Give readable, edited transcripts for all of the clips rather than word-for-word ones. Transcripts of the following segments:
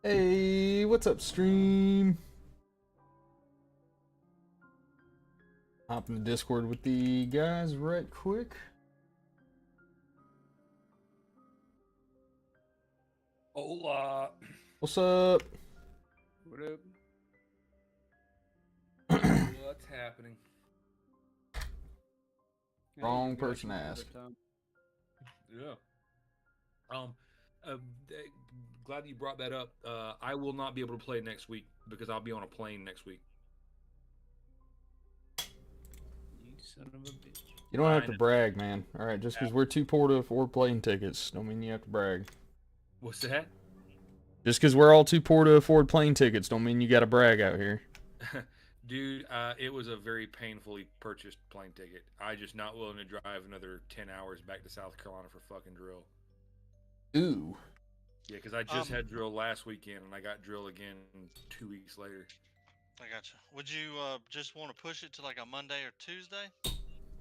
Hey, what's up, stream? Hop in the Discord with the guys right quick. Hola. What's up? What up? What's happening? Wrong person asked. Yeah. Glad you brought that up. I will not be able to play next week because I'll be on a plane next week. You son of a bitch. You don't have to brag, man. All right, just because we're too poor to afford plane tickets, don't mean you have to brag. What's that? Just because we're all too poor to afford plane tickets, don't mean you got to brag out here. Dude, it was a very painfully purchased plane ticket. I just not willing to drive another 10 hours back to South Carolina for fucking drill. Ooh. Yeah, because I just had drill last weekend, and I got drill again 2 weeks later. I gotcha. Would you just want to push it to like a Monday or Tuesday?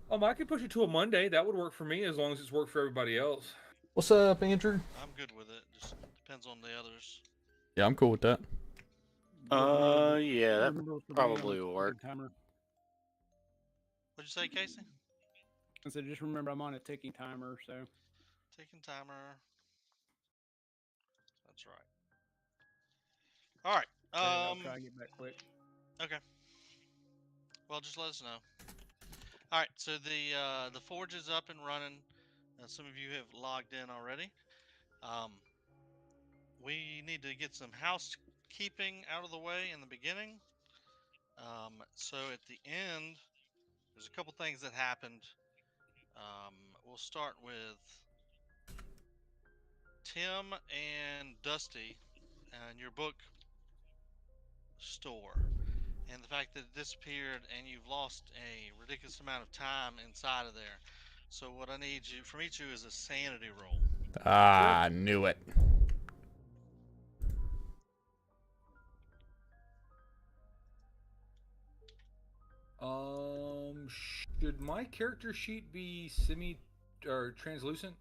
I could push it to a Monday. That would work for me as long as it's worked for everybody else. What's up, Andrew? I'm good with it. Just depends on the others. Yeah, I'm cool with that. Yeah, that probably will work. Timer. What'd you say, Casey? I said, just remember I'm on a ticking timer, so. Ticking timer. That's right. All right. I'll try to get back quick. Okay. Well, just let us know. All right. So the forge is up and running. Some of you have logged in already. We need to get some housekeeping out of the way in the beginning. So at the end, there's a couple things that happened. We'll start with Tim and Dusty and your book store, and the fact that it disappeared and you've lost a ridiculous amount of time inside of there. So what I need you from each of you is a sanity roll. Ah, knew it. Should my character sheet be semi or translucent?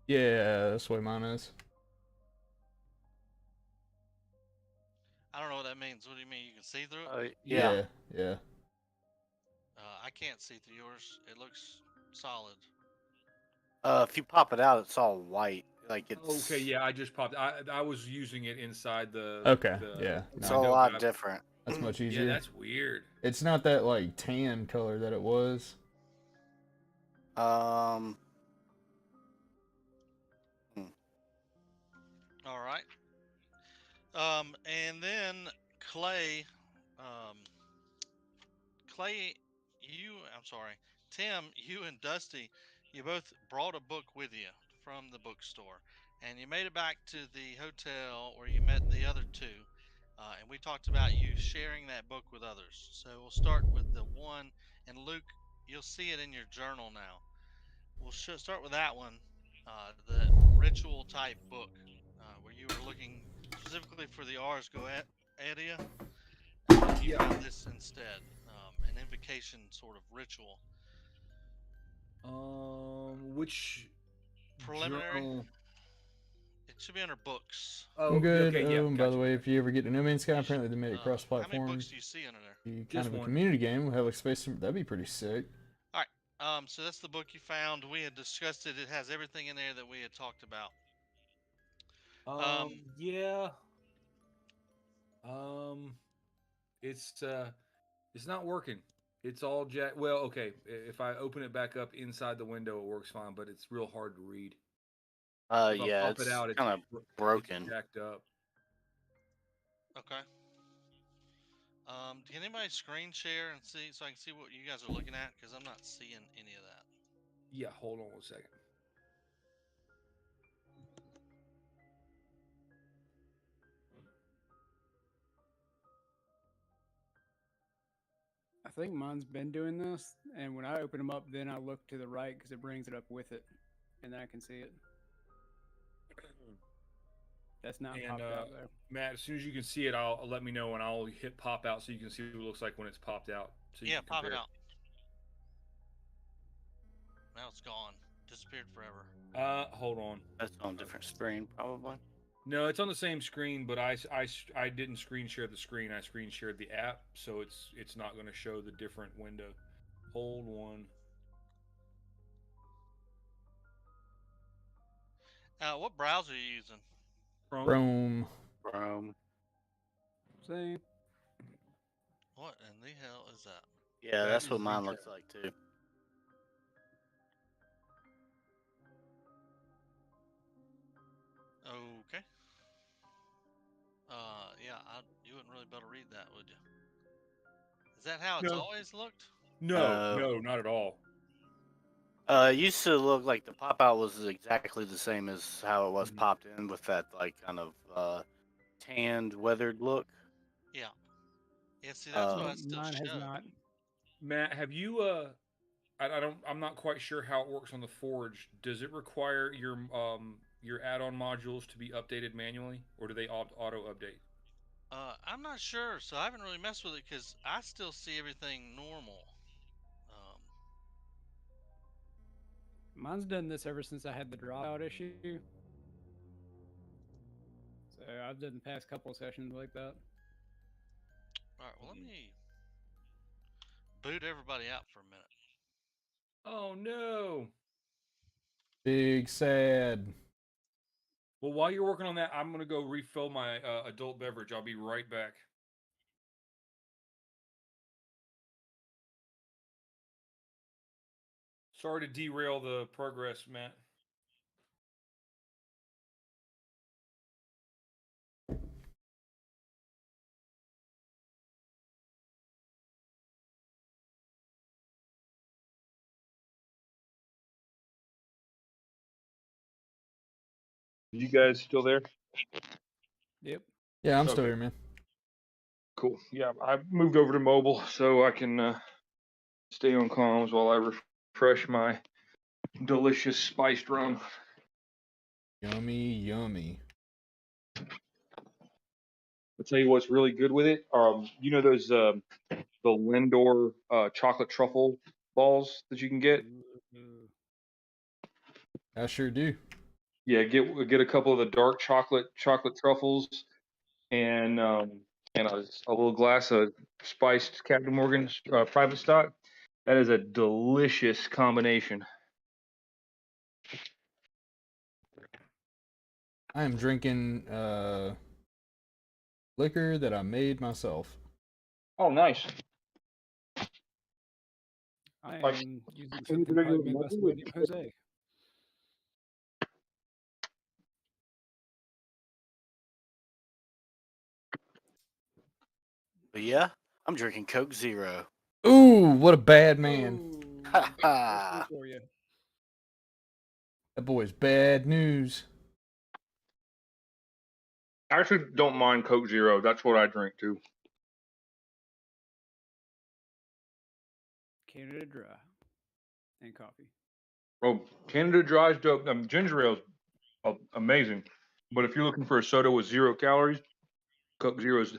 Yeah, that's the way mine is. I don't know what that means. What do you mean? You can see through it? Yeah. I can't see through yours. It looks solid. If you pop it out, it's all white. Like it's. Okay, yeah, I just popped. I was using it inside the. Okay, the, yeah. It's a lot different. That's much easier. Yeah, that's weird. It's not that like tan color that it was. All right. And then Clay, Tim, you and Dusty, you both brought a book with you from the bookstore, and you made it back to the hotel where you met the other two, and we talked about you sharing that book with others. So we'll start with the one, and Luke, you'll see it in your journal now. We'll start with that one, the ritual type book, where you were looking specifically for the Ars Goetia. You found this instead, an invocation sort of ritual. Which preliminary? Journal? It should be under books. Oh, good. Okay, yeah, by the way, if you ever get to No Man's Sky, apparently they made it cross-platform. How many books do you see under there? Kind of a community game. We'll have like space. That'd be pretty sick. All right. So that's the book you found. We had discussed it. It has everything in there that we had talked about. Yeah. It's not working. It's all jack. Well, okay. If I open it back up inside the window, it works fine, but it's real hard to read. Yeah, it's kind of broken. It's jacked up. Okay. Can anybody screen share and see so I can see what you guys are looking at? Because I'm not seeing any of that. Yeah, hold on 1 second. I think mine's been doing this, and when I open them up, then I look to the right because it brings it up with it, and then I can see it. That's not popped out though. Matt, as soon as you can see it, I'll let me know, and I'll hit pop out so you can see what it looks like when it's popped out. So yeah, pop it out. Now it's gone. Disappeared forever. Hold on. That's on a different screen, probably. No, it's on the same screen, but I didn't screen share the screen. I screen shared the app, so it's not going to show the different window. Hold one. What browser are you using? Chrome. Chrome. Chrome. Same. What in the hell is that? Yeah, That that's is what mine the looks like too. Okay. Yeah, you wouldn't really be able to read that, would you? Is that how it's No. always looked? No, not at all. It used to look like the pop out was exactly the same as how it was Mhm. popped in with that like kind of tanned, weathered look. Yeah. Yeah. See, that's what I Um, still Mine has showed. not. Matt, have you I'm not quite sure how it works on the Forge. Does it require your add-on modules to be updated manually, or do they auto update? I'm not sure, so I haven't really messed with it because I still see everything normal. Um, Mine's done this ever since I had the dropout issue. So I've done the past couple sessions like that. all right. Well, let me boot everybody out for a minute. Oh no. Big sad. Well, while you're working on that, I'm gonna go refill my adult beverage. I'll be right back. Sorry to derail the progress, Matt. You guys still there? Yep. Yeah, I'm still Okay. here, man. Cool. Yeah, I moved over to mobile so I can stay on comms while I refresh my delicious spiced rum. Yummy, yummy. I'll tell you what's really good with it. You know those the Lindor chocolate truffle balls that you can get? Ooh. I sure do. Yeah, get a couple of the dark chocolate truffles and a little glass of spiced Captain Morgan's private stock. That is a delicious combination. I am drinking liquor that I made myself. Oh, nice. I Like, am using in something particular, probably made by somebody named Jose. but yeah, I'm drinking Coke Zero. Ooh, what a bad man. Ooh, Ha first one ha. for you. That boy's bad news. I actually don't mind Coke Zero. That's what I drink too. Canada Dry and coffee. Oh, Canada Dry's dope. Ginger ale's amazing. But if you're looking for a soda with 0 calories, Coke Zero is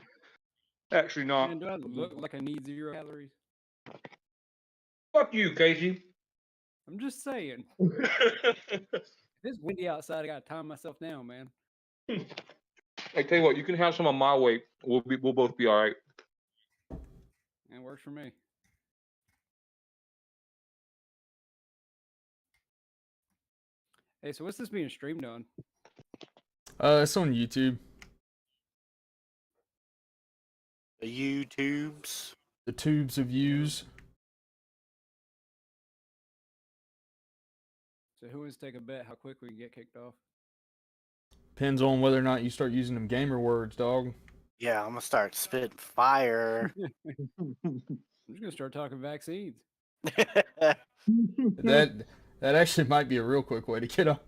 actually not. Man, do I look like I need 0 calories? Fuck you, Casey. I'm just saying. If it's windy outside, I gotta time myself down, man. I tell you what, you can have some of my weight. We'll both be all right. It works for me. Hey, so what's this being streamed on? It's on YouTube. The YouTubes. The tubes of views. So who wants to take a bet how quick we can get kicked off? Depends on whether or not you start using them gamer words, dog. Yeah, I'm gonna start spitting fire. I'm just gonna start talking vaccines. That actually might be a real quick way to get off.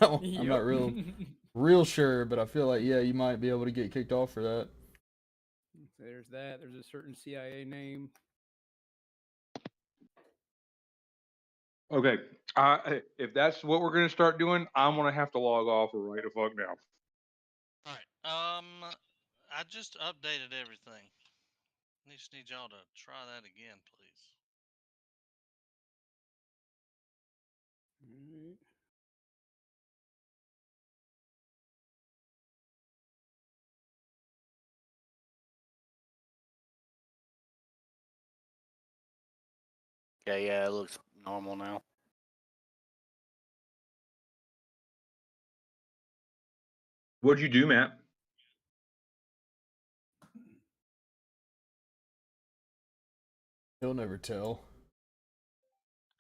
I'm not real sure, but I feel like you might be able to get kicked off for that. There's that. There's a certain CIA name. Okay. If that's what we're gonna start doing, I'm gonna have to log off right the fuck now. all right. I just updated everything. I just need y'all to try that again, please. Alright. Okay, yeah, it looks normal now. What'd you do, Matt? He'll never tell.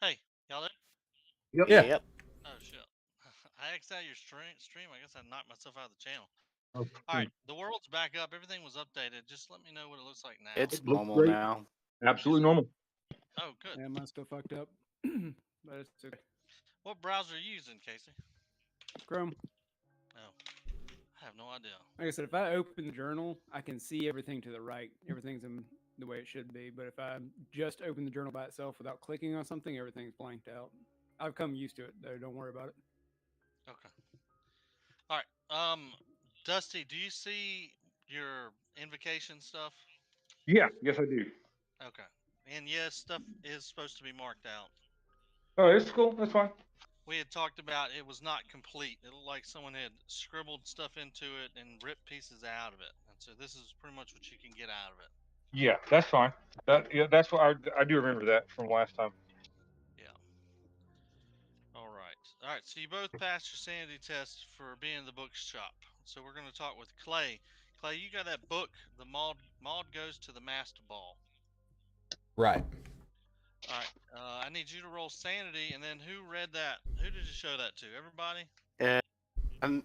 Hey, y'all there? Yep. Yeah. Yep. Oh shit! I exited your stream. I guess I knocked myself out of the channel. Oh, All right, the world's back up. Everything was updated. Just let me know what it looks like now. It's It looks normal great. now. Absolutely normal. Oh, good. Yeah, mine's still fucked up. But it's okay. What browser are you using, Casey? Chrome. Oh, I have no idea. Like I said, if I open the journal, I can see everything to the right. Everything's in the way it should be. But if I just open the journal by itself without clicking on something, everything's blanked out. I've come used to it, though. Don't worry about it. Okay. All right. Dusty, do you see your invocation stuff? Yeah. Yes, I do. Okay. And yes, stuff is supposed to be marked out. Oh, it's cool. That's fine. We had talked about it was not complete. It looked like someone had scribbled stuff into it and ripped pieces out of it. And so this is pretty much what you can get out of it. Yeah, that's fine. That's what I do remember that from last time. Yeah. All right. All right. So you both passed your sanity test for being in the bookshop. So we're going to talk with Clay. Clay, you got that book, The Maud Goes to the Master Ball. Right. All right. I need you to roll sanity, and then who read that? Who did you show that to? Everybody? Yeah,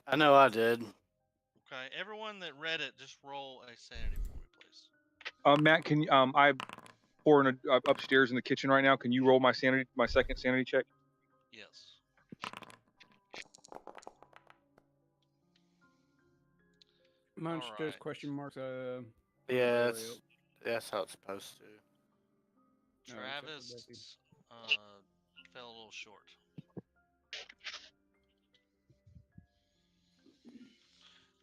I know I did. Okay. Everyone that read it, just roll a sanity for me, please. Matt, can you, I pouring upstairs in the kitchen right now. Can you roll my second sanity check? Yes. Mine All shows right. question marks. Yeah, that's how it's supposed to. Travis fell a little short.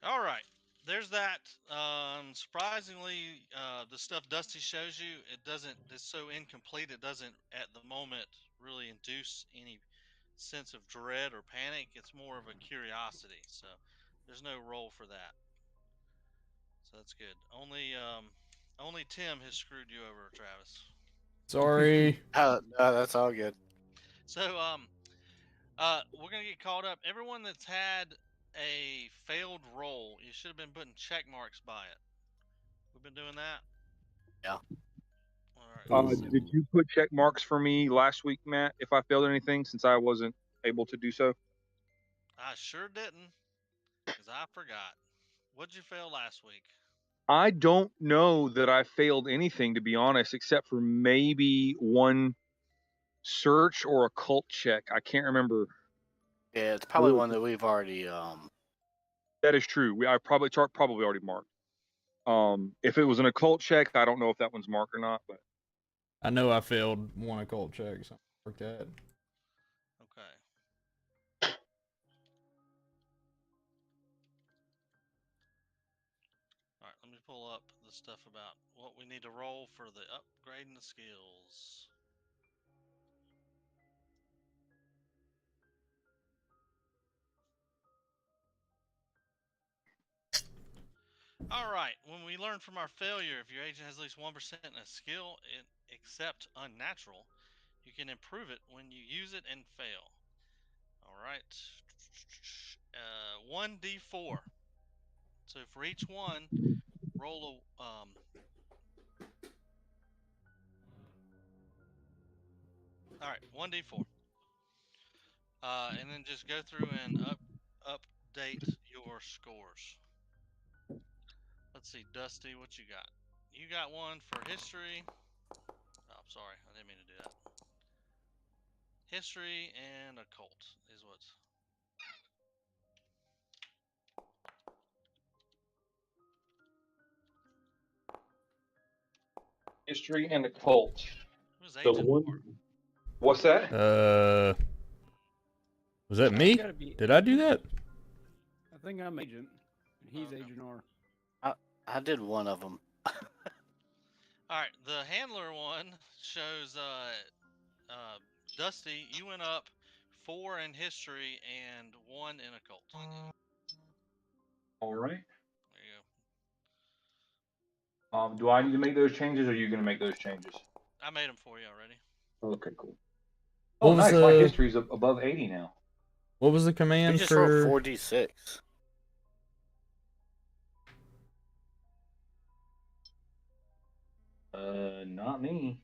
All right. There's that. Surprisingly, the stuff Dusty shows you, it's so incomplete, it doesn't at the moment really induce any sense of dread or panic. It's more of a curiosity. So there's no roll for that. So that's good. Only Tim has screwed you over, Travis. Sorry. That's all good. So we're gonna get caught up. Everyone that's had a failed roll, you should have been putting check marks by it. We've been doing that. Yeah. All right. Did you put check marks for me last week, Matt, if I failed anything, since I wasn't able to do so? I sure didn't, because I forgot. What'd you fail last week? I don't know that I failed anything, to be honest, except for maybe one search or occult check. I can't remember. Yeah, it's probably one that we've already That is true. I probably already marked. If it was an occult check, I don't know if that one's marked or not, but I know I failed one occult check, so I marked that. Okay. All right, let me pull up the stuff about what we need to roll for the upgrading the skills. All right, when we learn from our failure, if your agent has at least 1% in a skill except unnatural, you can improve it when you use it and fail. All right. 1d4. So for each one, roll a all right, 1d4. And then just go through and update your scores. Let's see, Dusty, what you got? You got one for history. Oh, I'm sorry, I didn't mean to do that. History and occult is what's. history and occult. It was agent war. What's that? Was that me? Did I do that? I think I'm agent. And he's Agent R. I did one of them. All right, the handler one shows Dusty, you went up 4 in history and 1 in occult. All right. There you go. Do I need to make those changes, or are you going to make those changes? I made them for you already. Okay, cool. What Oh, was nice. My the history's above 80 now. what was the We command just rolled for? 4d6. Not me.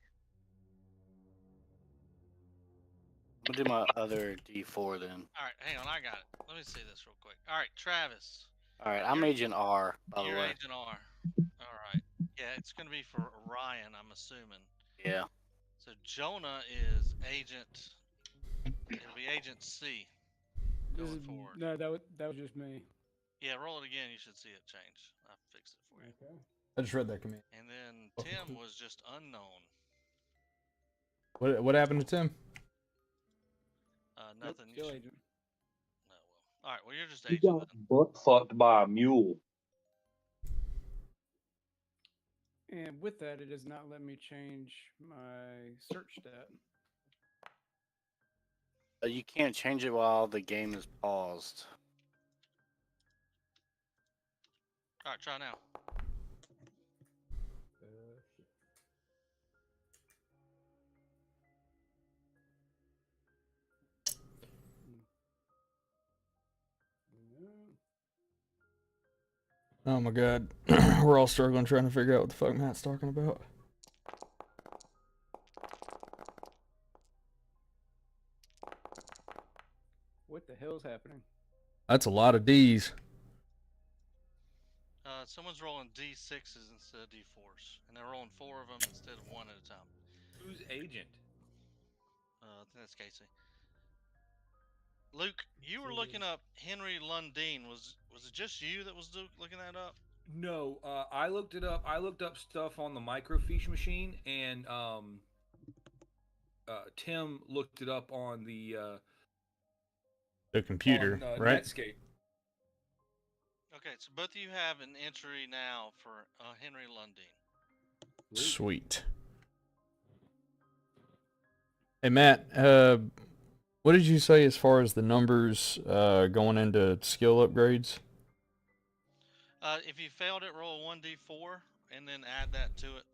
I'm gonna do my other d4 then. All right, hang on, I got it. Let me see this real quick. All right, Travis, All right, I'm You're- Agent R, by the you're way. Agent R. All right. Yeah, it's gonna be for Orion, I'm assuming. Yeah. So Jonah is Agent. It'll be Agent C going forward. No, that was just me. Yeah, roll it again. You should see it change. I fixed it for you. Okay. I just read that command. And then Oh, Tim cool. was just unknown. What happened to Tim? Nope, Nothing. You still should. agent. No, well. All right. Well, you're just You Agent got then. butt fucked by a mule. And with that, it does not let me change my search stat. You can't change it while the game is paused. All right. Try now. Oh my god, we're all struggling trying to figure out what the fuck Matt's talking about. What the hell's happening? That's a lot of D's. Someone's rolling D6s instead of D4s, and they're rolling 4 of them instead of 1 at a time. Who's agent? I think that's Casey. Luke, you were looking up Henry Lundeen. Was it just you that was looking that up? No, I looked it up. I looked up stuff on the microfiche machine, and Tim looked it up on the computer, on, right? Netscape. Okay, so both of you have an entry now for Henry Lundeen. Sweet. Hey Matt, what did you say as far as the numbers going into skill upgrades? If you failed it, roll a 1d4 and then add that to it.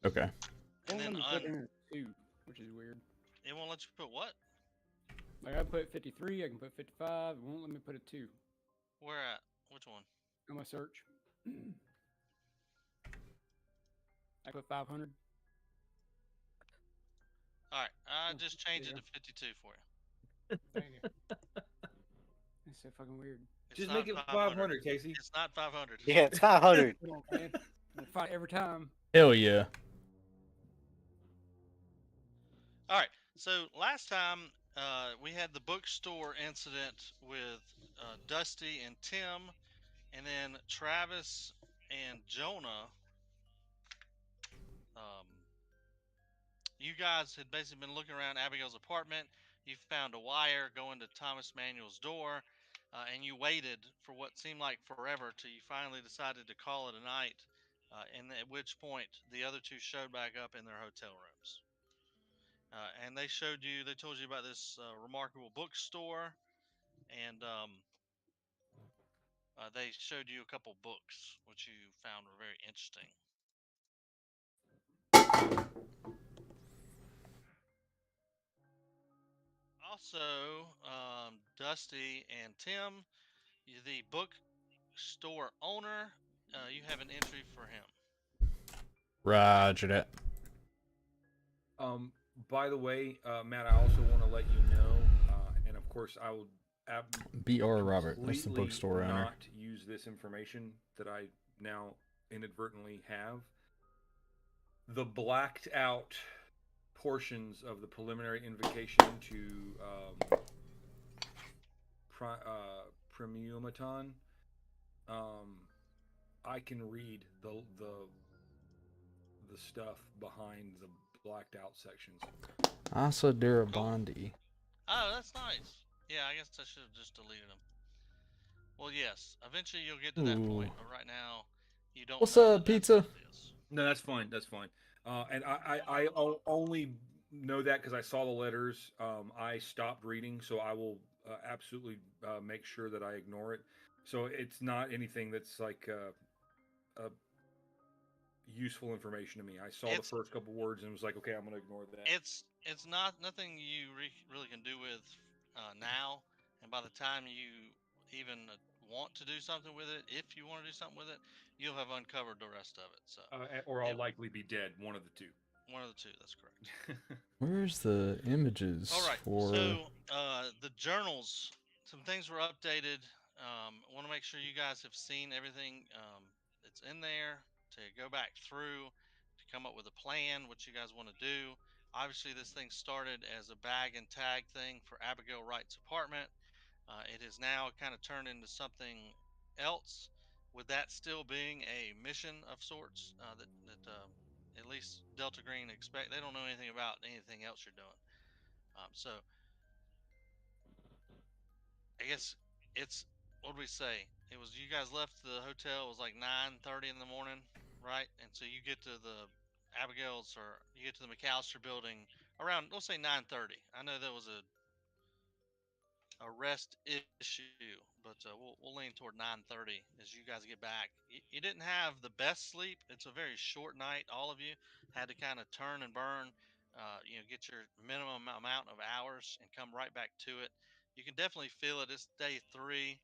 Okay. And Won't let then me put in a 2, which is weird. it won't let you put what? Like I put 53, I can put 55. It won't let me put a 2 Where at? Which one? on my search. I put 500. All right, I Oh, just changed it yeah. to 52 for you. Thank you. That's so fucking weird. It's Just not make it 500, Casey. It's not 500. Yeah, it's 500. Come on, man. I fight every time. Hell yeah. All right. So last time we had the bookstore incident with Dusty and Tim, and then Travis and Jonah. You guys had basically been looking around Abigail's apartment. You found a wire going to Thomas Manuel's door, and you waited for what seemed like forever till you finally decided to call it a night. And at which point the other two showed back up in their hotel rooms. And they told you about this remarkable bookstore, and they showed you a couple books, which you found were very interesting. Also, Dusty and Tim, the bookstore owner, you have an entry for him. Roger that. By the way, Matt, I also want to let you know, and of course, I will B.R. Robert, that's the completely bookstore owner. not use this information that I now inadvertently have. The blacked out portions of the preliminary invocation to Premiumaton, I can read the stuff behind the blacked out sections. Asa Darabandi. Oh, that's nice. Yeah, I guess I should have just deleted them. Well, yes, eventually you'll get to that point, but right now you don't. What's know up, that pizza? that's what it is. No, that's fine. That's fine. And I only know that because I saw the letters. I stopped reading, so I will absolutely make sure that I ignore it. So it's not anything that's like useful information to me. I saw the It's- first couple words and was like, okay, I'm going to ignore that. It's not nothing you really can do with now, and by the time you even want to do something with it, if you want to do something with it, you'll have uncovered the rest of it. So Or I'll it- likely be dead. One of the two. one of the two. That's correct. Where's the images All right. for? So the journals, some things were updated. I want to make sure you guys have seen everything that's in there to go back through to come up with a plan, what you guys want to do. Obviously, this thing started as a bag and tag thing for Abigail Wright's apartment. It has now kind of turned into something else, with that still being a mission of sorts that at least Delta Green expect. They don't know anything about anything else you're doing. So I guess it's, what do we say? It was, you guys left the hotel. It was like 9:30 in the morning, right? And so you get to the Abigail's, or you get to the McAllister building around, let's say 9:30. I know there was a rest issue, but we'll lean toward 9:30 as you guys get back. You didn't have the best sleep. It's a very short night. All of you had to kind of turn and burn, get your minimum amount of hours and come right back to it. You can definitely feel it. It's day 3.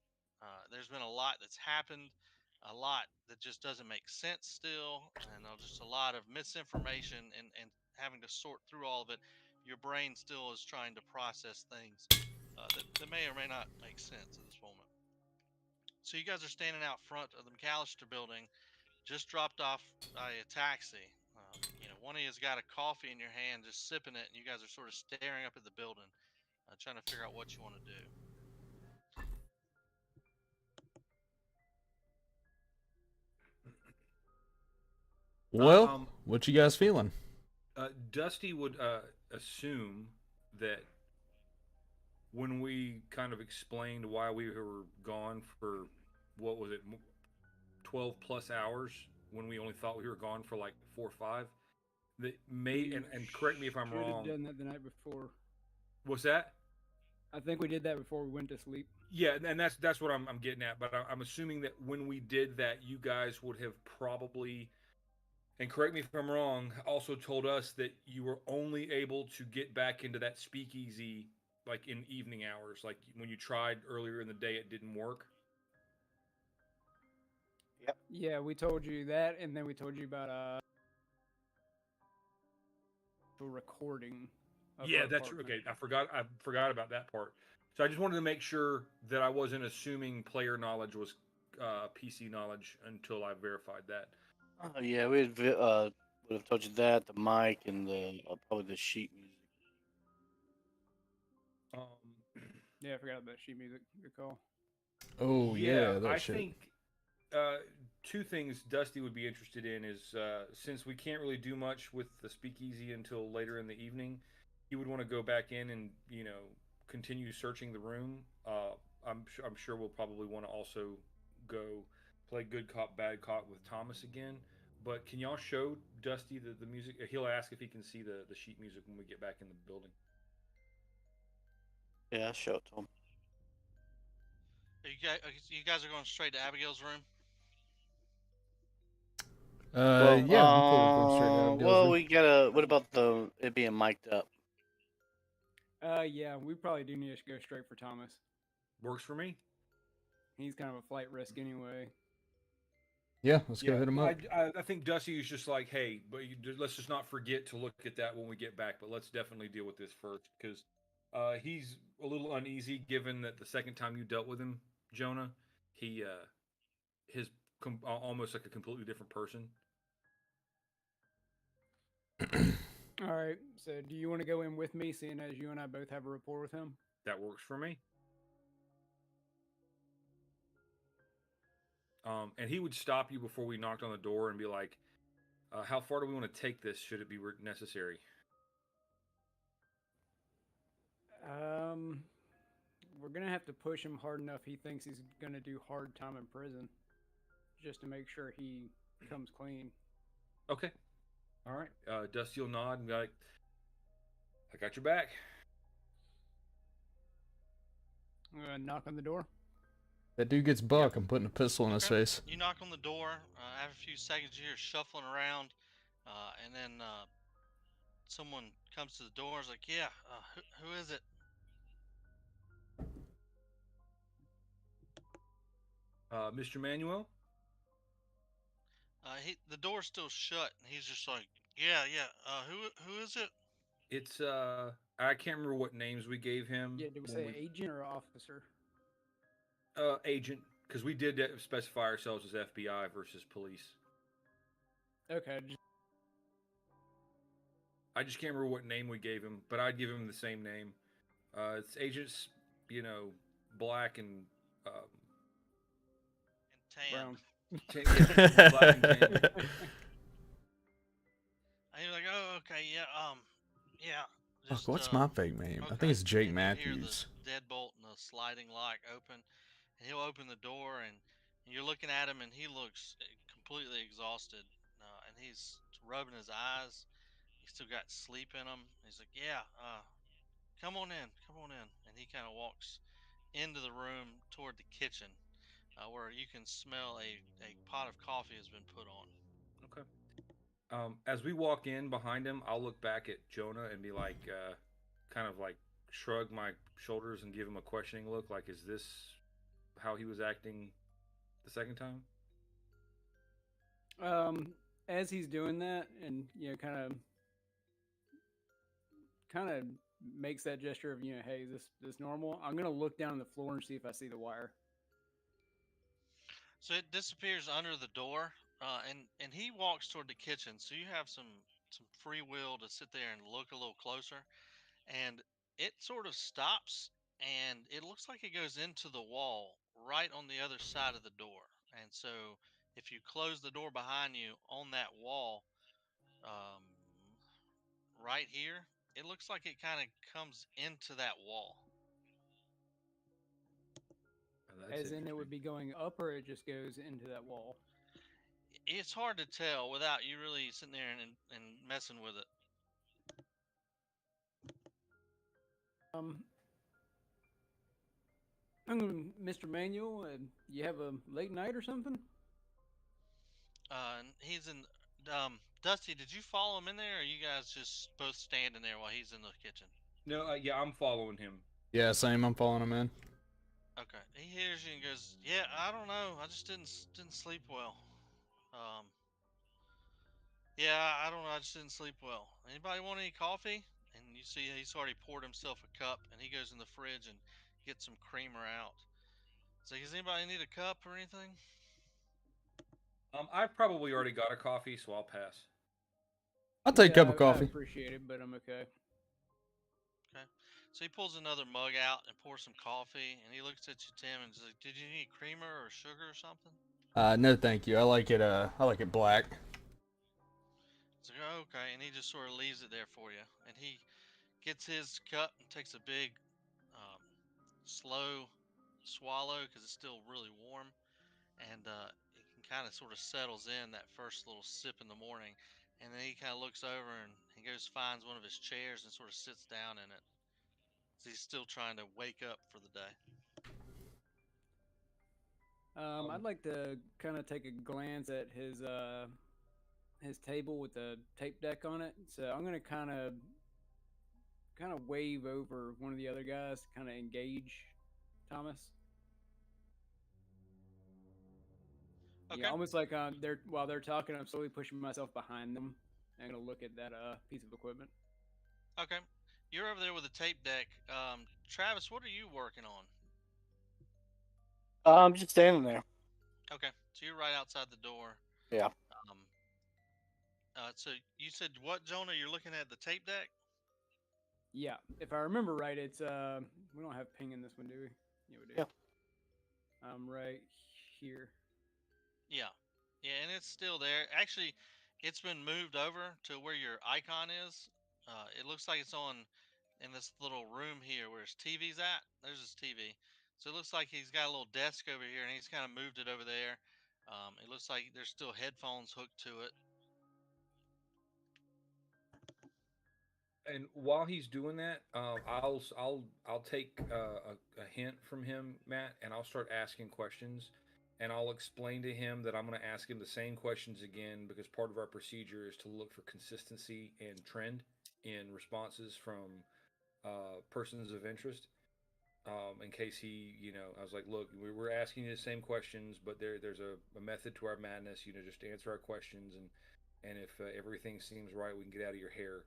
There's been a lot that's happened, a lot that just doesn't make sense still, and just a lot of misinformation and having to sort through all of it. Your brain still is trying to process things that may or may not make sense at this moment. So you guys are standing out front of the McAllister building, just dropped off by a taxi. One of you's got a coffee in your hand, just sipping it, and you guys are sort of staring up at the building, trying to figure out what you want to do. Well, what you guys feeling? Dusty would assume that when we kind of explained why we were gone for, what was it, 12 plus hours, when we only thought we were gone for like 4 or 5, that may, and correct me if I'm Should have wrong. done that the night before. What's that? I think we did that before we went to sleep. Yeah, and that's what I'm getting at. But I'm assuming that when we did that, you guys would have probably, and correct me if I'm wrong, also told us that you were only able to get back into that speakeasy like in evening hours. Like when you tried earlier in the day, it didn't work. Yep. Yeah, we told you that, and then we told you about a recording. Yeah, that's okay. I forgot about that part. So I just wanted to make sure that I wasn't assuming player knowledge was PC knowledge until I verified that. Yeah, we would have told you that, the mic and the probably the sheet music. Yeah, I forgot about sheet music. Good call. Oh yeah, that I shit. think 2 things Dusty would be interested in is since we can't really do much with the speakeasy until later in the evening, he would want to go back in and continue searching the room. I'm sure we'll probably want to also go play good cop bad cop with Thomas again. But can y'all show Dusty the music? He'll ask if he can see the sheet music when we get back in the building. Yeah, I'll show it to him. You guys are going straight to Abigail's room? Yeah, I'm cool with going straight to Abigail's well, room. we gotta. What about it being mic'd up? Yeah, we probably do need to go straight for Thomas. Works for me. He's kind of a flight risk anyway. Yeah, let's go hit him up. I think Dusty is just like, hey, but let's just not forget to look at that when we get back. But let's definitely deal with this first because he's a little uneasy given that the second time you dealt with him, Jonah, he almost like a completely different person. All right. So, do you want to go in with me, seeing as you and I both have a rapport with him? That works for me. And he would stop you before we knocked on the door and be like, how far do we want to take this? Should it be necessary? We're going to have to push him hard enough he thinks he's going to do hard time in prison just to make sure he comes clean. Okay. All right. Dusty will nod and be like, I got your back. I'm going to knock on the door. That dude gets buck, I'm putting a pistol in his Okay. face. You knock on the door. After a few seconds, you hear shuffling around, and then someone comes to the door. Is like, "Yeah, who is it?" Mr. Manuel? The door's still shut, and he's just like, "Yeah, yeah. Who is it?" It's I can't remember what names we gave him. Yeah, did we when say agent or officer? Agent, because we did specify ourselves as FBI versus police. Okay. I just can't remember what name we gave him, but I'd give him the same name. It's Agents, black and And tan. Brown. black and tan. And you're like, "Oh, okay, yeah, yeah." Fuck, Just, what's my fake name? I okay. think it's Jake And you hear Matthews. the deadbolt and the sliding lock open, and he'll open the door, and you're looking at him, and he looks completely exhausted, and he's rubbing his eyes. He's still got sleep in him. He's like, "Yeah, come on in, come on in," and he kind of walks into the room toward the kitchen, where you can smell a pot of coffee has been put on. Okay. As we walk in behind him, I'll look back at Jonah and be like, kind of like shrug my shoulders and give him a questioning look, like, is this how he was acting the second time? As he's doing that, and kind of makes that gesture of hey, is this normal? I'm gonna look down on the floor and see if I see the wire. So it disappears under the door, and he walks toward the kitchen. So you have some free will to sit there and look a little closer, and it sort of stops, and it looks like it goes into the wall right on the other side of the door. And so if you close the door behind you on that wall, um, right here, it looks like it kind of comes into that wall. Oh, that's As in, it would interesting. be going up, or it just goes into that wall. It's hard to tell without you really sitting there and messing with it. Mr. Manuel, you have a late night or something? And he's in. Dusty, did you follow him in there, or are you guys just both standing there while he's in the kitchen? No, yeah, I'm following him. Yeah, same. I'm following him in. Okay. He hears you and goes, "Yeah, I don't know. I just didn't sleep well. Um, yeah, I don't know. I just didn't sleep well. Anybody want any coffee?" And you see he's already poured himself a cup, and he goes in the fridge and gets some creamer out. So, does anybody need a cup or anything? I've probably already got a coffee, so I'll pass. I'll take a cup of I coffee. appreciate it, but I'm okay. Okay. So he pulls another mug out and pours some coffee, and he looks at you, Tim, and he's like, "Did you need creamer or sugar or something?" No, thank you. I like it black. It's like, "Oh, okay," and he just sort of leaves it there for you. And he gets his cup and takes a big, um, slow swallow because it's still really warm, and it can kind of sort of settles in that first little sip in the morning, and then he kind of looks over and he goes finds one of his chairs and sort of sits down in it. So he's still trying to wake up for the day. I'd like to kind of take a glance at his table with the tape deck on it. So I'm gonna kind of wave over one of the other guys to kind of engage Thomas. Okay. Yeah, almost like while they're talking, I'm slowly pushing myself behind them. I'm gonna look at that piece of equipment. Okay. You're over there with the tape deck. Travis, what are you working on? I'm just standing there. Okay. So you're right outside the door. Yeah. So you said what, Jonah? You're looking at the tape deck? Yeah, if I remember right, it's we don't have ping in this one, do we? Yeah, we do. Yeah. Right here. Yeah. Yeah, and it's still there. Actually, it's been moved over to where your icon is. It looks like it's on in this little room here where his TV's at. There's his TV. So it looks like he's got a little desk over here, and he's kind of moved it over there. It looks like there's still headphones hooked to it. And while he's doing that, I'll take a hint from him, Matt, and I'll start asking questions, and I'll explain to him that I'm going to ask him the same questions again because part of our procedure is to look for consistency and trend in responses from persons of interest. In case he, I was like, look, we're asking you the same questions, but there's a method to our madness. Just answer our questions, and if everything seems right, we can get out of your hair.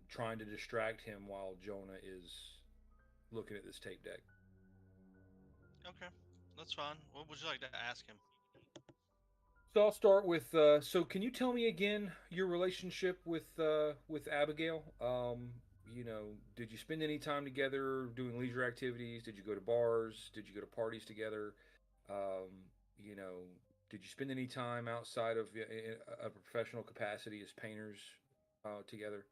Trying to distract him while Jonah is looking at this tape deck. Okay, that's fine. What would you like to ask him? So I'll start with. So can you tell me again your relationship with Abigail? Did you spend any time together doing leisure activities? Did you go to bars? Did you go to parties together? Um, you know, did you spend any time outside of a professional capacity as painters together?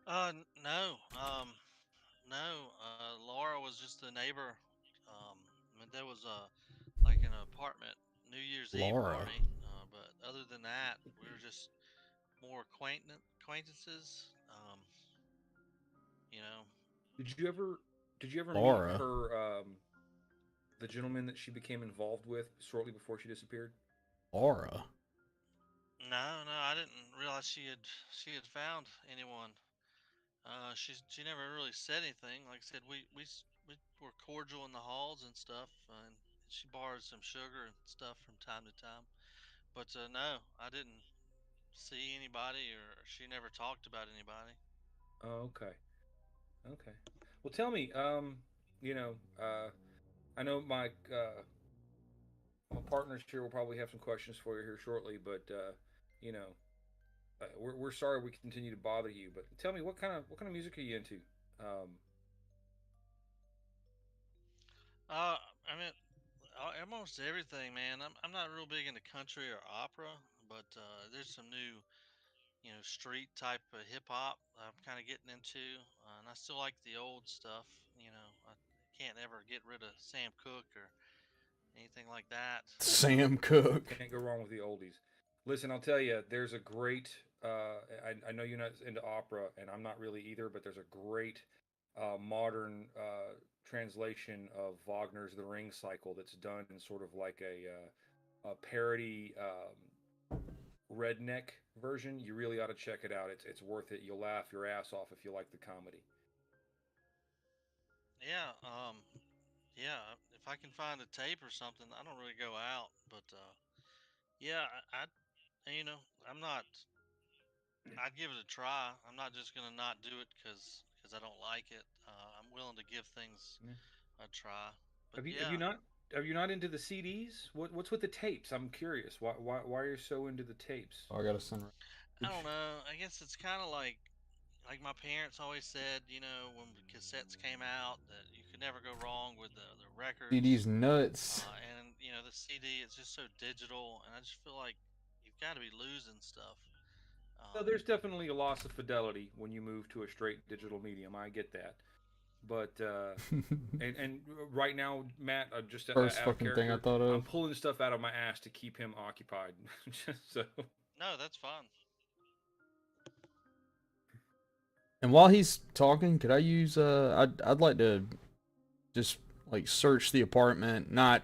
No. No. Laura was just a neighbor. I mean, there was like an apartment New Year's Eve Laura. party. But other than that, we were just more acquaintances. You know. Did you ever meet Laura. her the gentleman that she became involved with shortly before she disappeared? Laura. No, no, I didn't realize she had found anyone. She never really said anything. Like I said, we were cordial in the halls and stuff, and she borrowed some sugar and stuff from time to time. But no, I didn't see anybody, or she never talked about anybody. Oh, okay. Okay. Well, tell me, you know, uh, I know my partners here will probably have some questions for you here shortly, but you know, we're sorry we continue to bother you. But tell me, what kind of music are you into? Um, Uh, I mean, almost everything, man. I'm not real big into country or opera, but there's some new, street type of hip hop I'm kind of getting into, and I still like the old stuff. I can't ever get rid of Sam Cooke or anything like that. Sam Cooke. can't go wrong with the oldies. Listen, I'll tell you, there's a great. I know you're not into opera, and I'm not really either, but there's a great modern translation of Wagner's The Ring Cycle that's done in sort of like a parody redneck version. You really ought to check it out. It's worth it. You'll laugh your ass off if you like the comedy. Yeah, yeah. If I can find a tape or something, I don't really go out, but yeah, you know, I'm not. I'd give it a try. I'm not just gonna not do it because I don't like it. I'm willing to give things Yeah. a try. But Have you yeah, not are you not into the CDs? What's with the tapes? I'm curious. Why are you so into the tapes? Oh, I gotta send. I don't know. I guess it's kind of like my parents always said. When the cassettes came out, that you could never go wrong with the CD's records. nuts. And the CD is just so digital, and I just feel like you've got to be losing stuff. So there's definitely a loss of fidelity when you move to a straight digital medium. I get that, but and right now, Matt, just First out of fucking thing I character, thought I'm of. pulling stuff out of my ass to keep him occupied. So No, that's fine. And while he's talking, could I use I'd like to just like search the apartment, not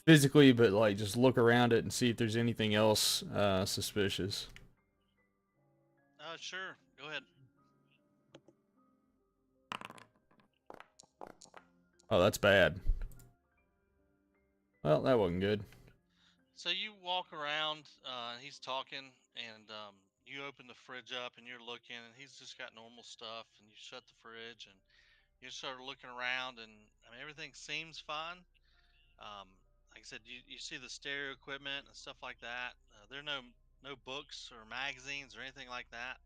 physically, but like just look around it and see if there's anything else suspicious. Sure. Go ahead. Oh, that's bad. Well, that wasn't good. So you walk around, he's talking, and you open the fridge up and you're looking, and he's just got normal stuff, and you shut the fridge and you start looking around, and I mean everything seems fine. Um, like I said, you see the stereo equipment and stuff like that. There are no books or magazines or anything like that.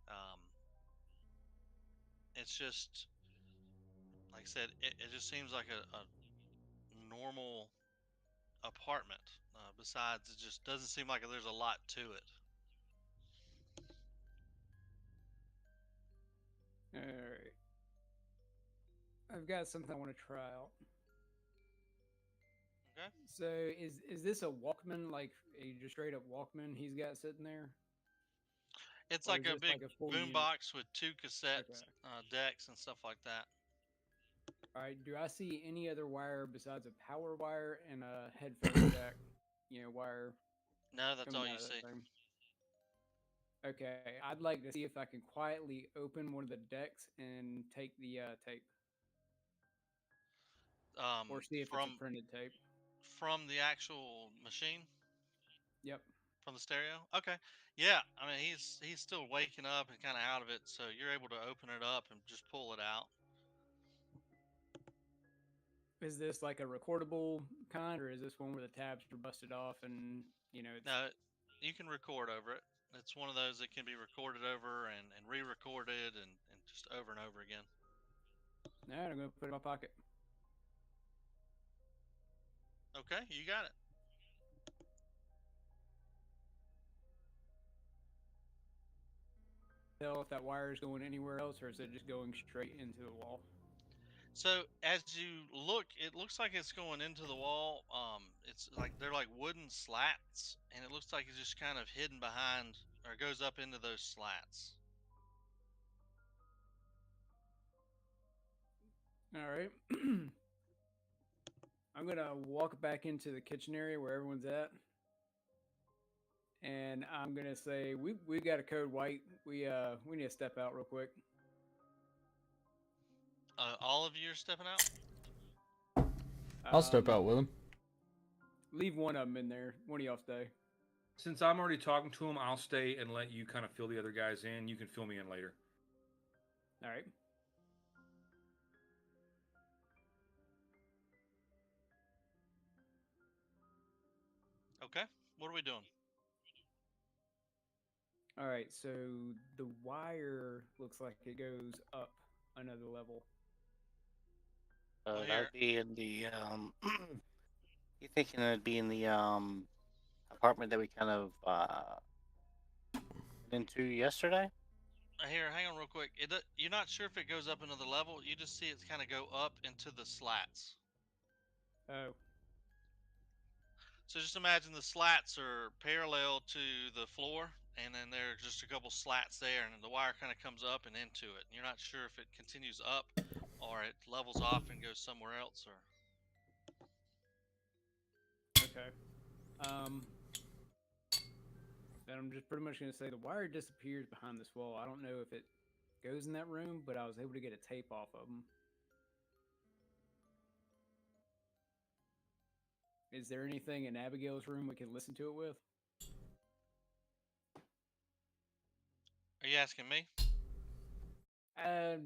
Um, it's just like I said, it just seems like a normal apartment. Besides, it just doesn't seem like there's a lot to it. All right. I've got something I want to try out. Okay. So is this a Walkman, like a just straight up Walkman he's got sitting there? It's Or like is a this big like a full boom unit? box with 2 cassette Okay. decks and stuff like that. All right. Do I see any other wire besides a power wire and a headphone jack? Wire No, that's all coming you out of see. that thing. Okay, I'd like to see if I can quietly open one of the decks and take the tape, or see if it's a From printed tape. the actual machine, Yep. from the stereo. Okay, yeah. I mean, he's still waking up and kind of out of it, so you're able to open it up and just pull it out. Is this like a recordable kind, or is this one where the tabs are busted off and it's No, you can record over it. It's one of those that can be recorded over and re-recorded and just over and over again. all right, I'm gonna put it in my pocket. Okay, you got it. Tell if that wire is going anywhere else, or is it just going straight into the wall? So as you look, it looks like it's going into the wall. It's like they're like wooden slats, and it looks like it's just kind of hidden behind, or goes up into those slats. All right. I'm gonna walk back into the kitchen area where everyone's at, and I'm gonna say we got a code white. We need to step out real quick. All of you are stepping out. I'll step out with him. Leave one of them in there. One of y'all stay. Since I'm already talking to him, I'll stay and let you kind of fill the other guys in. You can fill me in later. All right. Okay, what are we doing? All right. So the wire looks like it goes up another level. Well, here. That'd be in the You thinking it'd be in the apartment that we kind of went into yesterday? Here, hang on real quick. You're not sure if it goes up another level. You just see it's kind of go up into the slats. Oh. So just imagine the slats are parallel to the floor, and then there are just a couple slats there, and the wire kind of comes up and into it. And you're not sure if it continues up, or it levels off and goes somewhere else, or. Okay. Then I'm just pretty much gonna say the wire disappears behind this wall. I don't know if it goes in that room, but I was able to get a tape off of them. Is there anything in Abigail's room we can listen to it with? Are you asking me? I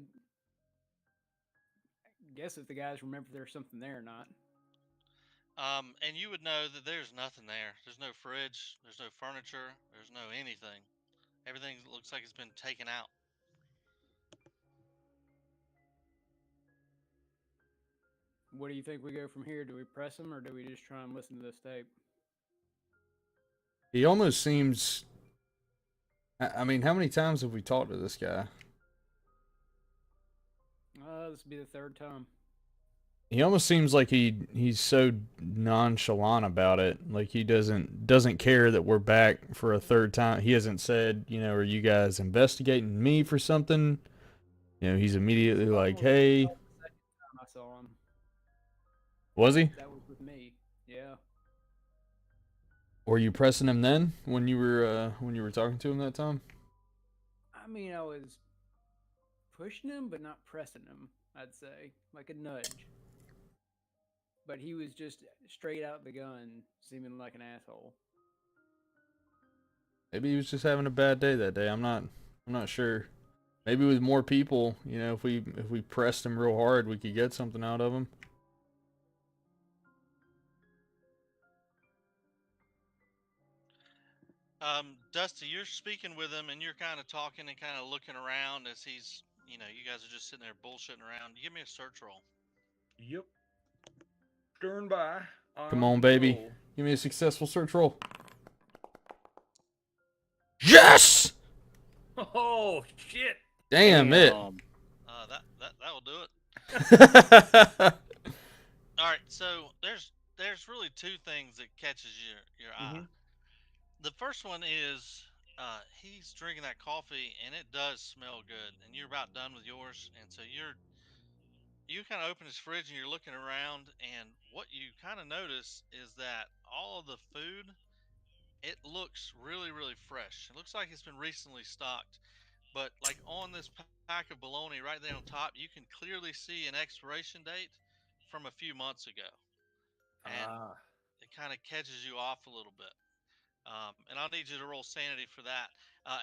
guess if the guys remember there's something there or not. And you would know that there's nothing there. There's no fridge. There's no furniture. There's no anything. Everything looks like it's been taken out. What do you think we go from here? Do we press him, or do we just try and listen to this tape? He almost seems. I mean, how many times have we talked to this guy? This will be the third time. He almost seems like he's so nonchalant about it. Like he doesn't care that we're back for a third time. He hasn't said, are you guys investigating me for something? He's immediately like, hey. The second time I saw him. Was he? That was with me. Yeah. Were you pressing him then when you were talking to him that time? I mean, I was pushing him, but not pressing him. I'd say like a nudge. But he was just straight out the gun, seeming like an asshole. Maybe he was just having a bad day that day. I'm not sure. Maybe with more people, if we pressed him real hard, we could get something out of him. Dusty, you're speaking with him, and you're kind of talking and kind of looking around as he's, you guys are just sitting there bullshitting around. Give me a search roll. Yep. Stern by. Come on, baby. Roll. Give me a successful search roll. Yes! Oh shit! Damn it. That will do it. All right, so there's really two things that catches your eye. The first one is he's drinking that coffee, and it does smell good. And you're about done with yours, and so you kind of open his fridge and you're looking around, and what you kind of notice is that all of the food, it looks really, really fresh. It looks like it's been recently stocked, but like on this pack of bologna right there on top, you can clearly see an expiration date from a few months ago, and Ah. it kind of catches you off a little bit. And I'll need you to roll sanity for that.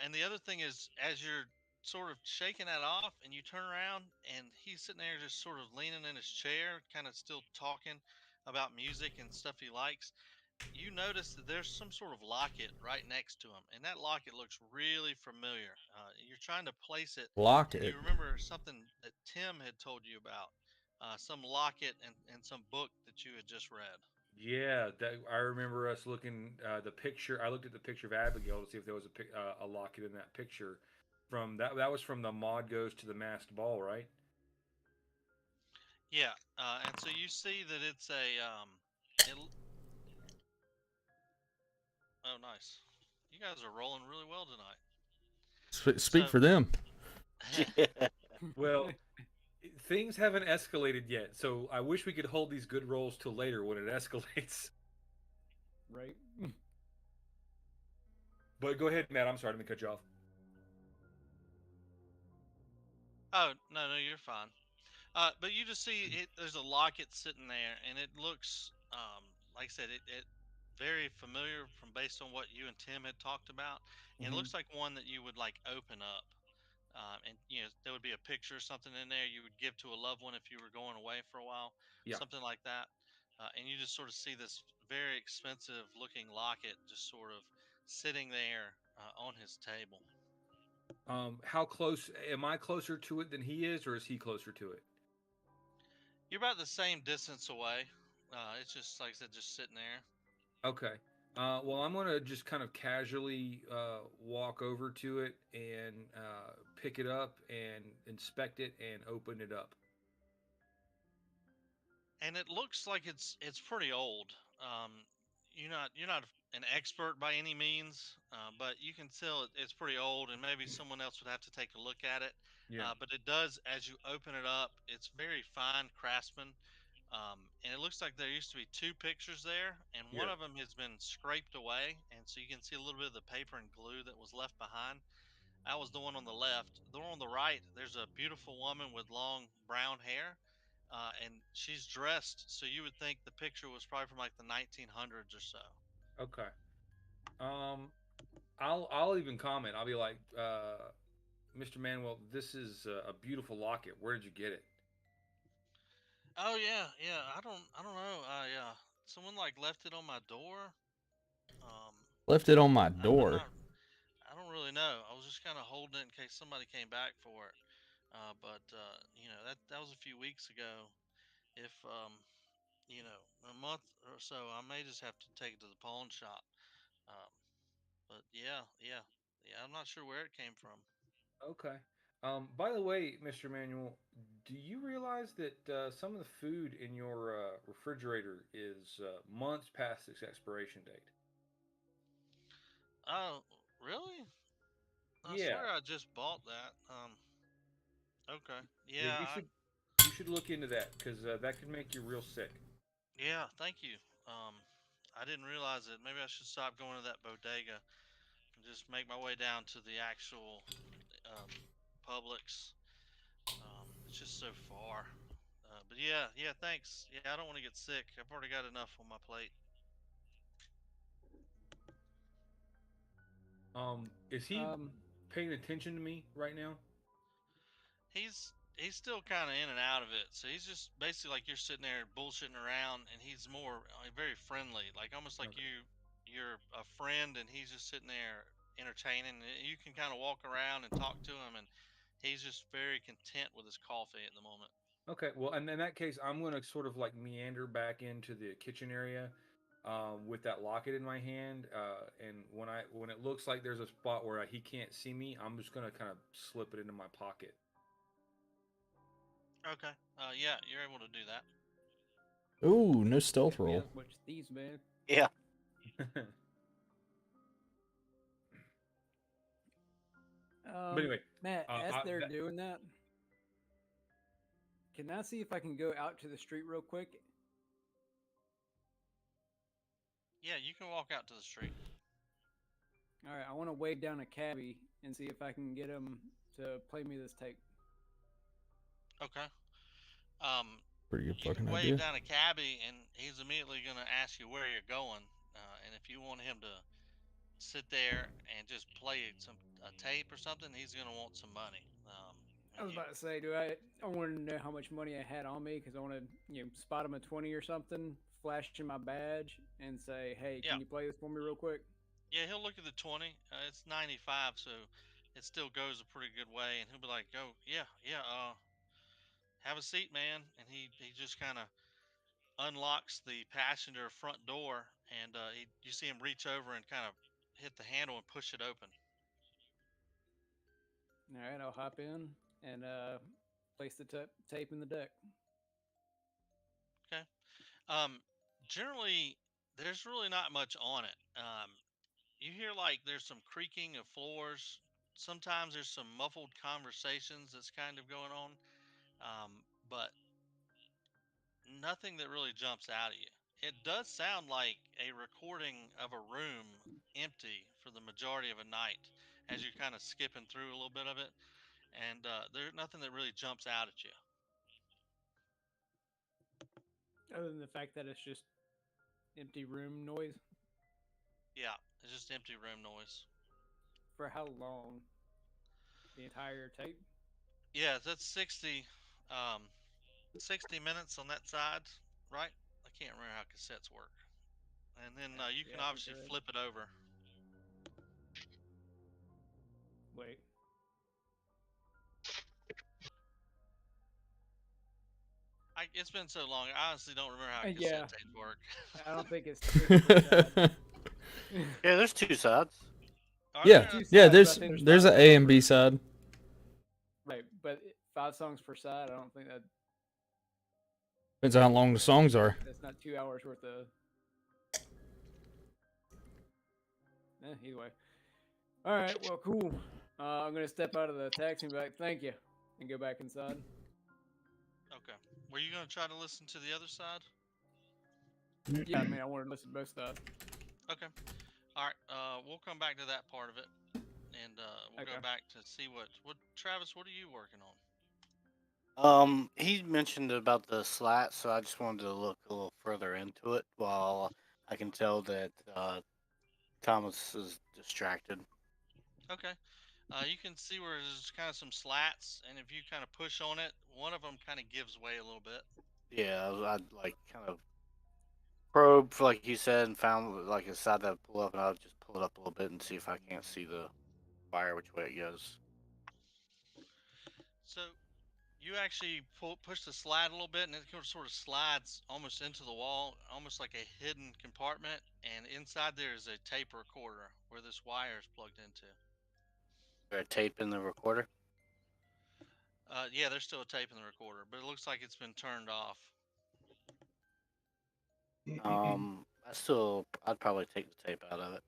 And the other thing is, as you're sort of shaking that off, and you turn around, and he's sitting there just sort of leaning in his chair, kind of still talking about music and stuff he likes. You notice that there's some sort of locket right next to him, and that locket looks really familiar. You're trying to place it, Lock and it. you remember something that Tim had told you about, some locket and some book that you had just read. Yeah, that I remember us looking the picture. I looked at the picture of Abigail to see if there was a locket in that picture. From that, that was from the Mod Goes to the Masked Ball, right? Yeah, and so you see that it's a it, oh, nice. You guys are rolling really well tonight. Speak So, for them. Yeah. Well, things haven't escalated yet, so I wish we could hold these good rolls till later when it escalates. Right. But go ahead, Matt. I'm sorry, let me cut you off. oh no, no, you're fine. But you just see it. There's a locket sitting there, and it looks, like I said, it very familiar from based on what you and Tim had talked about. And it Mhm. looks like one that you would like open up. And there would be a picture or something in there you would give to a loved one if you were going away for a while, Yeah. something like that. And you just sort of see this very expensive looking locket just sort of sitting there on his table. How close am I closer to it than he is, or is he closer to it? You're about the same distance away. It's just like I said, just sitting there. Okay. Well, I'm gonna just kind of casually walk over to it and pick it up and inspect it and open it up. And it looks like it's pretty old. You're not an expert by any means, but you can tell it's pretty old, and maybe someone else would have to take a look at it. Yeah. But it does, as you open it up, it's very fine craftsman, and it looks like there used to be two pictures there, and one Yeah. of them has been scraped away, and so you can see a little bit of the paper and glue that was left behind. That was the one on the left. The one on the right, there's a beautiful woman with long brown hair, and she's dressed. So you would think the picture was probably from like the 1900s or so. Okay. Um, I'll even comment. I'll be like, Mr. Manuel, this is a beautiful locket. Where did you get it? Oh yeah, yeah. I don't know. Someone like left it on my door. Um, Left it on my I'm door. not. I don't really know. I was just kind of holding it in case somebody came back for it. But that was a few weeks ago. If a month or so, I may just have to take it to the pawn shop. Um, but yeah, I'm not sure where it came from. Okay. By the way, Mr. Manuel, do you realize that some of the food in your refrigerator is months past its expiration date? Oh, really? I Yeah. swear I just bought that. Okay. Yeah, Yeah, you should look into that because that could make you real sick. yeah, thank you. Um, I didn't realize it. Maybe I should stop going to that bodega and just make my way down to the actual um, Publix. It's just so far. But yeah, thanks. Yeah, I don't want to get sick. I've already got enough on my plate. Is he paying attention to me right now? He's still kind of in and out of it. So he's just basically like you're sitting there bullshitting around, and he's more very friendly, like almost like Okay. you're a friend, and he's just sitting there entertaining. You can kind of walk around and talk to him, and he's just very content with his coffee at the moment. Okay. Well, and in that case, I'm going to sort of like meander back into the kitchen area with that locket in my hand. And when it looks like there's a spot where he can't see me, I'm just going to kind of slip it into my pocket. Okay. Yeah, you're able to do that. Ooh, no stealth Got me roll. that much thieves, man. Yeah. But anyway, Matt, as they're that- doing that, can I see if I can go out to the street real quick? Yeah, you can walk out to the street. All right, I want to wave down a cabbie and see if I can get him to play me this tape. Okay. Pretty good You can fucking wave idea. down a cabbie, and he's immediately going to ask you where you're going. And if you want him to sit there and just play a tape or something, he's going to want some money. I was about to say, I wanted to know how much money I had on me because I want to, spot him a 20 or something, flash him my badge, and say, hey, Yeah. can you play this for me real quick? Yeah, he'll look at the 20. It's 95, so it still goes a pretty good way, and he'll be like, "Oh, yeah, have a seat, man." And he just kind of unlocks the passenger front door, and you see him reach over and kind of hit the handle and push it open. All right, I'll hop in and place the tape in the deck. Okay. Generally, there's really not much on it. You hear like there's some creaking of floors. Sometimes there's some muffled conversations that's kind of going on, but nothing that really jumps out at you. It does sound like a recording of a room empty for the majority of a night as you're kind of skipping through a little bit of it, and there's nothing that really jumps out at you. Other than the fact that it's just empty room noise. Yeah, it's just empty room noise. For how long? The entire tape? Yeah, that's 60 minutes on that side, right? I can't remember how cassettes work. And then you can Yeah, I think obviously you're right. flip it over. Wait. It's been so long, I honestly don't remember how cassette Yeah. tapes work. I don't think it's per side. Yeah, there's two sides. Are Yeah, there? Two yeah. sides, but I think There's five an A songs and per- B side. Right, but 5 songs per side. I don't think Depends on how long the songs are. that's not 2 hours worth of. Either way. All right. Well, cool. I'm gonna step out of the taxi and be like, "Thank you," and go back inside. Okay. Were you going to try to listen to the other side? Yeah, I mean, I wanted to listen to both sides. Okay. All right. We'll come back to that part of it, and we'll go Okay. back to see what Travis. What are you working on? He mentioned about the slat, so I just wanted to look a little further into it. While I can tell that Thomas is distracted. Okay. You can see where there's kind of some slats, and if you kind of push on it, one of them kind of gives way a little bit. Yeah, I'd like kind of probe, for, like you said, and found like a side that pull up, and I'll just pull it up a little bit and see if I can't see the fire which way it goes. So you actually push the slide a little bit, and it sort of slides almost into the wall, almost like a hidden compartment. And inside there is a tape recorder where this wire is plugged into. Is there a tape in the recorder? Yeah, there's still a tape in the recorder, but it looks like it's been turned off. I'd probably take the tape out of it.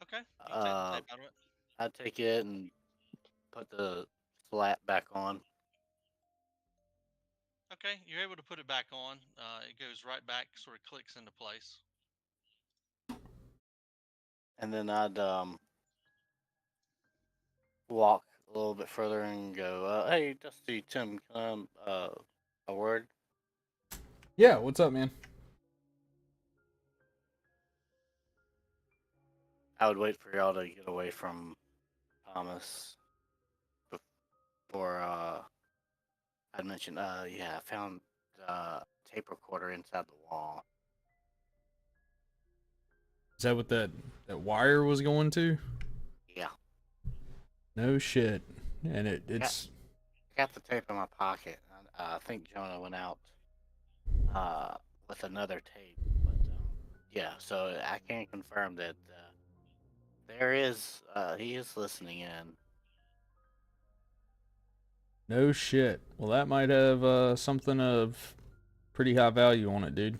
Okay, you can take the tape out of it. I'd take it and put the slat back on. Okay, you're able to put it back on. It goes right back, sort of clicks into place. And then I'd walk a little bit further and go, hey, Dusty, Tim, a word? Yeah, what's up, man? I would wait for y'all to get away from Thomas before I'd mention, yeah, I found tape recorder inside the wall. Is that what that wire was going to? Yeah. No shit. And it's I got the tape in my pocket. I think Jonah went out with another tape. But yeah, so I can confirm that he is listening in. no shit. Well, that might have something of pretty high value on it, dude.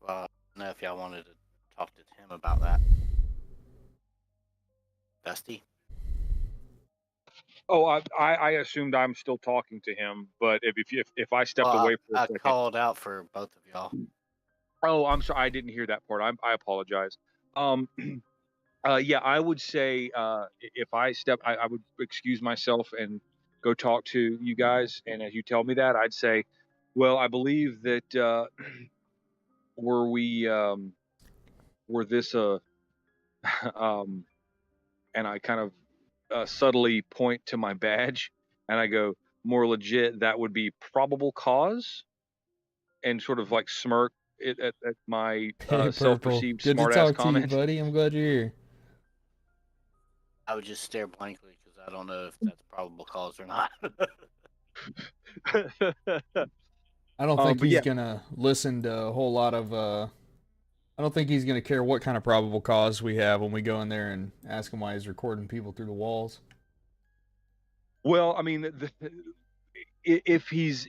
Well, I don't know if y'all wanted to talk to Tim about that. Dusty? Oh, I assumed I'm still talking to him, but if I stepped away for a I second. called out for both of y'all. Oh, I'm sorry, I didn't hear that part. I apologize. Yeah, I would say if I would excuse myself and go talk to you guys. And as you tell me that, I'd say, well, I believe that were this and I kind of subtly point to my badge and I go, more legit, that would be probable cause, and sort of like smirk at my Hey, Purple. self-perceived Good to smartass talk to you, comment. buddy. I'm glad you're here. I would just stare blankly because I don't know if that's probable cause or not. I don't think but he's yeah. gonna listen to a whole lot of. I don't think he's gonna care what kind of probable cause we have when we go in there and ask him why he's recording people through the walls. Well, I mean, if he's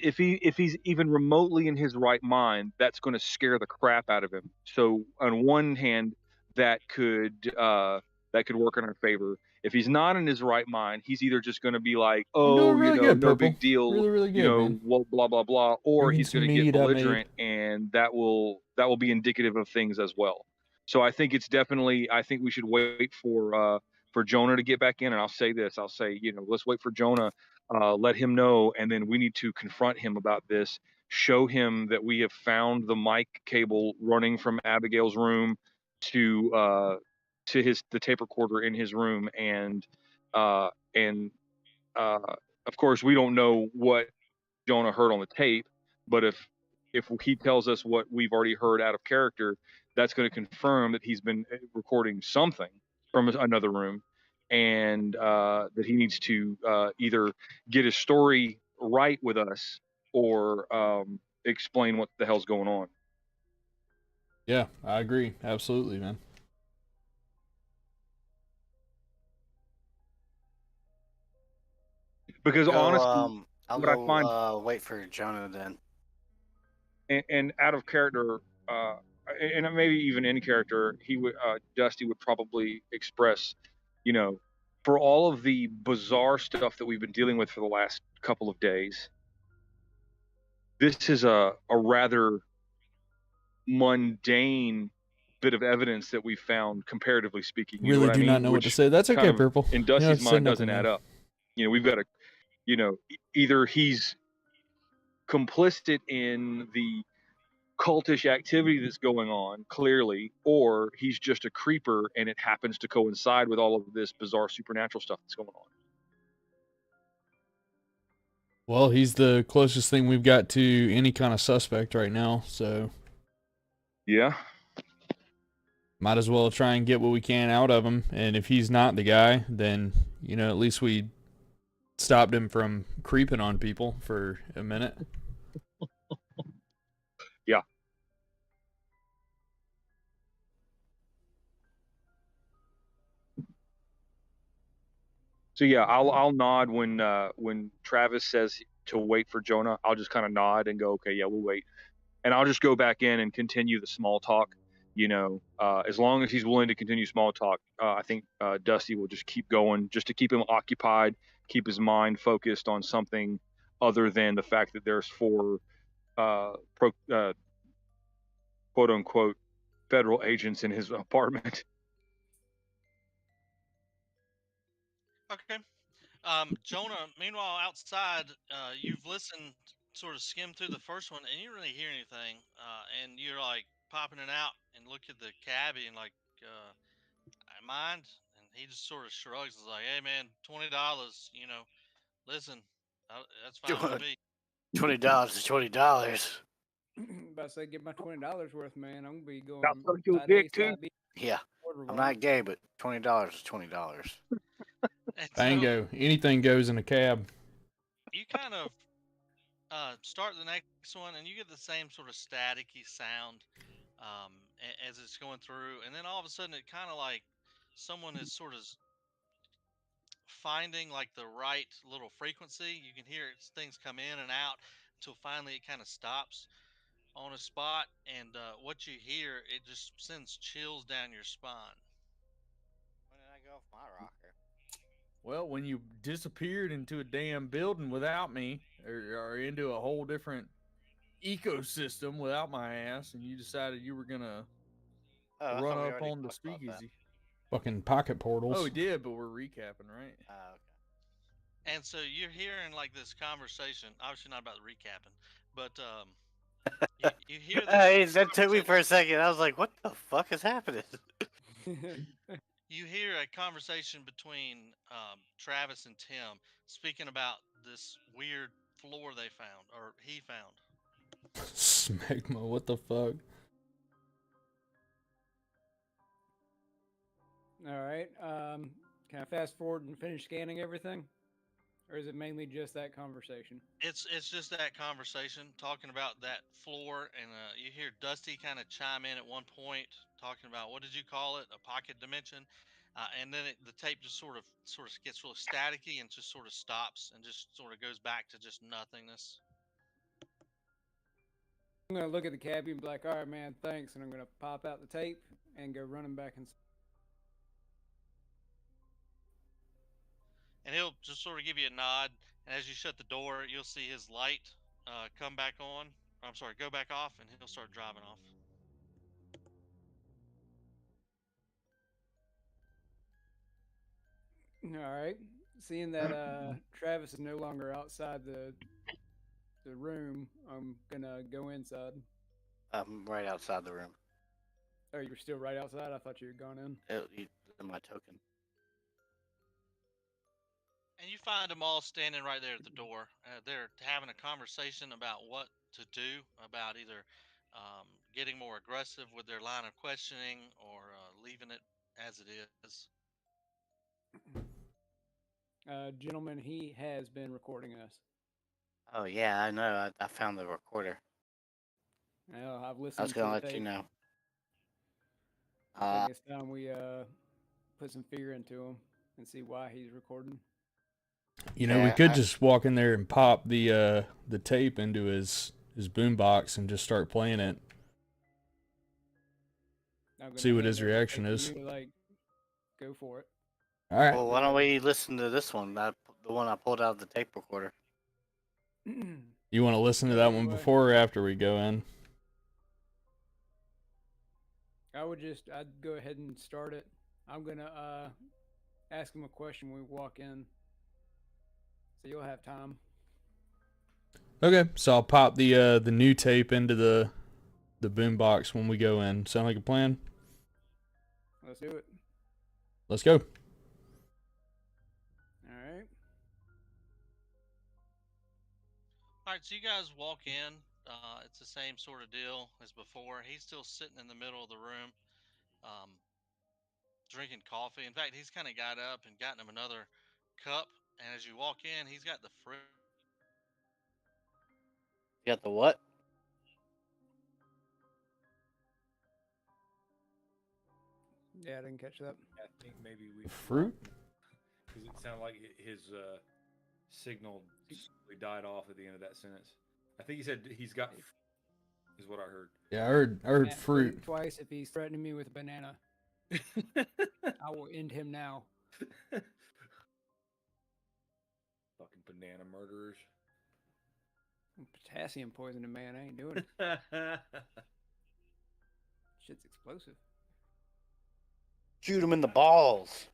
even remotely in his right mind, that's going to scare the crap out of him. So on one hand, that could work in our favor. If he's not in his right mind, he's either just going to be like, You're oh, doing really good, no Purple. big deal, Really, really good, man. well, blah blah blah, or Bringing he's going some to get meat I made. belligerent, and that will be indicative of things as well. So I think I think we should wait for Jonah to get back in, and I'll say this, let's wait for Jonah. Let him know, and then we need to confront him about this. Show him that we have found the mic cable running from Abigail's room to the tape recorder in his room, and uh, and of course we don't know what Jonah heard on the tape, but if he tells us what we've already heard out of character, that's going to confirm that he's been recording something from another room, and that he needs to either get his story right with us or explain what the hell's going on. Yeah, I agree. Absolutely, man. Because honestly, I'll what I go find, wait for Jonah then. and out of character, and maybe even in character, Dusty would probably express, for all of the bizarre stuff that we've been dealing with for the last couple of days, this is a rather mundane bit of evidence that we found, comparatively speaking. You know Really what I do mean? not know what to Which say. That's kind okay, of, Purple. in You don't have Dusty's to say mind, nothing, doesn't add man. up. We've got to, either he's complicit in the cultish activity that's going on, clearly, or he's just a creeper and it happens to coincide with all of this bizarre supernatural stuff that's going on. Well, he's the closest thing we've got to any kind of suspect right now, so Yeah. might as well try and get what we can out of him. And if he's not the guy, then, at least we stopped him from creeping on people for a minute. Yeah. So yeah, I'll nod when Travis says to wait for Jonah. I'll just kind of nod and go, okay, yeah, we'll wait. And I'll just go back in and continue the small talk. As long as he's willing to continue small talk, I think Dusty will just keep going, just to keep him occupied, keep his mind focused on something other than the fact that there's 4 quote unquote federal agents in his apartment. Okay. Jonah, meanwhile, outside, you've listened, sort of skimmed through the first one, and you don't really hear anything. And you're like popping it out and look at the cabbie and like, I mind. And he just sort of shrugs, and is like, "Hey, man, $20. Listen, that's fine with me." $20 is $20. About to say, get my $20 worth, man. I'm gonna be going I'll suck your side dick, A, too. side B. Yeah, Order I'm one. not gay, but $20 is $20. And so Bango. Anything goes in a cab. you kind of start the next one, and you get the same sort of staticky sound as it's going through, and then all of a sudden, it kind of like someone is sort of finding like the right little frequency. You can hear things come in and out until finally it kind of stops on a spot, and what you hear, it just sends chills down your spine. When did I go off my rocker? Well, when you disappeared into a damn building without me, or into a whole different ecosystem without my ass, and you decided you were gonna Oh, I run thought we up already on the talked about that. speakeasy. Fucking pocket portals. Oh, we did, but we're recapping, right? Okay. And so you're hearing like this conversation. Obviously not about the recapping, but you hear this. Hey, this that took me conversation- for a second. I was like, "What the fuck is happening?" You hear a conversation between Travis and Tim speaking about this weird floor they found, or he found. Smegma, what the fuck? All right. Can I fast forward and finish scanning everything, or is it mainly just that conversation? It's just that conversation talking about that floor, and you hear Dusty kind of chime in at one point talking about what did you call it, a pocket dimension, and then the tape just sort of gets really staticky and just sort of stops and just sort of goes back to just nothingness. I'm gonna look at the cabbie and be like, "All right, man, thanks," and I'm gonna pop out the tape and go running back inside. And he'll just sort of give you a nod, and as you shut the door, you'll see his light come back on. I'm sorry, go back off, and he'll start driving off. All right. Seeing that Travis is no longer outside the room, I'm gonna go inside. I'm right outside the room. Oh, you were still right outside? I thought you had gone in. My token. And you find them all standing right there at the door. They're having a conversation about what to do, about either getting more aggressive with their line of questioning or leaving it as it is. Gentlemen, he has been recording us. Oh yeah, I know. I found the recorder. Well, I've I listened was gonna to let the you tape. know. I think it's time we put some fear into him and see why he's recording. You know, we Yeah, could just walk in there and pop the tape into his boombox and just start playing it. I'm gonna See what hand his over the reaction tape to is. you, like, go for it. All right. Well, why don't we listen to this one? The one I pulled out of the tape recorder. You want to listen to that one Anyway. before or after we go in? I'd go ahead and start it. I'm gonna ask him a question when we walk in, so you'll have time. Okay, so I'll pop the new tape into the boombox when we go in. Sound like a plan? Let's do it. Let's go. All right. All right, so you guys walk in. It's the same sort of deal as before. He's still sitting in the middle of the room, drinking coffee. In fact, he's kind of got up and gotten him another cup. And as you walk in, he's got the fruit. You got the what? Yeah, I didn't catch that. I think maybe we Fruit? because it sounded like his signal slowly died off at the end of that sentence. I think he said he's got is what I heard. Yeah, I heard Matt, fruit. blink twice if he's threatening me with a banana. I will end him now. Fucking banana murderers. Potassium poisoning, man. I ain't doing it. Shit's explosive. Shoot him in the balls.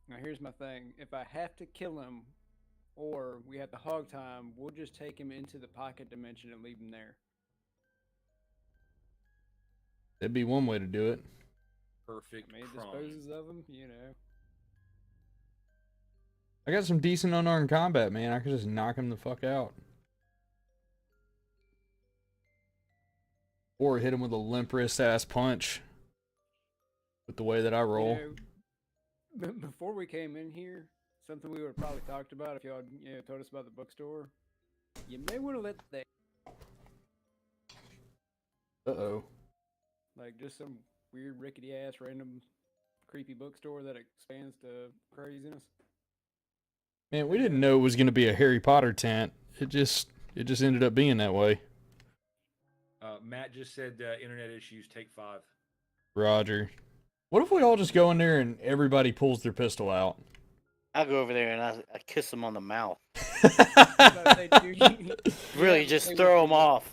Now here's my thing. If I have to kill him, or we have to hog time, we'll just take him into the pocket dimension and leave him there. That'd be one way to do it. Perfect. I mean, it crime. disposes of him, you know. I got some decent unarmed combat, man. I could just knock him the fuck out. Or hit him with a limp wrist ass punch. With the way that I roll. You know, before we came in here, something we would have probably talked about if y'all told us about the bookstore. You may want to let that, Uh-oh. like, just some weird rickety ass random creepy bookstore that expands to craziness. Man, we didn't know it was going to be a Harry Potter tent. It just ended up being that way. Matt just said internet issues. Take 5. Roger. What if we all just go in there and everybody pulls their pistol out? I'll go over there and I kiss him on the mouth. Really, just throw him off.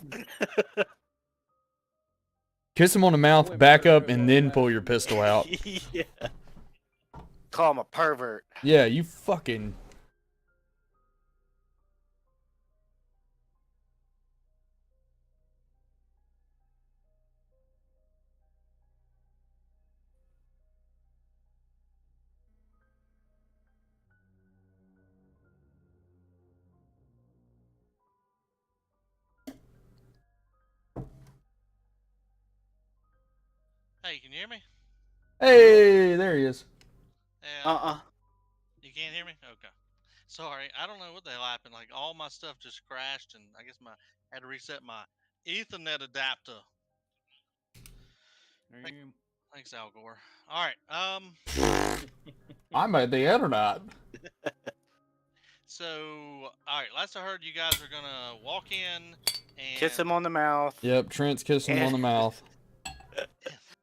Kiss him on the mouth, back up, and then pull your pistol out. Yeah. Call him a pervert. Yeah, you fucking. Hey, can you hear me? Hey, there he is. Yeah. You can't hear me? Okay. Sorry, I don't know what the hell happened. Like all my stuff just crashed, and I guess I had to reset my Ethernet adapter. Thanks, Al Gore. All right. I'm at the internet. So, all right. Last I heard, you guys are gonna walk in and Kiss him on the mouth. Yep, Trent's kissing him on the mouth.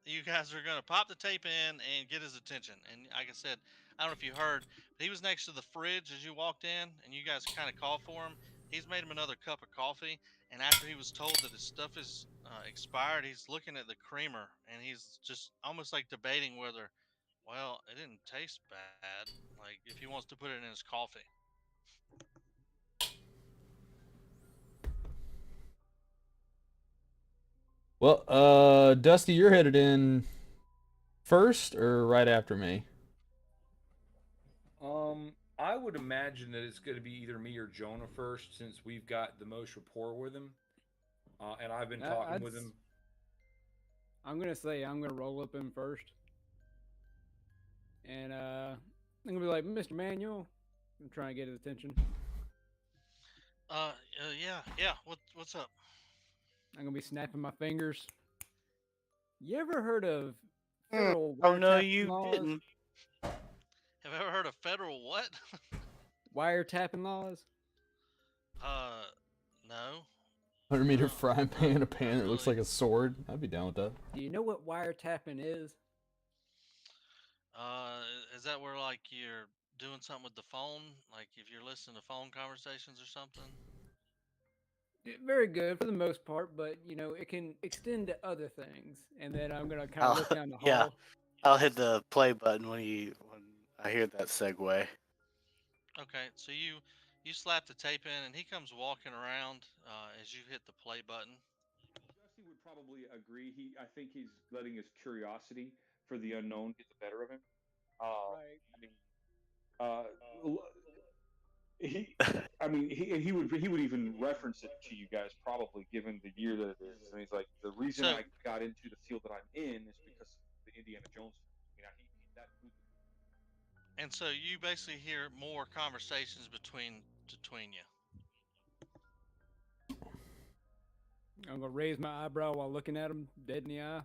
you guys are gonna pop the tape in and get his attention. And like I said, I don't know if you heard, but he was next to the fridge as you walked in, and you guys kind of called for him. He's made him another cup of coffee, and after he was told that his stuff is expired, he's looking at the creamer, and he's just almost like debating whether, well, it didn't taste bad, like if he wants to put it in his coffee. Well, Dusty, you're headed in first or right after me? I would imagine that it's going to be either me or Jonah first, since we've got the most rapport with him, and I've been talking with him. I'm gonna say I'm gonna roll up him first, and I'm gonna be like, Mr. Manuel, I'm trying to get his attention. Yeah. What's up? I'm gonna be snapping my fingers. You ever heard of federal Oh no, wiretapping you laws? didn't. Have you ever heard of federal what? Wiretapping laws? No. 100-meter frying pan, a pan that looks like a sword. I'd be down with that. Do you know what wiretapping is? Is that where like you're doing something with the phone, like if you're listening to phone conversations or something? Very good for the most part, but you know it can extend to other things. And then I'm gonna kind of look down the hall. Yeah, I'll hit the play button when I hear that segue. Okay, so you slap the tape in, and he comes walking around as you hit the play button. Jesse would probably agree. I think he's letting his curiosity for the unknown get the better of him. Right. He would even reference it to you guys, probably, given the year that it is. And he's like, the reason I got into the field that I'm in is because of the Indiana Jones. And so you basically hear more conversations between you. I'm gonna raise my eyebrow while looking at him dead in the eye.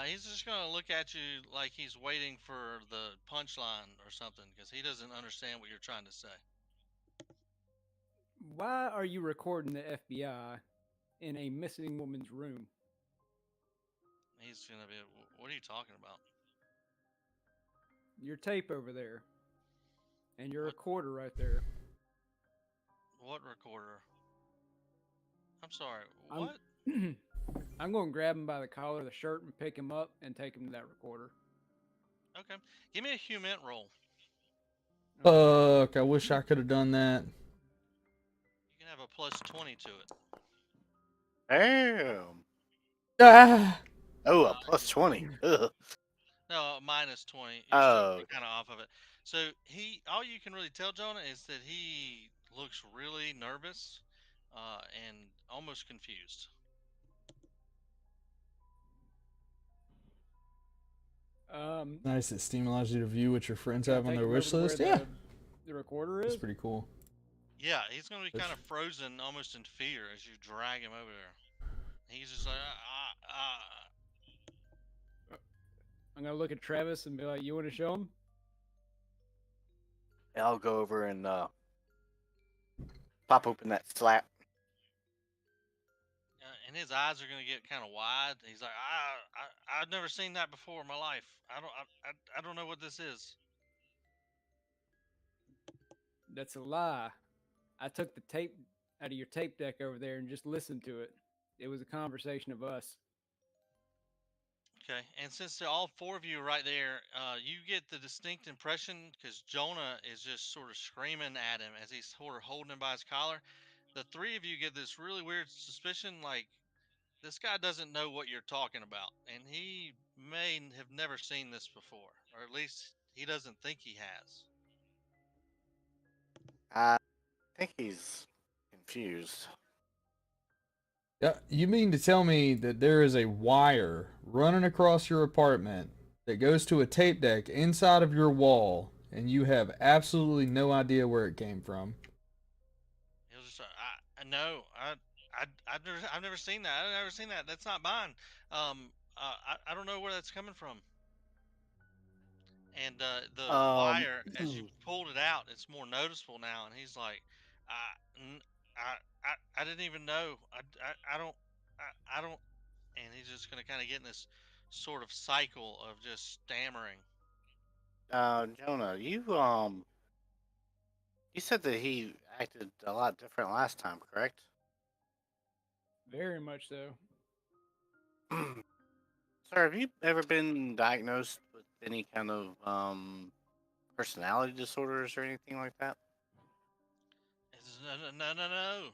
He's just gonna look at you like he's waiting for the punchline or something, because he doesn't understand what you're trying to say. Why are you recording the FBI in a missing woman's room? He's gonna be, what are you talking about? Your tape over there, and your recorder right there. What recorder? I'm sorry. What? I'm going to grab him by the collar of the shirt and pick him up and take him to that recorder. Okay. Give me a human roll. Fuck, I wish I could have done that. You can have a plus 20 to it. Damn. Ah! Oh, a plus 20. Ugh. No, minus 20. Oh. Kind of off of it. So all you can really tell Jonah is that he looks really nervous and almost confused. Nice, it stimulates you to view what your friends have on their wish list. Yeah, the recorder is. That's pretty cool. Yeah, he's gonna be kind of frozen, almost in fear, as you drag him over there. He's just like, I'm gonna look at Travis and be like, "You want to show him?" I'll go over and pop open that flap. and and his eyes are gonna get kind of wide. He's like, I've never seen that before in my life. I don't know what this is. That's a lie. I took the tape out of your tape deck over there and just listened to it. It was a conversation of us. Okay, and since all four of you are right there, you get the distinct impression because Jonah is just sort of screaming at him as he's sort of holding him by his collar. The three of you get this really weird suspicion, like this guy doesn't know what you're talking about, and he may have never seen this before, or at least he doesn't think he has. I think he's confused. Yeah, you mean to tell me that there is a wire running across your apartment that goes to a tape deck inside of your wall, and you have absolutely no idea where it came from? He was just, no, I've never seen that. I've never seen that. That's not mine. I don't know where that's coming from. And the Um, wire, as you pulled it out, it's more noticeable now. And he's like, I, n- I didn't even know. I don't, I don't. And he's just gonna kind of get in this sort of cycle of just stammering. Jonah, you said that he acted a lot different last time, correct? Very much so. Sir, have you ever been diagnosed with any kind of personality disorders or anything like that? No.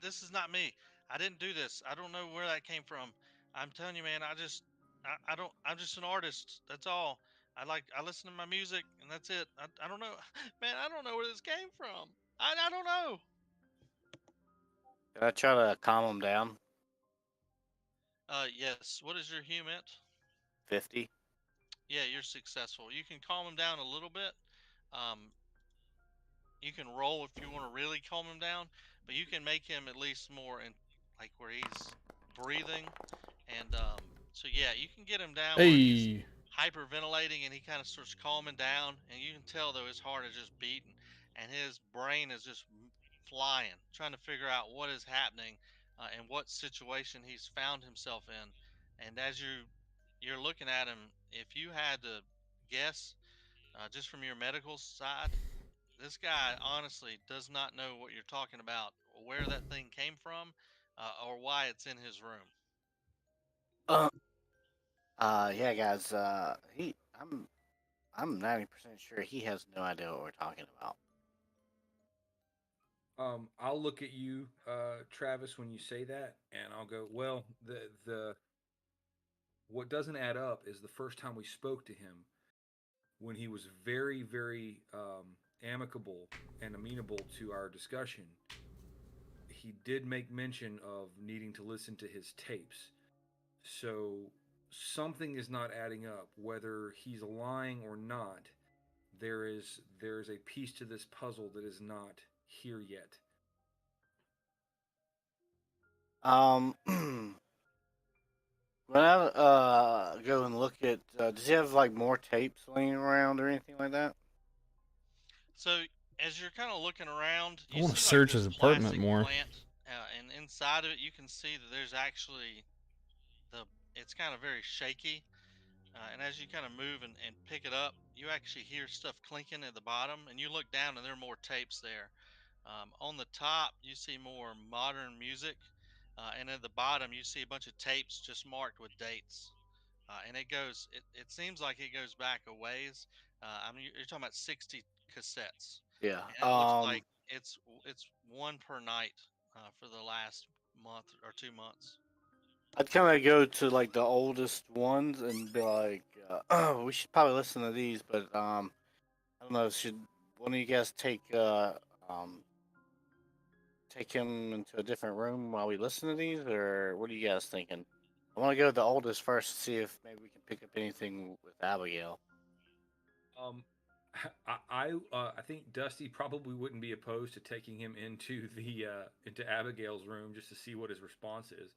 This is not me. I didn't do this. I don't know where that came from. I'm telling you, man. I don't. I'm just an artist. That's all. I listen to my music, and that's it. I don't know, man. I don't know where this came from. I don't know. Did I try to calm him down? Yes. What is your HUMINT? 50. Yeah, you're successful. You can calm him down a little bit. Um, you can roll if you want to really calm him down, but you can make him at least more in like where he's breathing, and so yeah, you can get him down where he's Hey, hyperventilating and he kind of starts calming down, and you can tell though his heart is just beating and his brain is just flying, trying to figure out what is happening and what situation he's found himself in. And as you're looking at him, if you had to guess, just from your medical side, this guy honestly does not know what you're talking about, where that thing came from, or why it's in his room. Uh, yeah, guys. I'm 90% sure he has no idea what we're talking about. I'll look at you, Travis, when you say that, and I'll go, well, the what doesn't add up is the first time we spoke to him, when he was very, very amicable and amenable to our discussion, he did make mention of needing to listen to his tapes. So something is not adding up. Whether he's lying or not, there is a piece to this puzzle that is not here yet. When I go and look at, does he have like more tapes laying around or anything like that? So as you're kind of looking around, I you want to see like search this his apartment plastic more. plant, and inside of it, you can see that there's actually the. It's kind of very shaky, and as you kind of move and pick it up, you actually hear stuff clinking at the bottom, and you look down, and there are more tapes there. On the top, you see more modern music, and at the bottom, you see a bunch of tapes just marked with dates. And it goes. It seems like it goes back a ways. I mean, you're talking about 60 cassettes, Yeah. and it looks like it's one per night for the last month or 2 months. I'd kind of go to like the oldest ones and be like, oh, we should probably listen to these, but I don't know. Should one of you guys um take him into a different room while we listen to these, or what are you guys thinking? I want to go to the oldest first to see if maybe we can pick up anything with Abigail. Um, I think Dusty probably wouldn't be opposed to taking him into the into Abigail's room just to see what his response is.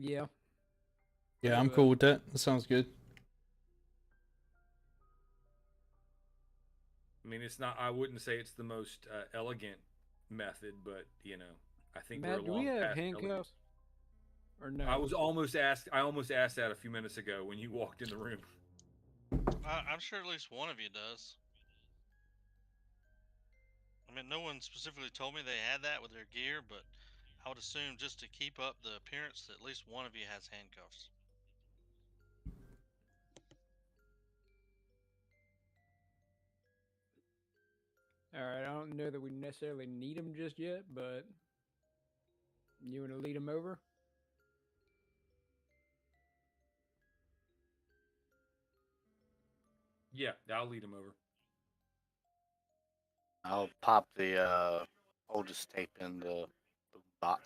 Yeah. Yeah, I'm cool with that. That sounds good. I mean, it's not. I wouldn't say it's the most elegant method, but you know. I think Matt, we're do we long have past eligible. handcuffs? Or no? I almost asked that a few minutes ago when you walked in the room. I'm sure at least one of you does. I mean, no one specifically told me they had that with their gear, but I would assume just to keep up the appearance that at least one of you has handcuffs. All right, I don't know that we necessarily need them just yet, but you want to lead them over? Yeah, I'll lead him over. I'll pop the oldest tape in the box.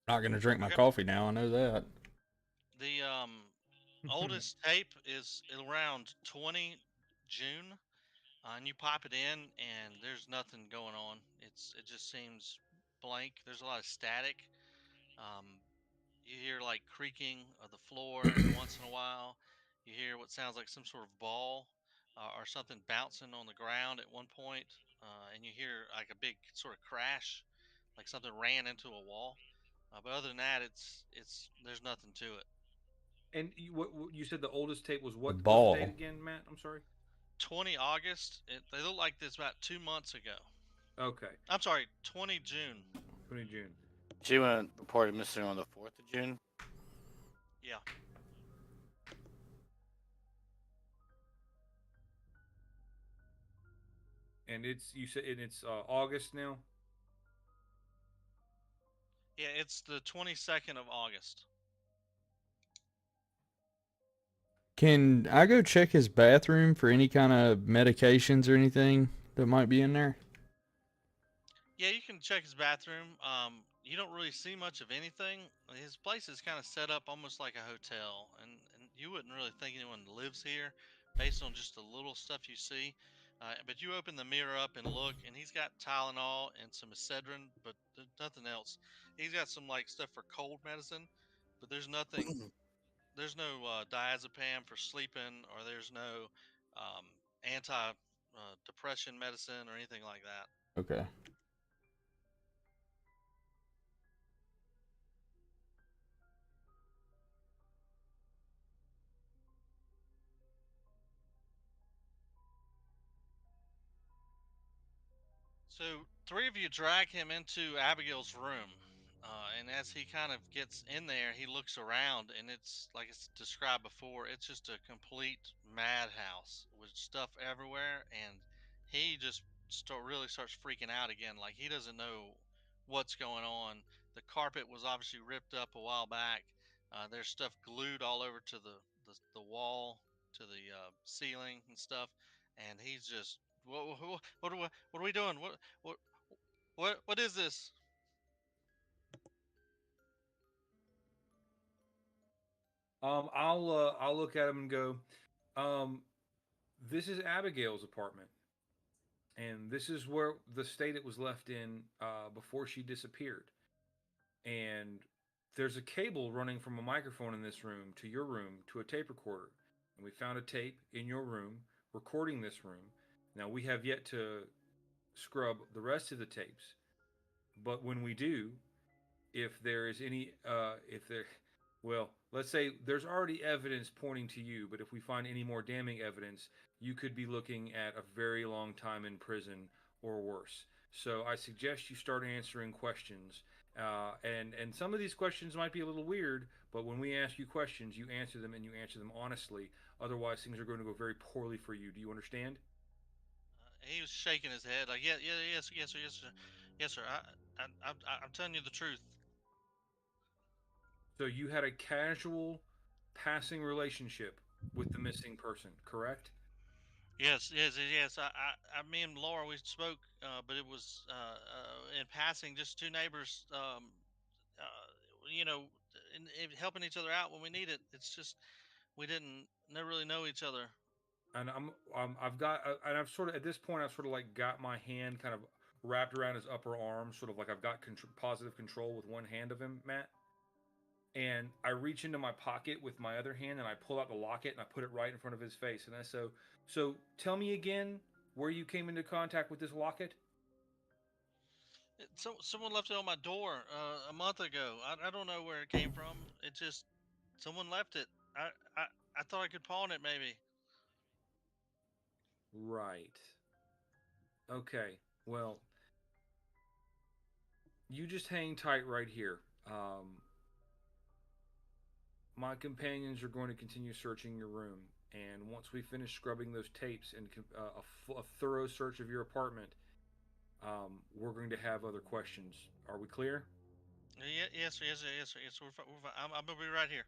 Not gonna drink my Okay. coffee now. I know that. The oldest tape is around 20 June, and you pop it in, and there's nothing going on. It just seems blank. There's a lot of static. Um, you hear like creaking of the floor every once in a while. You hear what sounds like some sort of ball or something bouncing on the ground at one point, and you hear like a big sort of crash, like something ran into a wall. But other than that, it's there's nothing to it. And what you said the oldest tape was The what was the date ball. again, Matt? I'm sorry. 20 August. They look like this about 2 months ago. Okay, I'm sorry, 20 June. 20 June. She went reported missing on the 4th of June. Yeah. And you said it's August now. Yeah, it's the 22nd of August. Can I go check his bathroom for any kind of medications or anything that might be in there? Yeah, you can check his bathroom. You don't really see much of anything. His place is kind of set up almost like a hotel, and you wouldn't really think anyone lives here based on just the little stuff you see. But you open the mirror up and look, and he's got Tylenol and some Excedrin, but there's nothing else. He's got some like stuff for cold medicine, but there's nothing. There's no diazepam for sleeping, or there's no anti depression medicine or anything like that. Okay. So three of you drag him into Abigail's room, and as he kind of gets in there, he looks around, and it's like it's described before. It's just a complete madhouse with stuff everywhere, and he just really starts freaking out again. Like he doesn't know what's going on. The carpet was obviously ripped up a while back. There's stuff glued all over to the wall, to the ceiling and stuff, and he's just what are we doing? What is this? I'll look at him and go, this is Abigail's apartment, and this is where the state it was left in before she disappeared. And there's a cable running from a microphone in this room to your room to a tape recorder, and we found a tape in your room recording this room. Now we have yet to scrub the rest of the tapes, but when we do, if there is any if there well, let's say there's already evidence pointing to you, but if we find any more damning evidence, you could be looking at a very long time in prison or worse. So I suggest you start answering questions, and some of these questions might be a little weird, but when we ask you questions, you answer them and you answer them honestly. Otherwise, things are going to go very poorly for you. Do you understand? He was shaking his head like, yeah, yes, sir, yes, sir, yes, sir. I'm telling you the truth. So you had a casual, passing relationship with the missing person, correct? Yes. Me and Laura, we spoke, but it was in passing, just two neighbors, you know, helping each other out when we need it. It's just we didn't never really know each other. And I've got, and I've sort of at this point, I've sort of like got my hand kind of wrapped around his upper arm, sort of like I've got positive control with one hand of him, Matt. And I reach into my pocket with my other hand and I pull out the locket and I put it right in front of his face. And I so tell me again, where you came into contact with this locket? Someone left it on my door a month ago. I don't know where it came from. It just someone left it. I I, I thought I could pawn it maybe. Right. Okay. Well, you just hang tight right here. My companions are going to continue searching your room, and once we finish scrubbing those tapes and a thorough search of your apartment, we're going to have other questions. Are we clear? Yeah, yes, sir, yes, sir, yes, sir, yes. Sir. We're fine. I'm gonna be right here.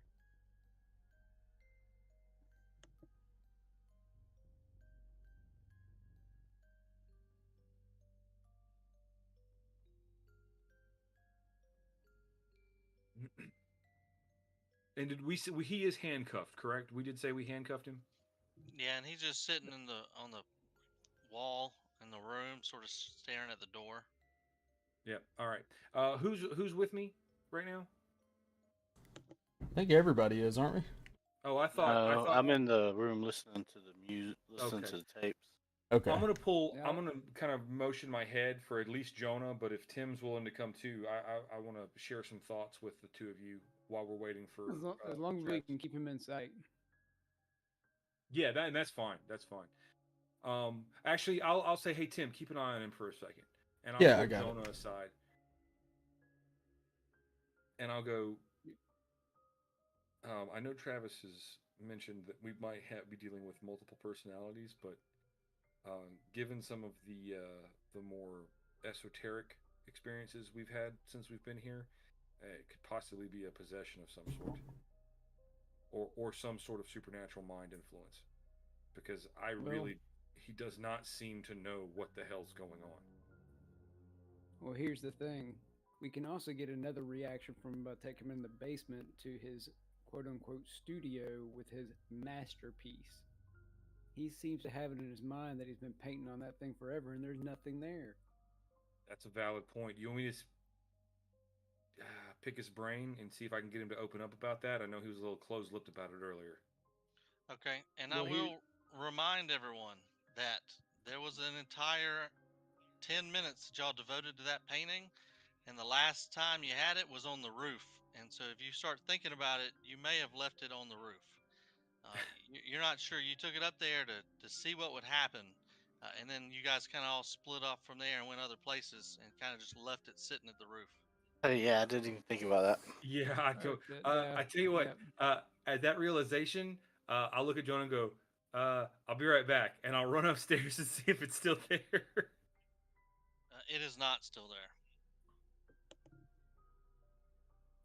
And did we say he is handcuffed? Correct. We did say we handcuffed him. Yeah, and he's just sitting in the on the wall in the room, sort of staring at the door. Yep. All right. Who's with me right now? I think everybody is, aren't we? Oh, I No, thought I'm in the room listening to the music, listening Okay. to the tapes. Okay. I'm gonna pull. Yeah. I'm gonna kind of motion my head for at least Jonah, but if Tim's willing to come too, I want to share some thoughts with the two of you while we're waiting for. As long as we Travis. can keep him in sight. Yeah, that's fine. That's fine. Actually, I'll say, hey Tim, keep an eye on him for a second, and I'll Yeah, pull I got it. Jonah aside, and I'll go. I know Travis has mentioned that we might be dealing with multiple personalities, but given some of the more esoteric experiences we've had since we've been here, it could possibly be a possession of some sort, or some sort of supernatural mind influence. Because he does not seem to know what the hell's going on. Well, here's the thing. We can also get another reaction from him by taking him in the basement to his quote unquote studio with his masterpiece. He seems to have it in his mind that he's been painting on that thing forever and there's nothing there. That's a valid point. You want me to pick his brain and see if I can get him to open up about that? I know he was a little closed-lipped about it earlier. Okay, and Well, I will remind everyone that there was an entire 10 minutes that y'all devoted to that painting, and the last time you had it was on the roof. And so if you start thinking about it, you may have left it on the roof. You're not sure. You took it up there to see what would happen, and then you guys kind of all split off from there and went other places and kind of just left it sitting at the roof. Yeah, I didn't even think about that. Yeah, I go. Yeah, I tell you what. At that realization, I'll look at Jonah and go, "I'll be right back," and I'll run upstairs and see if it's still there. It is not still there.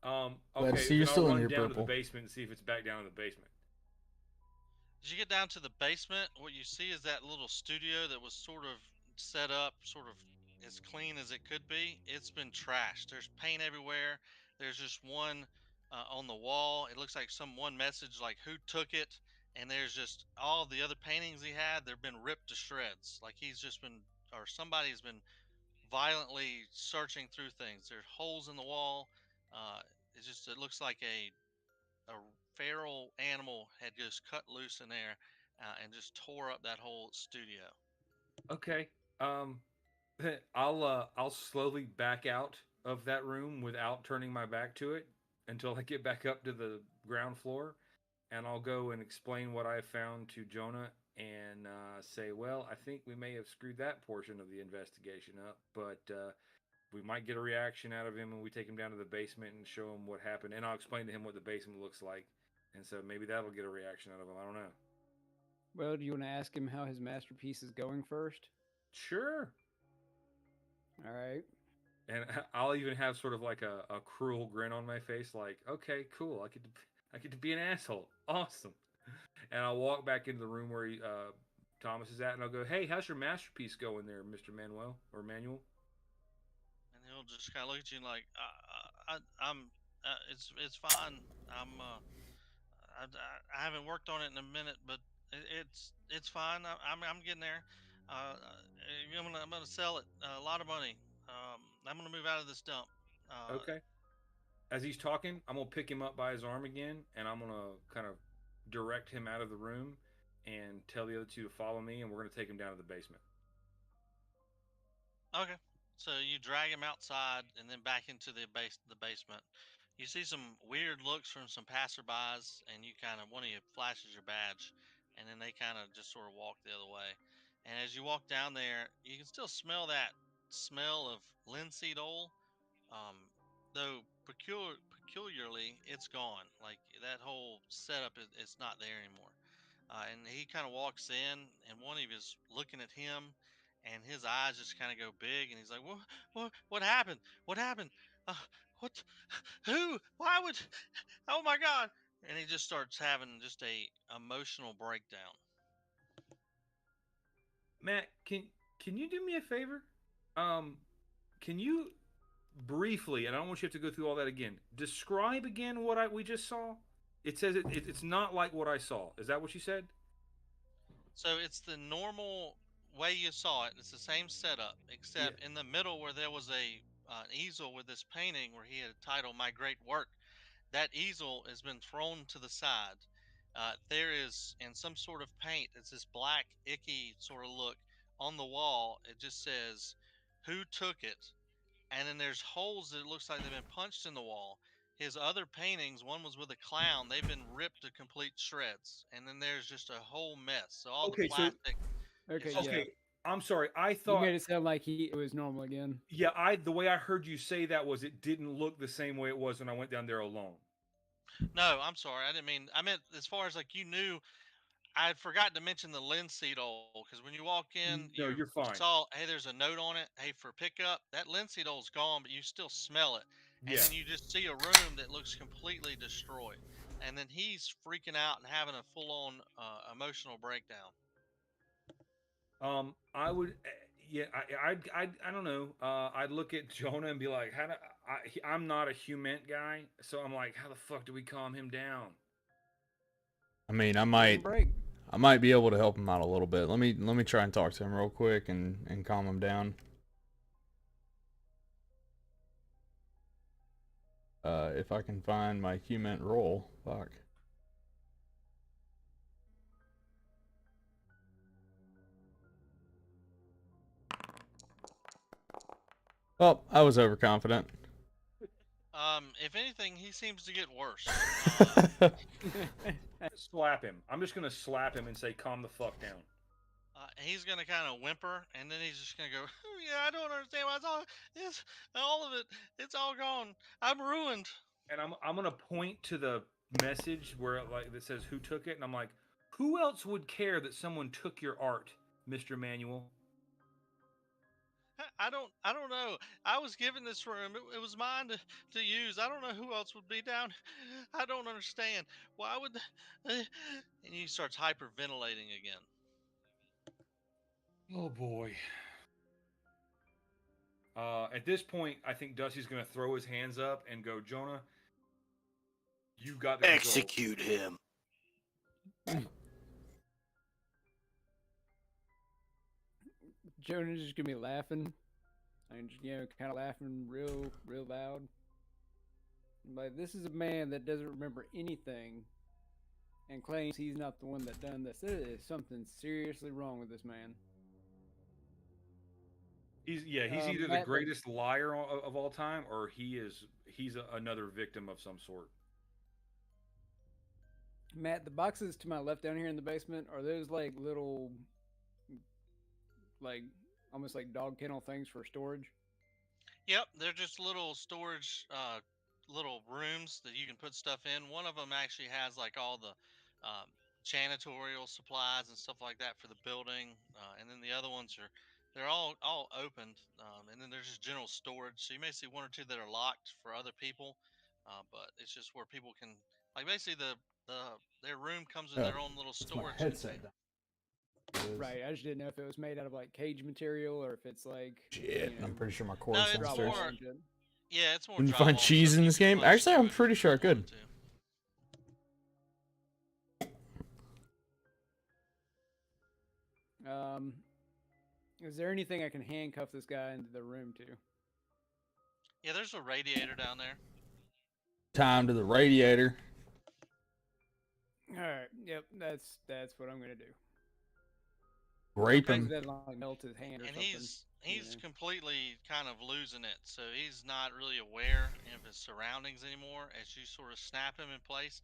Okay. Let's see, you're then still I'll in run here, down to Purple. the basement and see if it's back down in the basement. As you get down to the basement, what you see is that little studio that was sort of set up, sort of as clean as it could be. It's been trashed. There's paint everywhere. There's just one on the wall. It looks like one message like who took it, and there's just all the other paintings he had. They've been ripped to shreds. Like he's just been, or somebody's been violently searching through things. There's holes in the wall. It looks like a feral animal had just cut loose in there and just tore up that whole studio. Okay. I'll slowly back out of that room without turning my back to it until I get back up to the ground floor, and I'll go and explain what I found to Jonah and say, well, I think we may have screwed that portion of the investigation up, but we might get a reaction out of him when we take him down to the basement and show him what happened, and I'll explain to him what the basement looks like, and so maybe that'll get a reaction out of him. I don't know. Well, do you want to ask him how his masterpiece is going first? Sure. All right. And I'll even have sort of like a cruel grin on my face, like, okay, cool, I get to be an asshole, awesome. And I'll walk back into the room where Thomas is at, and I'll go, hey, how's your masterpiece going there, Mr. Manuel or Manuel? And he'll just kind of look at you like, I'm, it's fine. I haven't worked on it in a minute, but it's fine. I'm getting there. I'm gonna sell it a lot of money. I'm gonna move out of this dump. Okay. As he's talking, I'm gonna pick him up by his arm again, and I'm gonna kind of direct him out of the room and tell the other two to follow me, and we're gonna take him down to the basement. Okay. So you drag him outside and then back into the basement. You see some weird looks from some passerbys, and you kind of one of you flashes your badge, and then they kind of just sort of walk the other way. And as you walk down there, you can still smell that smell of linseed oil. Though peculiarly, it's gone. Like that whole setup is not there anymore. And he kind of walks in, and one of you is looking at him, and his eyes just kind of go big, and he's like, what happened? What happened? Uh, what? Who? Why would? Oh my God!" And he just starts having just a emotional breakdown. Matt, can you do me a favor? Can you briefly, and I don't want you to have to go through all that again. Describe again what we just saw. It says it's not like what I saw. Is that what you said? So it's the normal way you saw it. It's the same setup, Yeah. except in the middle where there was an easel with this painting where he had titled "My Great Work." That easel has been thrown to the side. There is in some sort of paint. It's this black, icky sort of look on the wall. It just says, "Who took it?" And then there's holes that it looks like they've been punched in the wall. His other paintings, one was with a clown, they've been ripped to complete shreds. And then there's just a whole mess. So all the Okay, so plastic Okay, is yeah. just okay, I'm sorry. I You thought made it sound like it was normal again. yeah, the way I heard you say that was it didn't look the same way it was when I went down there alone. no, I'm sorry. I didn't mean, I meant as far as like you knew, I had forgotten to mention the linseed oil because when you walk in, No, you you're fine. saw, hey, there's a note on it. Hey, for pickup, that linseed oil's gone, but you still smell it. And Yeah. then you just see a room that looks completely destroyed. And then he's freaking out and having a full-on emotional breakdown. I would, yeah, I don't know. I'd look at Jonah and be like, how do I'm not a human guy, so I'm like, how the fuck do we calm him down? I mean, Break. I might be able to help him out a little bit. Let me try and talk to him real quick and calm him down. If I can find my human roll, fuck. Oh, I was overconfident. If anything, he seems to get worse. Slap him. I'm just gonna slap him and say, calm the fuck down. He's gonna kind of whimper, and then he's just gonna go, "Yeah, I don't understand why it's all of it. It's all gone. I'm ruined." And I'm gonna point to the message where it, like that says who took it, and I'm like, who else would care that someone took your art, Mr. Manuel? I don't know. I was given this room. It was mine to use. I don't know who else would be down. I don't understand. Why would and he starts hyperventilating again. Oh boy. At this point, I think Dusty's gonna throw his hands up and go, Jonah, you got the control. Execute him. Jonah's just gonna be laughing, and kind of laughing real loud. Like, this is a man that doesn't remember anything, and claims he's not the one that done this. There is something seriously wrong with this man. He's either the greatest liar of all time, or he's another victim of some sort. Matt, the boxes to my left down here in the basement, are those like little, like almost like dog kennel things for storage? Yep, they're just little storage, little rooms that you can put stuff in. One of them actually has like all the janitorial supplies and stuff like that for the building, and then the other ones they're all opened, and then there's just general storage. So you may see one or two that are locked for other people, but it's just where people can like basically their room comes with their own little It's my storage headset. container. Right. I just didn't know if it was made out of like cage material or if it's like. Shit, I'm pretty sure my cord No, it's sensors. more- Yeah, it's more. Can you find drywall, cheese so in this you can game? push Actually, through I'm it pretty sure I if you could. wanted to. Is there anything I can handcuff this guy into the room to? Yeah, there's a radiator down there. Time to the radiator. All right. Yep. That's what I'm gonna do. grape Okay. him. That like melt his hand or And something. he's know. completely kind of losing it, so he's not really aware of his surroundings anymore. As you sort of snap him in place,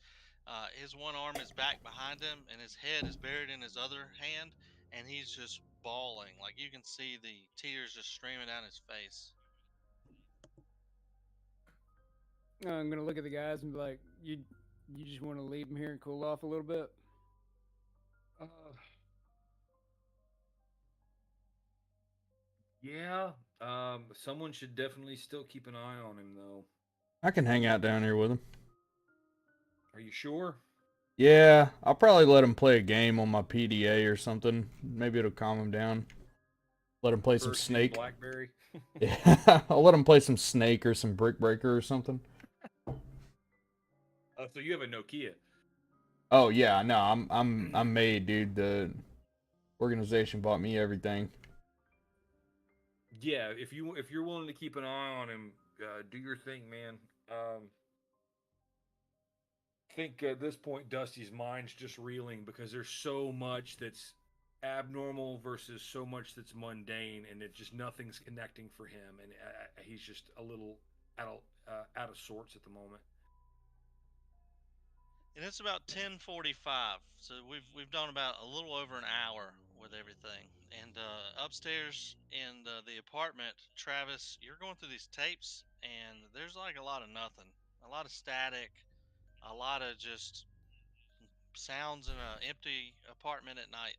his one arm is back behind him, and his head is buried in his other hand, and he's just bawling. Like you can see the tears just streaming down his face. I'm gonna look at the guys and be like, you just want to leave him here and cool off a little bit. Uh, yeah. Someone should definitely still keep an eye on him, though. I can hang out down here with him. Are you sure? Yeah, I'll probably let him play a game on my PDA or something. Maybe it'll calm him down. Let him play some First in Snake. BlackBerry. Yeah, I'll let him play some Snake or some Brick Breaker or something. So you have a Nokia. Oh yeah, no, I'm made, dude. The organization bought me everything. Yeah, if you're willing to keep an eye on him, do your thing, man. I think at this point Dusty's mind's just reeling because there's so much that's abnormal versus so much that's mundane, and it just nothing's connecting for him, and he's just a little out of sorts at the moment. And it's about 10:45, so we've done about a little over an hour with everything. And upstairs in the apartment, Travis, you're going through these tapes, and there's like a lot of nothing, a lot of static, a lot of just sounds in an empty apartment at night.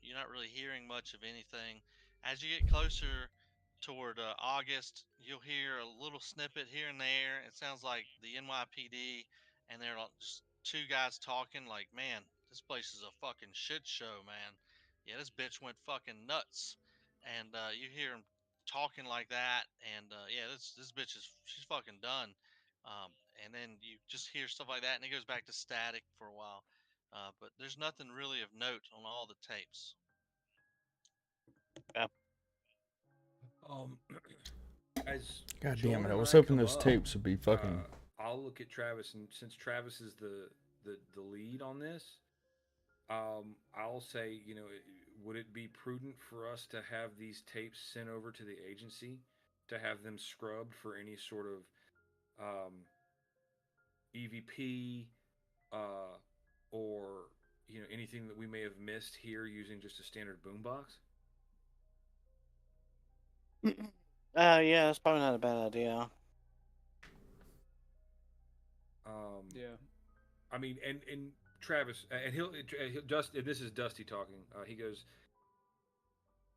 You're not really hearing much of anything. As you get closer toward August, you'll hear a little snippet here and there. It sounds like the NYPD, and they're just two guys talking like, man, this place is a fucking shit show, man. Yeah, this bitch went fucking nuts. And you hear them talking like that, and yeah, this bitch she's fucking done. And then you just hear stuff like that, and it goes back to static for a while. But there's nothing really of note on all the tapes. Um, as God damn Jonah it! I and was I hoping come those up, tapes would be fucking. I'll look at Travis, and since Travis is the lead on this, I'll say, would it be prudent for us to have these tapes sent over to the agency to have them scrubbed for any sort of EVP or anything that we may have missed here using just a standard boombox? Yeah, that's probably not a bad idea. Yeah. I mean, and Travis, and he'll Dusty. This is Dusty talking. He goes,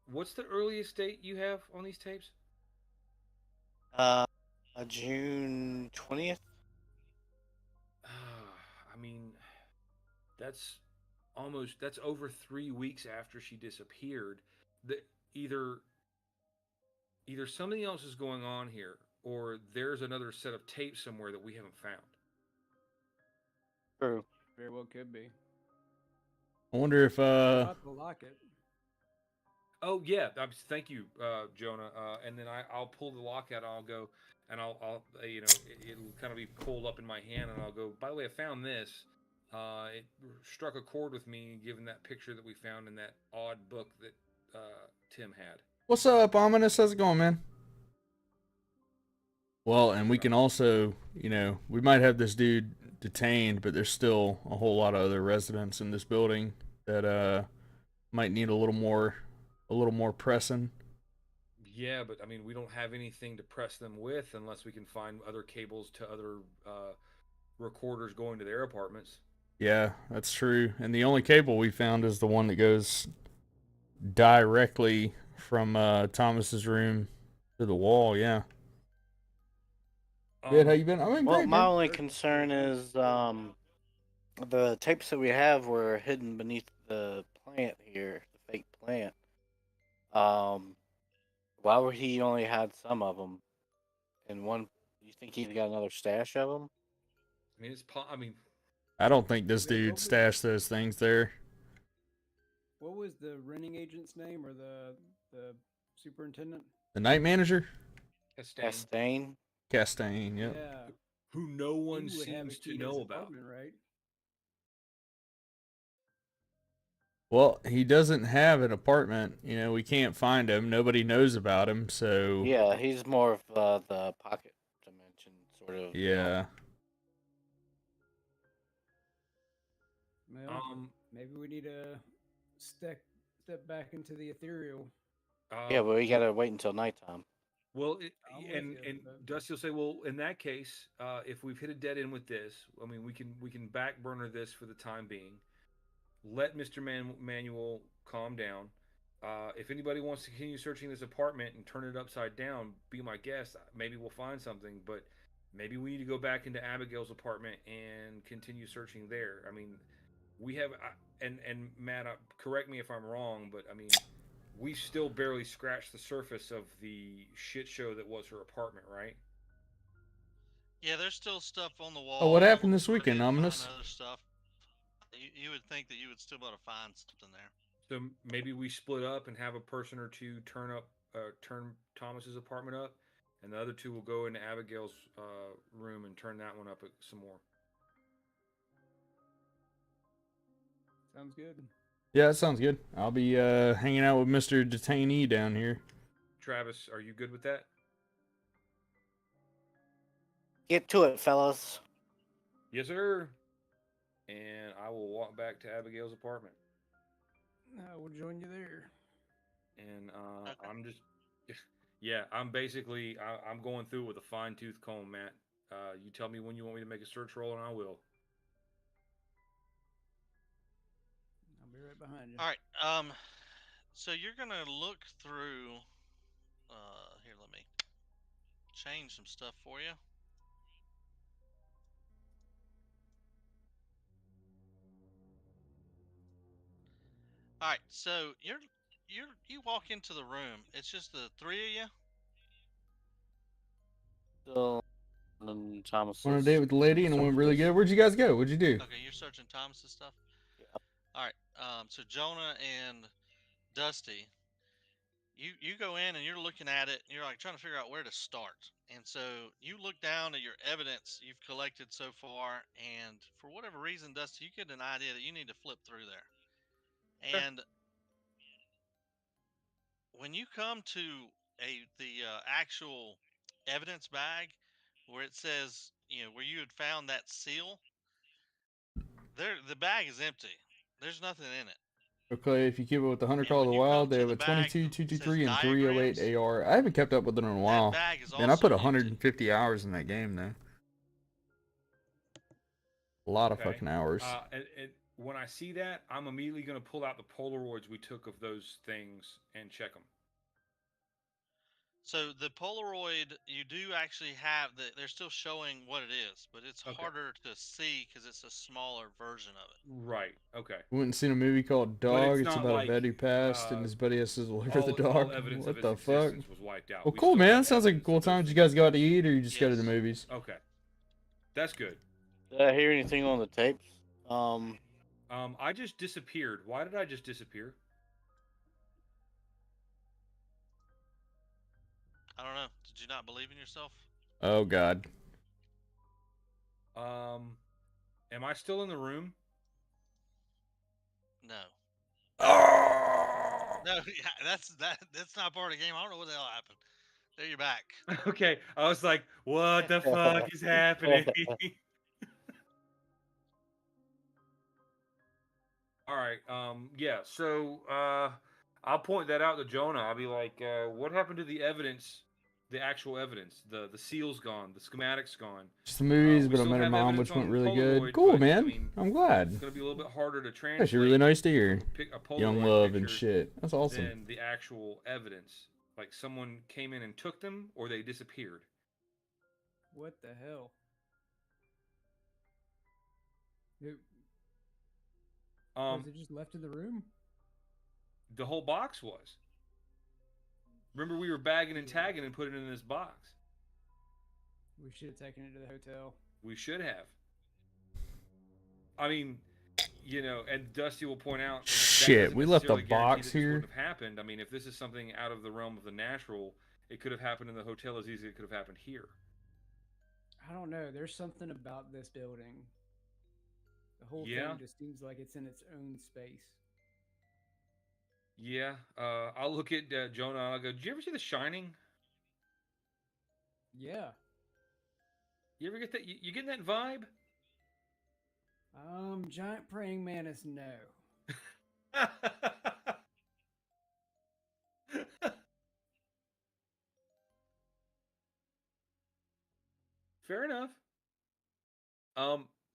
"What's the earliest date you have on these tapes?" June 20th. I mean, that's that's over 3 weeks after she disappeared. That either something else is going on here, or there's another set of tapes somewhere that we haven't found. True. Very well could be. I wonder if I'll have to lock it. Oh yeah, thank you, Jonah. And then I'll pull the lock out. I'll go, and I'll it'll kind of be pulled up in my hand, and I'll go. By the way, I found this. It struck a chord with me, given that picture that we found in that odd book that Tim had. What's up, Ominous? How's it going, man? Well, and we can also, we might have this dude detained, but there's still a whole lot of other residents in this building that might need a little more pressing. Yeah, but I mean, we don't have anything to press them with unless we can find other cables to other recorders going to their apartments. Yeah, that's true. And the only cable we found is the one that goes directly from Thomas's room to the wall. Yeah. Good. How you been? I'm Well, great, my man. only concern is the tapes that we have were hidden beneath the plant here, the fake plant. Why would he only had some of them? And one, you think he's got another stash of them? I mean, I don't think this Yeah, dude stashed those things there. What was the renting agent's name or the superintendent? The night manager? Castaigne. Castaigne, yep. Yeah. Who no one He would have a seems key to his know about. apartment, right? Well, he doesn't have an apartment. You know, we can't find him. Nobody knows about him. So Yeah, he's more of the pocket dimension sort of. yeah. Well, maybe we need to step back into the ethereal. Yeah, but we gotta wait until nighttime. Well, I'm with and you, but- Dusty will say, well, in that case, if we've hit a dead end with this, I mean, we can back burner this for the time being. Let Mr. Manuel calm down. If anybody wants to continue searching this apartment and turn it upside down, be my guest. Maybe we'll find something, but maybe we need to go back into Abigail's apartment and continue searching there. I mean, we have, and Matt, correct me if I'm wrong, but I mean, we still barely scratched the surface of the shit show that was her apartment, right? Yeah, there's still stuff on the wall. Oh, what happened this We weekend, did find Ominous? other stuff. You would think that you would still be able to find something there. So maybe we split up and have a person or two turn Thomas's apartment up, and the other two will go into Abigail's room and turn that one up some more. Sounds good. Yeah, that sounds good. I'll be hanging out with Mr. Detainee down here. Travis, are you good with that? Get to it, fellas. Yes, sir. And I will walk back to Abigail's apartment. I will join you there. And Okay. I'm just, yeah, I'm basically, I'm going through it with a fine tooth comb, Matt. You tell me when you want me to make a search roll, and I will. I'll be right behind you. All right. So you're gonna look through. Here, let me change some stuff for you. All right. So you walk into the room. It's just the three of you. Still on Thomas's. Went on a date with the lady and it went really good. Where'd you guys go? What'd you do? Okay, you're searching Thomas's stuff. Yeah. All right. So Jonah and Dusty, you go in and you're looking at it. And you're like trying to figure out where to start. And so you look down at your evidence you've collected so far, and for whatever reason, Dusty, you get an idea that you need to flip through there. Okay. And when you come to the actual evidence bag where it says, where you had found that seal, the bag is empty. There's nothing in it. Okay, if you keep it with the Hunter And Call of when the you come Wild, they to have the a bag 22, that says 223, and 308 diagrams, AR. I haven't kept up with it in a that while. bag is Man, I put also empty. 150 hours in that game, though. A lot of Okay. fucking hours. And when I see that, I'm immediately going to pull out the Polaroids we took of those things and check them. So the Polaroid, you do actually have they're still showing what it is, but it's Okay. harder to see because it's a smaller version of it. Right. Okay. We went and seen a movie called But Dog. it's It's not about like, a vet who passed, and his buddy has to deliver the dog. all evidence What of the its fuck? existence was wiped out. Well, We cool, still man. have That sounds like a evidence cool of those time. Did you things. guys go out to eat, or you just go to the Yes. movies? Okay. That's good. Did I hear anything on the tapes? I just disappeared. Why did I just disappear? I don't know. Did you not believe in yourself? Oh God. Am I still in the room? No. Oh! No, that's not part of the game. I don't know what the hell happened. There you're back. Okay. I was like, what the fuck is happening? All right. Yeah. So I'll point that out to Jonah. I'll be like, what happened to the evidence? The actual evidence. The seal's gone. The schematic's gone. Just the movies, we but I still met her have mom, evidence which went on really Polaroid, good. Cool, but, man. I mean, I'm glad. It's gonna be a little bit harder to translate. Actually, really nice to hear. A Polaroid Young love and picture shit. That's awesome. than the actual evidence. Like someone came in and took them, or they disappeared. What the hell? Was it just left in the room? The whole box was. Remember, we were bagging and tagging and putting it in this box. We should have taken it to the hotel. We should have. I mean, and Dusty will point out. Shit, we left a guarantee box that this here. wouldn't have happened. I mean, if this is something out of the realm of the natural, it could have happened in the hotel as easily as it could have happened here. I don't know. There's something about this building. The whole Yeah. thing just seems like it's in its own space. Yeah. I'll look at Jonah. I'll go. Did you ever see The Shining? Yeah. You ever get that? You getting that vibe? Giant praying mantis, no. Fair enough.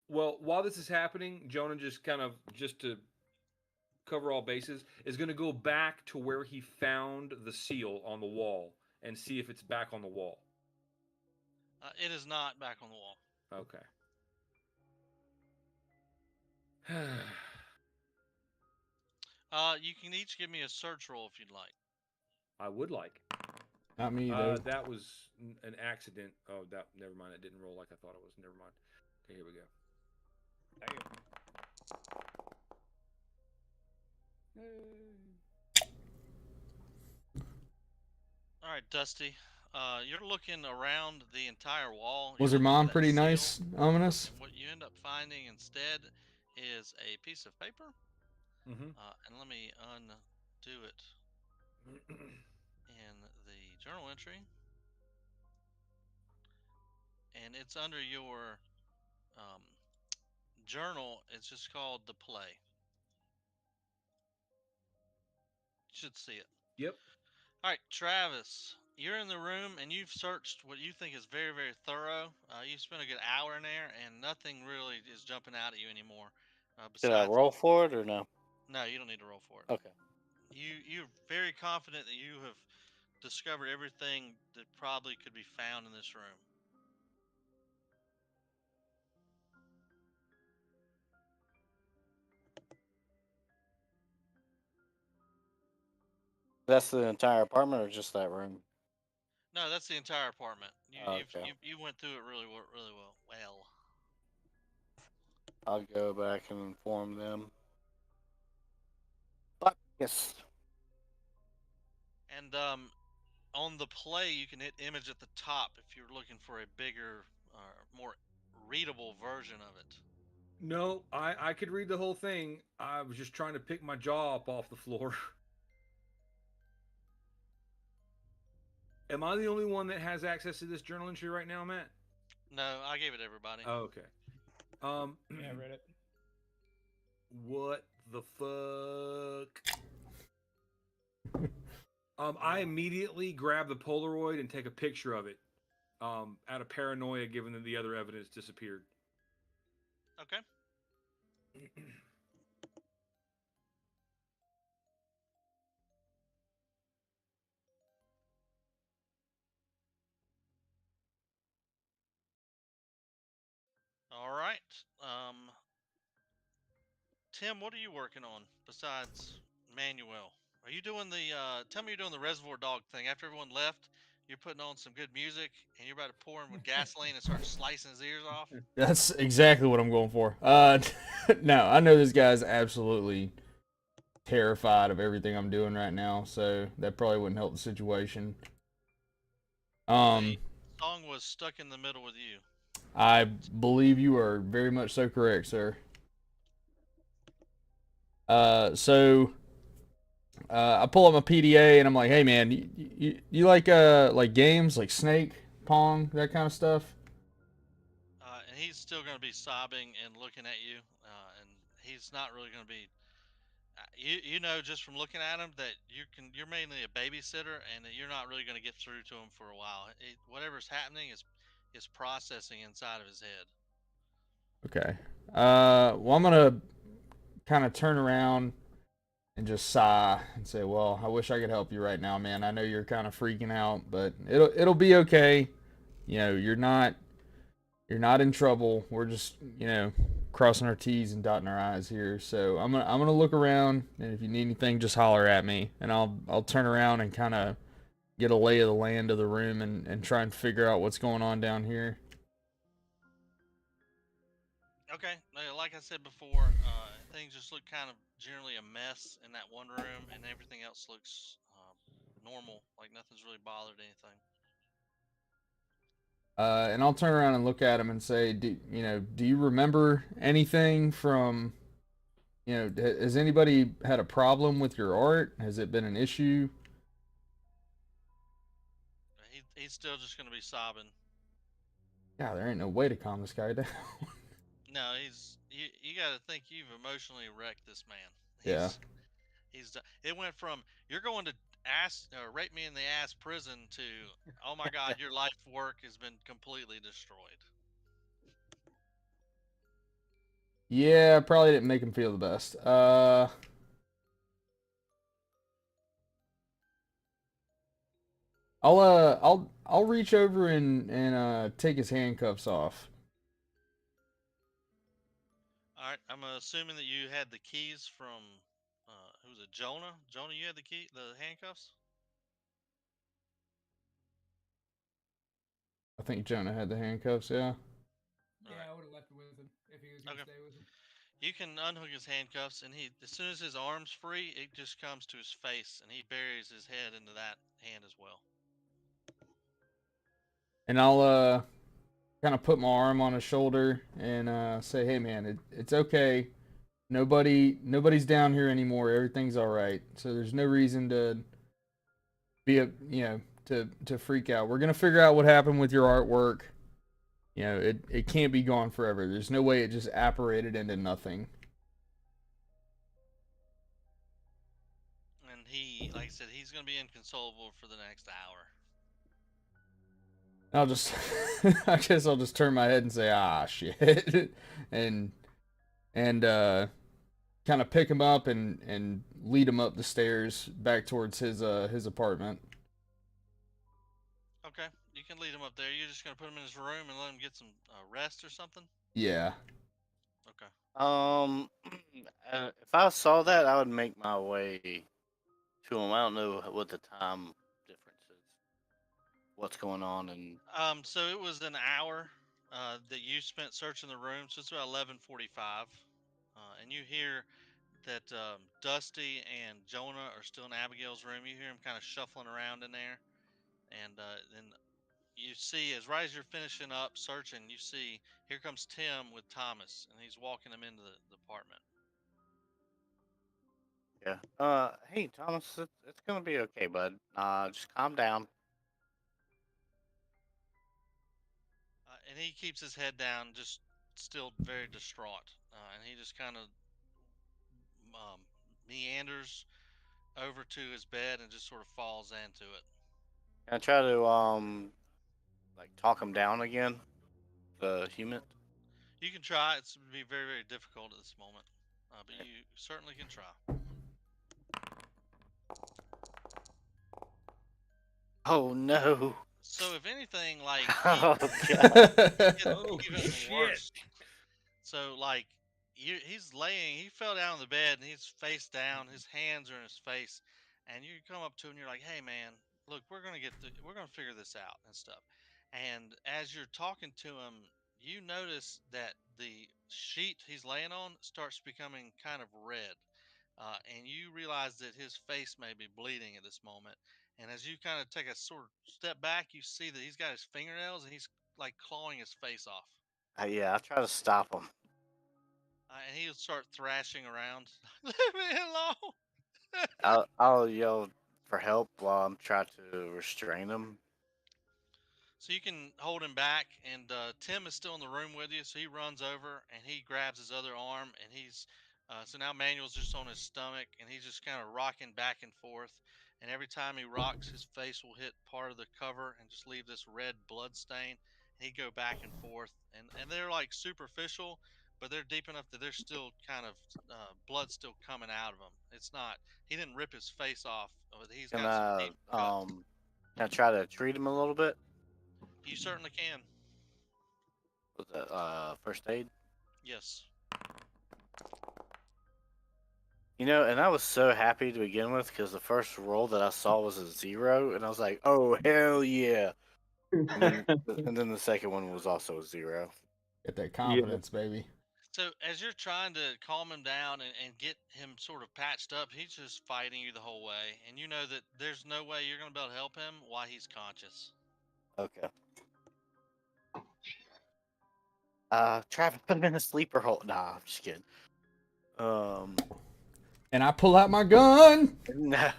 Well, while this is happening, Jonah just to cover all bases, is going to go back to where he found the seal on the wall and see if it's back on the wall. It is not back on the wall. Okay. You can each give me a search roll if you'd like. I would like. Not me though. That was an accident. Oh, never mind. It didn't roll like I thought it was. Never mind. Okay, here we go. All right, Dusty. You're looking around the entire wall. Was You're her looking for mom that pretty seal, nice, ominous? and what you end up finding instead is a piece of paper. Mm-hmm. And let me undo it in the journal entry. And it's under your journal. It's just called the play. You should see it. Yep. All right, Travis, you're in the room and you've searched what you think is very, very thorough. You spent a good hour in there, and nothing really is jumping out at you anymore. Should I Besides, roll for it or no? no, you don't need to roll for it. Okay. You're very confident that you have discovered everything that probably could be found in this room. That's the entire apartment or just that room? No, that's the entire apartment. Okay. You went through it really well. Well. I'll go back and inform them. But yes. And on the play, you can hit image at the top if you're looking for a bigger, more readable version of it. No, I could read the whole thing. I was just trying to pick my jaw up off the floor. Am I the only one that has access to this journal entry right now, Matt? No, I gave it to everybody. Oh, okay. Yeah, I read it. What the fuck? I immediately grab the Polaroid and take a picture of it. Out of paranoia, given that the other evidence disappeared. Okay. All right. Tim, what are you working on besides Manuel? Are you doing the? Tell me you're doing the Reservoir Dog thing. After everyone left, you're putting on some good music and you're about to pour him with gasoline and start slicing his ears off. That's exactly what I'm going for. No, I know this guy's absolutely terrified of everything I'm doing right now, so that probably wouldn't help the situation. The song was Stuck in the Middle with You. I believe you are very much so correct, sir. So I pull up my PDA and I'm like, hey man, you like games like Snake, Pong, that kind of stuff? And he's still going to be sobbing and looking at you, and he's not really going to be. You know just from looking at him that you're mainly a babysitter and that you're not really going to get through to him for a while. Whatever's happening is processing inside of his head. Okay. Well, I'm gonna kind of turn around and just sigh and say, well, I wish I could help you right now, man. I know you're kind of freaking out, but it'll be okay. You know, you're not in trouble. We're just, crossing our T's and dotting our I's here. So I'm gonna look around, and if you need anything, just holler at me, and I'll turn around and kind of get a lay of the land of the room and try and figure out what's going on down here. Okay, like I said before, things just look kind of generally a mess in that one room, and everything else looks normal, like nothing's really bothered anything. And I'll turn around and look at him and say, do you remember anything from has anybody had a problem with your art? Has it been an issue? He's still just gonna be sobbing. Yeah, there ain't no way to calm this guy down. No, you got to think you've emotionally wrecked this man. Yeah. It went from you're going to ass or rape me in the ass prison to oh my god, your life work has been completely destroyed. Yeah, probably didn't make him feel the best. I'll reach over and take his handcuffs off. All right, I'm assuming that you had the keys from who was it? Jonah? Jonah, you had the handcuffs? I think Jonah had the handcuffs, yeah. Yeah, Alright. I would have left it with him if he was gonna Okay. stay with him. You can unhook his handcuffs, and as soon as his arm's free, it just comes to his face, and he buries his head into that hand as well. And I'll kind of put my arm on his shoulder and say, "Hey man, it's okay. Nobody's down here anymore. Everything's all right. So there's no reason to to freak out. We're gonna figure out what happened with your artwork. It can't be gone forever. There's no way it just apparated into nothing." And he, like I said, he's going to be inconsolable for the next hour. I'll just, I guess I'll just turn my head and say, "Ah, shit," and kind of pick him up and lead him up the stairs back towards his apartment. Okay, you can lead him up there. You're just going to put him in his room and let him get some rest or something? Yeah. Okay. If I saw that, I would make my way to him. I don't know what the time difference is. What's going on and So it was an hour that you spent searching the room, so it's about 11:45, and you hear that Dusty and Jonah are still in Abigail's room. You hear him kind of shuffling around in there, and then you see, right as you're finishing up searching, you see here comes Tim with Thomas, and he's walking them into the apartment. yeah. Hey Thomas, it's gonna be okay, bud. Just calm down. And he keeps his head down, just still very distraught, and he just kind of meanders over to his bed and just sort of falls into it. Can I try to like talk him down again? The human. You can try. It's be very, very difficult at this moment, but you certainly can try. Oh no. So if anything, like Oh he god. gets Oh, even shit. worse. So like he's laying. He fell down on the bed and he's face down. His hands are in his face, and you come up to him and you're like, "Hey man, look, we're gonna figure this out and stuff." And as you're talking to him, you notice that the sheet he's laying on starts becoming kind of red. And you realize that his face may be bleeding at this moment. And as you kind of take a sort of step back, you see that he's got his fingernails and he's like clawing his face off. Yeah, I try to stop him. And he'll start thrashing around. Leave me alone. I'll yell for help while I'm trying to restrain him. So you can hold him back, and Tim is still in the room with you. So he runs over and he grabs his other arm, and he's so now Manuel's just on his stomach, and he's just kind of rocking back and forth. And every time he rocks, his face will hit part of the cover and just leave this red blood stain. And he'd go back and forth, and they're like superficial, but they're deep enough that there's still kind of blood still coming out of him. It's not. He didn't rip his face off, but he's Can got some I deep cuts. can I try to treat him a little bit You certainly can. with the first aid? Yes. And I was so happy to begin with because the first roll that I saw was a 0, and I was like, "Oh hell yeah!" And then the second one was also a 0. Get that confidence, baby. So as you're trying to calm him down and get him sort of patched up, he's just fighting you the whole way. And you know that there's no way you're going to be able to help him while he's conscious. Okay. Try to put him in a sleeper hold. Nah, I'm just kidding. And I pull out my gun. Nah.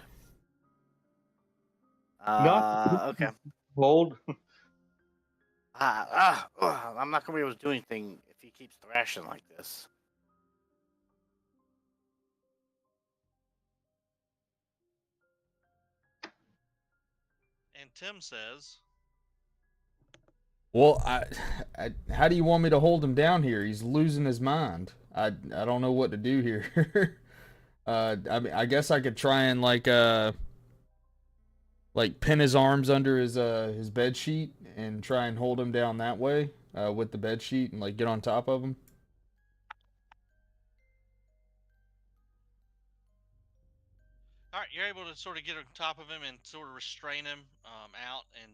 Not Okay. bold. I'm not gonna be able to do anything if he keeps thrashing like this. And Tim says, Well, how do you want me to hold him down here? He's losing his mind. I don't know what to do here. I mean, I guess I could try and like pin his arms under his bed sheet and try and hold him down that way with the bed sheet and like get on top of him. all right, you're able to sort of get on top of him and sort of restrain him out, and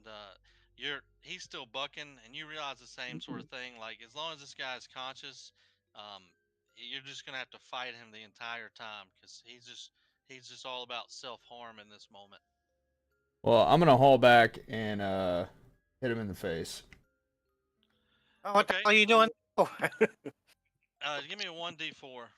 he's still bucking, and you realize the same sort of thing. Like, as long as this guy's conscious, um, you're just gonna have to fight him the entire time because he's just all about self harm in this moment. Well, I'm gonna haul back and hit him in the face. Oh, what the Okay. hell are you doing? Oh. Give me a 1d4.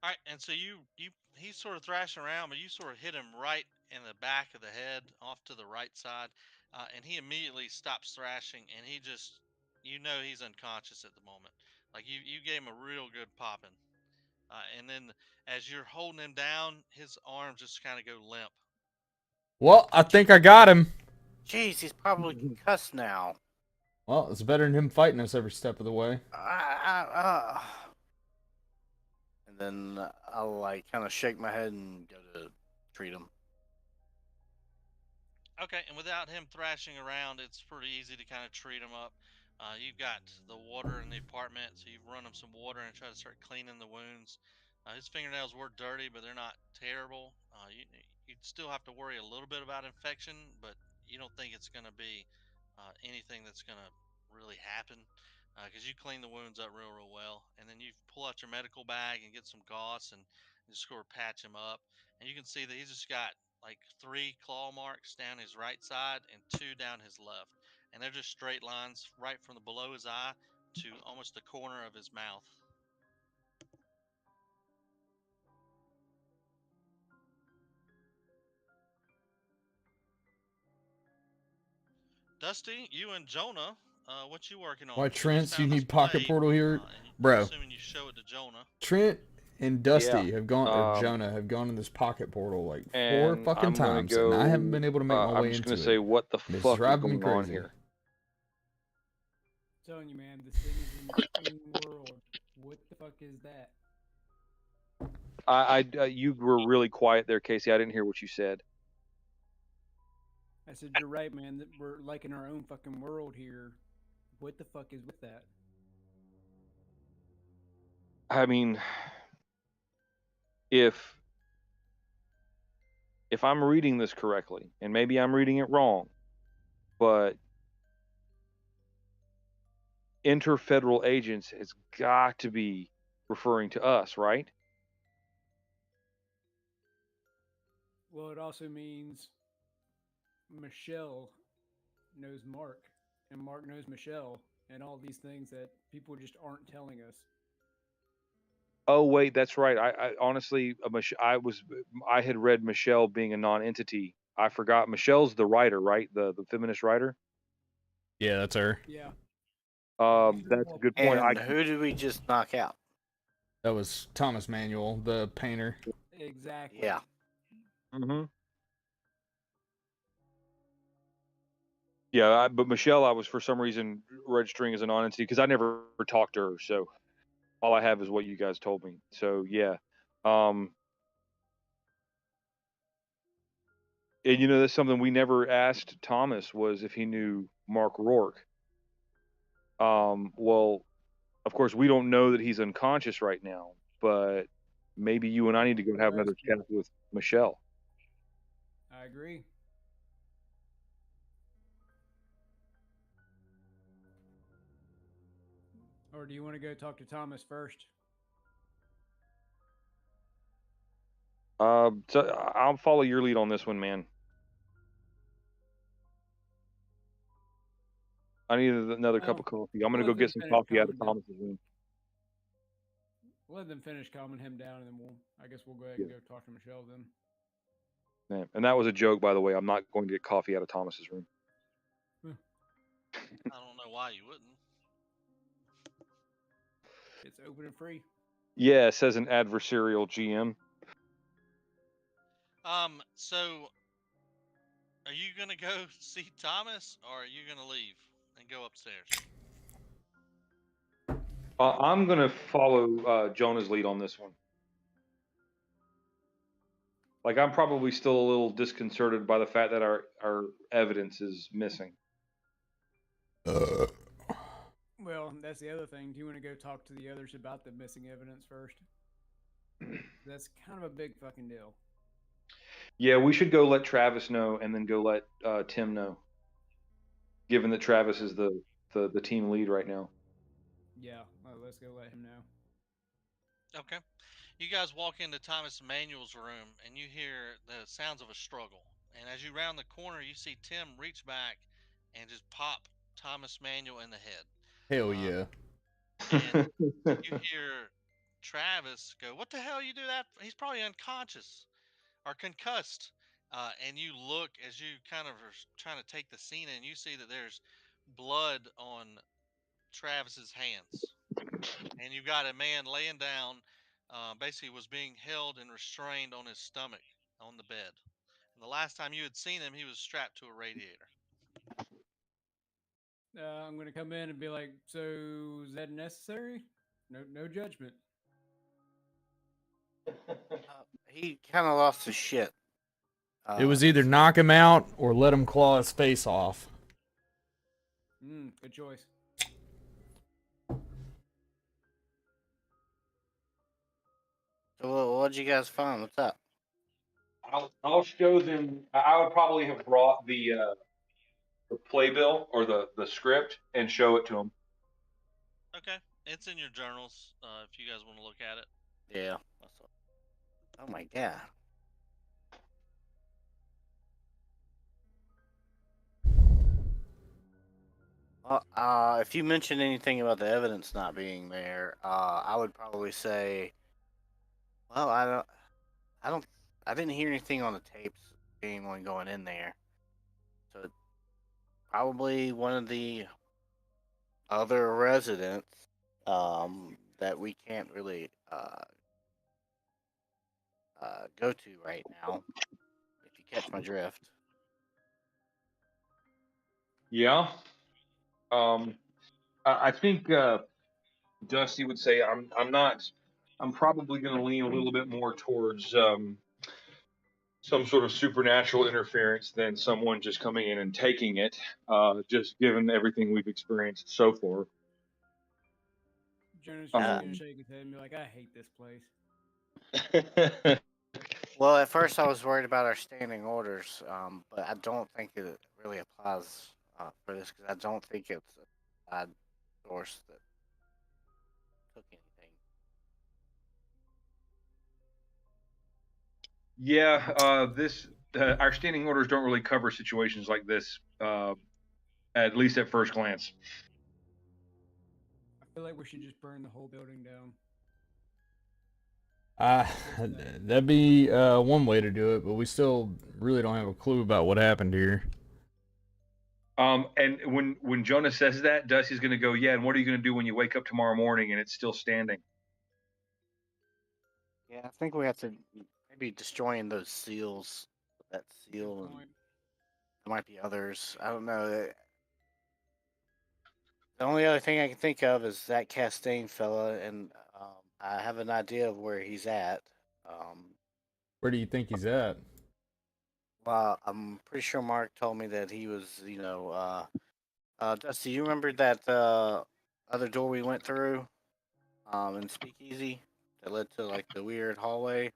All right, and so he's sort of thrashing around, but you sort of hit him right in the back of the head, off to the right side, and he immediately stops thrashing, and he's unconscious at the moment. Like you gave him a real good popping, and then as you're holding him down, his arms just kind of go limp. Well, I think I got him. Jeez, he's probably concussed now. Well, it's better than him fighting us every step of the way. And then I'll like kind of shake my head and go to treat him. Okay, and without him thrashing around, it's pretty easy to kind of treat him up. You've got the water in the apartment, so you've run him some water and try to start cleaning the wounds. His fingernails were dirty, but they're not terrible. You'd still have to worry a little bit about infection, but you don't think it's going to be anything that's going to really happen because you clean the wounds up real well. And then you pull out your medical bag and get some gauze and just sort of patch him up. And you can see that he's just got like 3 claw marks down his right side and 2 down his left. And they're just straight lines right from the below his eye to almost the corner of his mouth. Dusty, you and Jonah, what you working on? Why, You just Trent, you found this need pocket blade, portal here? and I'm Bro, assuming you show it to Jonah. Trent and Dusty Yeah, have gone, or Jonah have gone in this pocket portal like 4 and fucking I'm gonna times, and I haven't go. been able to make my I'm way just into gonna it. say what the And it's fuck is driving me going on crazy. here. I'm telling you, man, this thing is in the world. What the fuck is that? You were really quiet there, Casey. I didn't hear what you said. I said, you're right, man. That we're like in our own fucking world here. What the fuck is with that? I mean, if I'm reading this correctly, and maybe I'm reading it wrong, but interfederal agents has got to be referring to us, right? Well, it also means Michelle knows Mark, and Mark knows Michelle, and all these things that people just aren't telling us. Oh wait, that's right. I honestly, I had read Michelle being a non-entity. I forgot Michelle's the writer, right? The feminist writer. Yeah, that's her. Yeah. That's a good point. And who did we just knock out? That was Thomas Manuel, the painter. Exactly. Yeah. Mm-hmm. Yeah, but Michelle, I was for some reason registering as a non-entity because I never talked to her. So all I have is what you guys told me. So yeah, and that's something we never asked Thomas was if he knew Mark Rourke. Well, of course we don't know that he's unconscious right now, but maybe you and I need to go have another chat with Michelle. I agree. Or do you want to go talk to Thomas first? So I'll follow your lead on this one, man. I need another cup of coffee. I'm gonna We'll go let them get some finish coffee out of calming down. Thomas's room. We'll let them finish calming him down, and then I guess we'll go ahead Yeah. and go talk to Michelle then. Man, and that was a joke, by the way. I'm not going to get coffee out of Thomas's room. I don't know why you wouldn't. It's open and free. Yeah, it says an adversarial GM. So are you gonna go see Thomas, or are you gonna leave and go upstairs? I'm gonna follow Jonah's lead on this one. Like, I'm probably still a little disconcerted by the fact that our evidence is missing. Well, that's the other thing. Do you want to go talk to the others about the missing evidence first? That's kind of a big fucking deal. Yeah, we should go let Travis know, and then go let Tim know. Given that Travis is the team lead right now. Yeah, well, let's go let him know. Okay. You guys walk into Thomas Manuel's room and you hear the sounds of a struggle. And as you round the corner, you see Tim reach back and just pop Thomas Manuel in the head. Hell yeah. And you hear Travis go, "What the hell you do that? He's probably unconscious or concussed." And you look as you kind of are trying to take the scene in, you see that there's blood on Travis's hands. And you've got a man laying down, basically was being held and restrained on his stomach on the bed. And the last time you had seen him, he was strapped to a radiator. I'm gonna come in and be like, "So is that necessary? No judgment." He kind of lost his shit. It was either knock him out or let him claw his face off. Good choice. So what'd you guys find? What's up? I'll show them. I would probably have brought the playbill or the script and show it to them. Okay. It's in your journals if you guys want to look at it. Yeah. Oh my god. Well, if you mentioned anything about the evidence not being there, I would probably say, well, I didn't hear anything on the tapes of anyone going in there. So probably one of the other residents that we can't really go to right now, if you catch my drift. Yeah. I think Dusty would say I'm not. I'm probably going to lean a little bit more towards some sort of supernatural interference than someone just coming in and taking it. Just given everything we've experienced so far. Jonah's just gonna shake his head and be like, "I hate this place." Well, at first I was worried about our standing orders, but I don't think it really applies for this because I don't think it's a bad source that took anything. Yeah, our standing orders don't really cover situations like this, at least at first glance. I feel like we should just burn the whole building down. That'd be one way to do it, but we still really don't have a clue about what happened here. And when Jonah says that, Dusty's going to go, yeah, and what are you going to do when you wake up tomorrow morning and it's still standing? Yeah, I think we have to maybe destroying those seals, that seal, and there might be others. I don't know. The only other thing I can think of is that Castaigne fella, and I have an idea of where he's at. Where do you think he's at? Well, I'm pretty sure Mark told me that he was, Dusty, you remember that other door we went through in Speakeasy that led to like the weird hallway?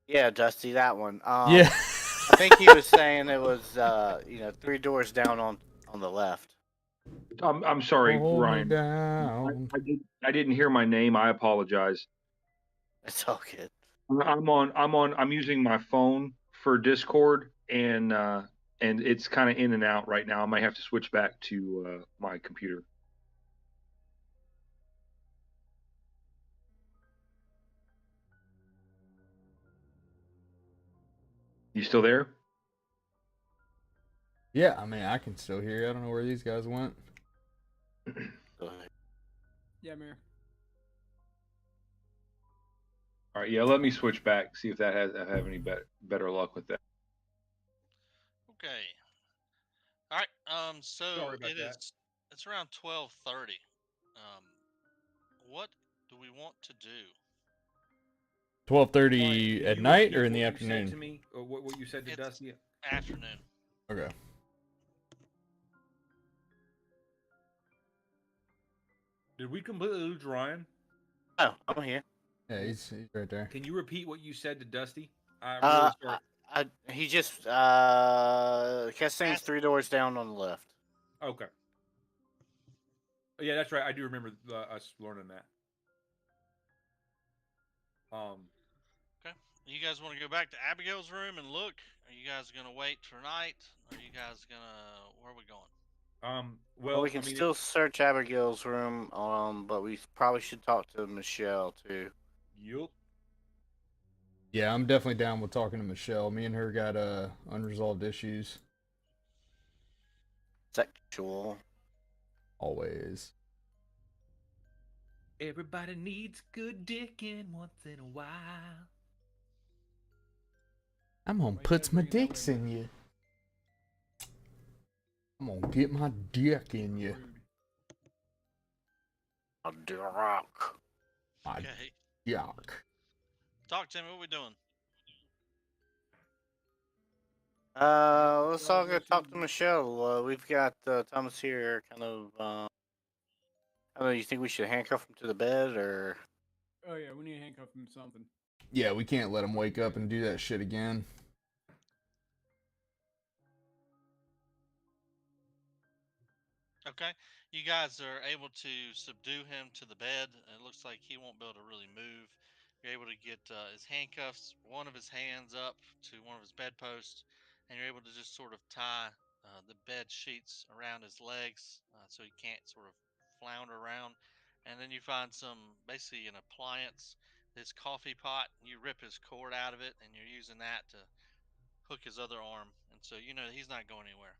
Yeah, Dusty, that one. Yeah. I think he was saying it was 3 doors down on the left. I'm sorry, Hold me Ryan. down. I didn't hear my name. I apologize. It's all good. I'm using my phone for Discord, and it's kind of in and out right now. I might have to switch back to my computer. You still there? Yeah, I mean, I can still hear you. I don't know where these guys went. Go ahead. Yeah, I'm here. All right, yeah. Let me switch back. See if that I have any better luck with that. Okay. All right. So Sorry about that. it's around 12:30. What do we want to do? 12:30 Can at you night repeat or in the what you afternoon? said to me, or what you said to It's Dusty? afternoon. Okay. Did we completely lose Ryan? Oh, I'm here. Yeah, he's right there. Can you repeat what you said to Dusty? I'm Uh, really sorry. he just Castane's 3 doors down on the left. Okay. Yeah, that's right. I do remember us learning that. Okay. You guys want to go back to Abigail's room and look? Are you guys gonna wait for night? Are you guys gonna? Where are we going? Well, we can still search Abigail's room, but we probably should talk to Michelle too. Yup. Yeah, I'm definitely down with talking to Michelle. Me and her got unresolved issues. Sexual. Always. Everybody needs good dicking once in a while. I'm gonna Why you put gotta my bring it that way, dicks in bud? you. I'm gonna get my dick in you. Rude. A rock. My Okay. yuck. Talk to me. What we doing? Let's all go talk to Michelle. We've got Thomas here. Kind of. I don't know. You think we should handcuff him to the bed, or? Oh yeah, we need to handcuff him to something. Yeah, we can't let him wake up and do that shit again. Okay. You guys are able to subdue him to the bed. It looks like he won't be able to really move. You're able to get his handcuffs, one of his hands up to one of his bedposts, and you're able to just sort of tie the bed sheets around his legs so he can't sort of flounder around. And then you find basically an appliance, this coffee pot. You rip his cord out of it, and you're using that to hook his other arm. And so you know he's not going anywhere.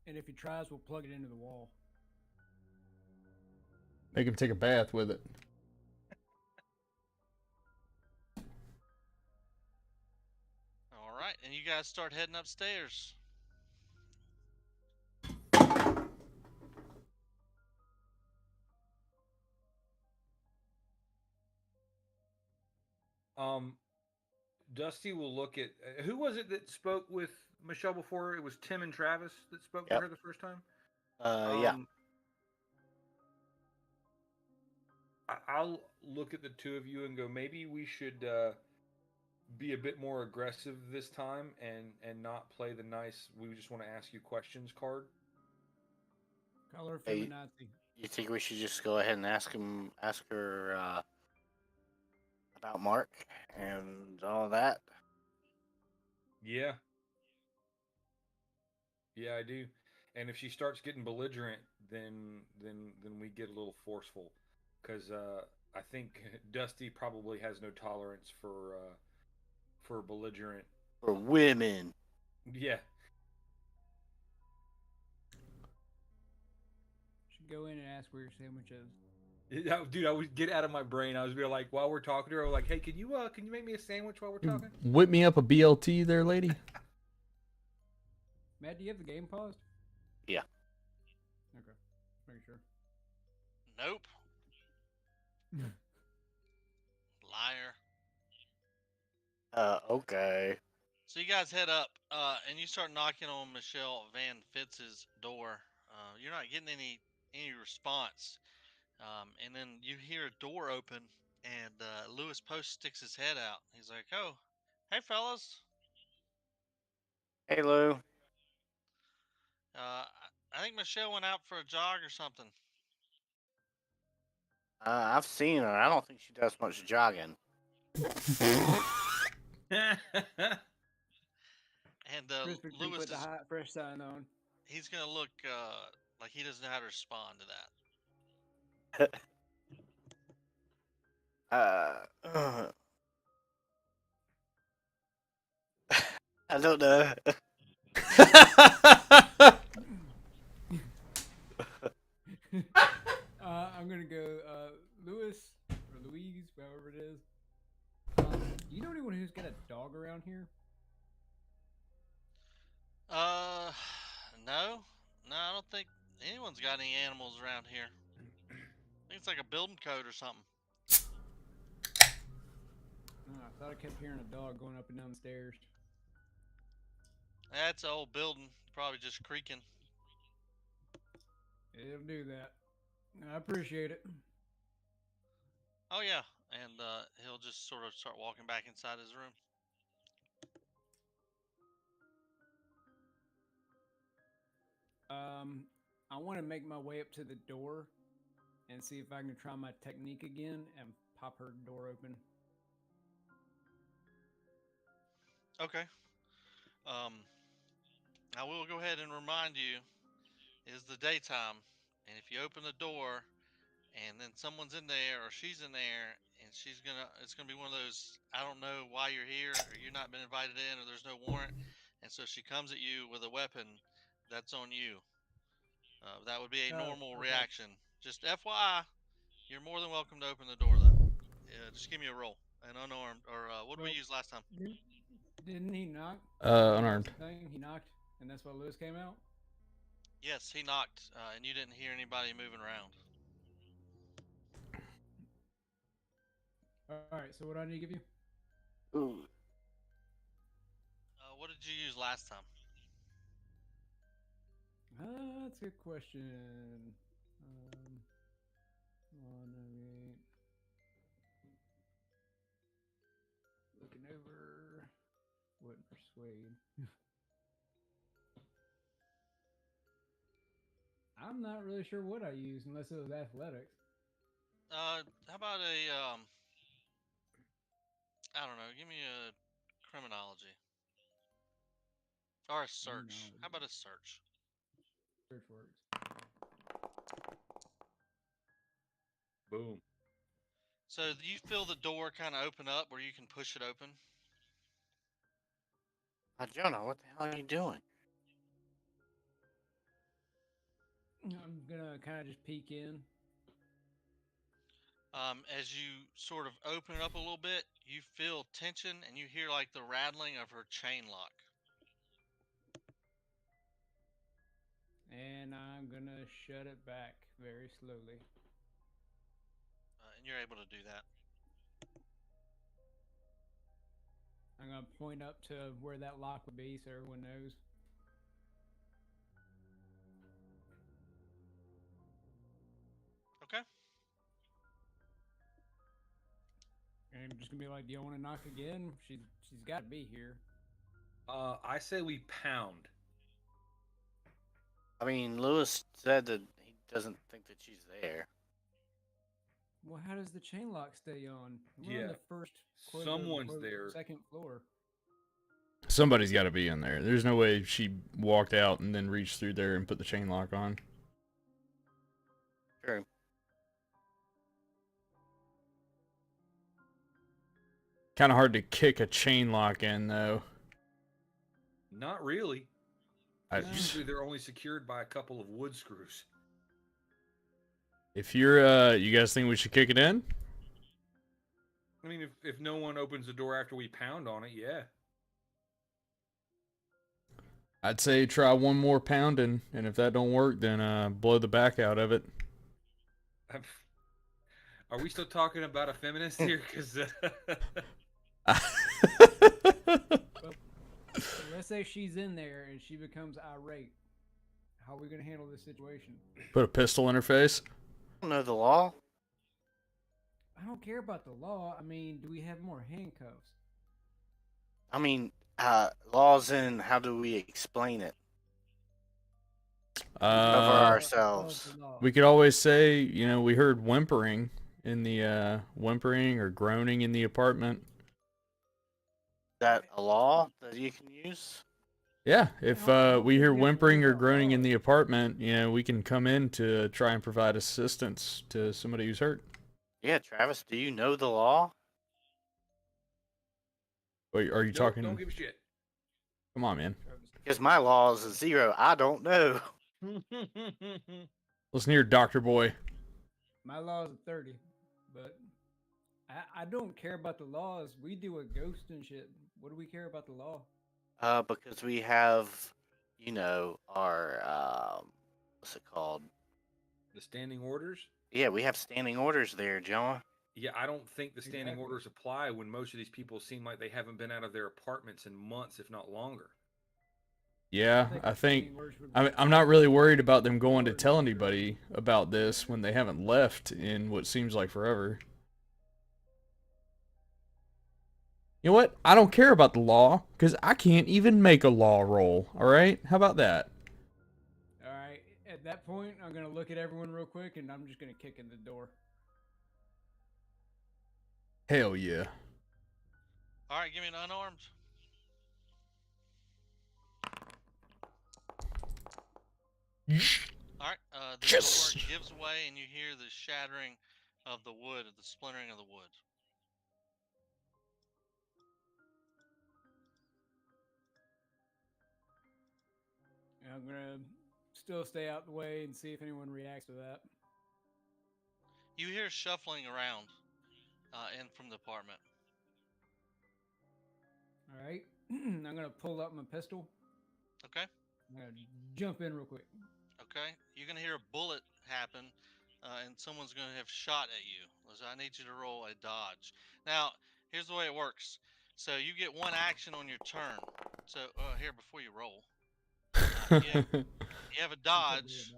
And if he tries, we'll plug it into the wall. Make him take a bath with it. All right, and you guys start heading upstairs. Dusty will look at who was it that spoke with Michelle before? It was Tim and Travis that spoke to Yep. her the first time. Yeah. I'll look at the two of you and go, maybe we should be a bit more aggressive this time and not play the nice we just want to ask you questions card. Color Hey, feminazi. you think we should just go ahead and ask her about Mark and all that? Yeah. Yeah, I do. And if she starts getting belligerent, then we get a little forceful, because I think Dusty probably has no tolerance for belligerent. For women. Yeah. Should go in and ask where your sandwich is. Dude, I would get out of my brain. I was be like, while we're talking to her, I was like, hey, can you make me a sandwich while we're talking? Whip me up a BLT there, lady. Matt, do you have the game paused? Yeah. Okay. Make sure. Nope. Liar. Okay. So you guys head up, and you start knocking on Michelle Van Fitz's door. You're not getting any response, and then you hear a door open, and Lewis Post sticks his head out. He's like, "Oh, hey fellas. Hey, Lou. I think Michelle went out for a jog or something." I've seen her. I don't think she does much jogging. And Crispy Creek Lewis put the is hot fresh sign on. he's gonna look like he doesn't know how to respond to that. I don't know. I'm gonna go Louis or Louise, however it is. Do you know anyone who's got a dog around here? No, I don't think anyone's got any animals around here. I think it's like a building code or something. I thought I kept hearing a dog going up and down the stairs. That's an old building, probably just creaking. It'll do that. I appreciate it. Oh yeah, and he'll just sort of start walking back inside his room. I want to make my way up to the door and see if I can try my technique again and pop her door open. Okay. I will go ahead and remind you, it's the daytime, and if you open the door, and then someone's in there or she's in there, and it's gonna be one of those, I don't know why you're here, or you've not been invited in, or there's no warrant, and so she comes at you with a weapon. That's on you. That would be a normal Okay. reaction. Just FYI, you're more than welcome to open the door though. Just give me a roll, an unarmed, or what did we use last time? Didn't he knock? Unarmed. He knocked, and that's why Lewis came out? Yes, he knocked, and you didn't hear anybody moving around. Alright, so what do I need to give you? Ooh. What did you use last time? That's a good question. 198. Looking over. Wouldn't persuade. I'm not really sure what I used unless it was athletics. How about a I don't know. Give me a criminology or a search. How about a search? Search works. Boom. So you feel the door kind of open up where you can push it open? Jonah, what the hell are you doing? I'm gonna kind of just peek in. As you sort of open it up a little bit, you feel tension and you hear like the rattling of her chain lock. And I'm gonna shut it back very slowly. And you're able to do that. I'm gonna point up to where that lock would be so everyone knows. Okay. And I'm just gonna be like, "Do you want to knock again? She's got to be here." I say we pound. I mean, Lewis said that he doesn't think that she's there. Well, how does the chain lock stay on? We're on Yeah. the first Someone's there. second floor. Somebody's got to be in there. There's no way she walked out and then reached through there and put the chain lock on. True. Kind of hard to kick a chain lock in, though. Not really. I, Usually they're only secured by a couple of wood screws. if you're, you guys think we should kick it in? I mean, if no one opens the door after we pound on it, yeah. I'd say try one more pounding, and if that don't work, then blow the back out of it. Are we still talking about a feminist here? Because Let's say she's in there and she becomes irate. How are we gonna handle this situation? Put a pistol in her face. I don't know the law. I don't care about the law. I mean, do we have more handcuffs? I mean, laws in how do we explain it? Cover ourselves. We could always say, you know, we heard whimpering, in the whimpering or groaning in the apartment. Is that a law that you can use? Yeah, if I don't we hear think we have to worry whimpering or about groaning in laws. the apartment, we can come in to try and provide assistance to somebody who's hurt. Yeah, Travis, do you know the law? Wait, are you Nope, talking? Don't give a shit. Come on, man. Because my law is a 0. I don't know. Listen here, Doctor Boy. My law is a 30, but I don't care about the laws. We do a ghost and shit. What do we care about the law? Because we have, our what's it called? The standing orders? Yeah, we have standing orders there, John. Yeah, I don't think the standing Exactly. orders apply when most of these people seem like they haven't been out of their apartments in months, if not longer. Yeah, think I think standing orders would I'm not really worried about them going to tell anybody about this when they haven't left in what seems like forever. You know what? I don't care about the law because I can't even make a law roll. All right? How about that? All right. At that point, I'm gonna look at everyone real quick, and I'm just gonna kick in the door. Hell yeah. All right, give me an unarmed. All right, the Yes! door gives way, and you hear the shattering of the wood, the splintering of the wood. And I'm gonna still stay out the way and see if anyone reacts to that. You hear shuffling around in from the apartment. All right. I'm gonna pull up my pistol. Okay. I'm gonna jump in real quick. Okay. You're gonna hear a bullet happen, and someone's gonna have shot at you. So I need you to roll a dodge. Now, here's the way it works. So you get one action on your turn. So here, before you roll, you have a dodge,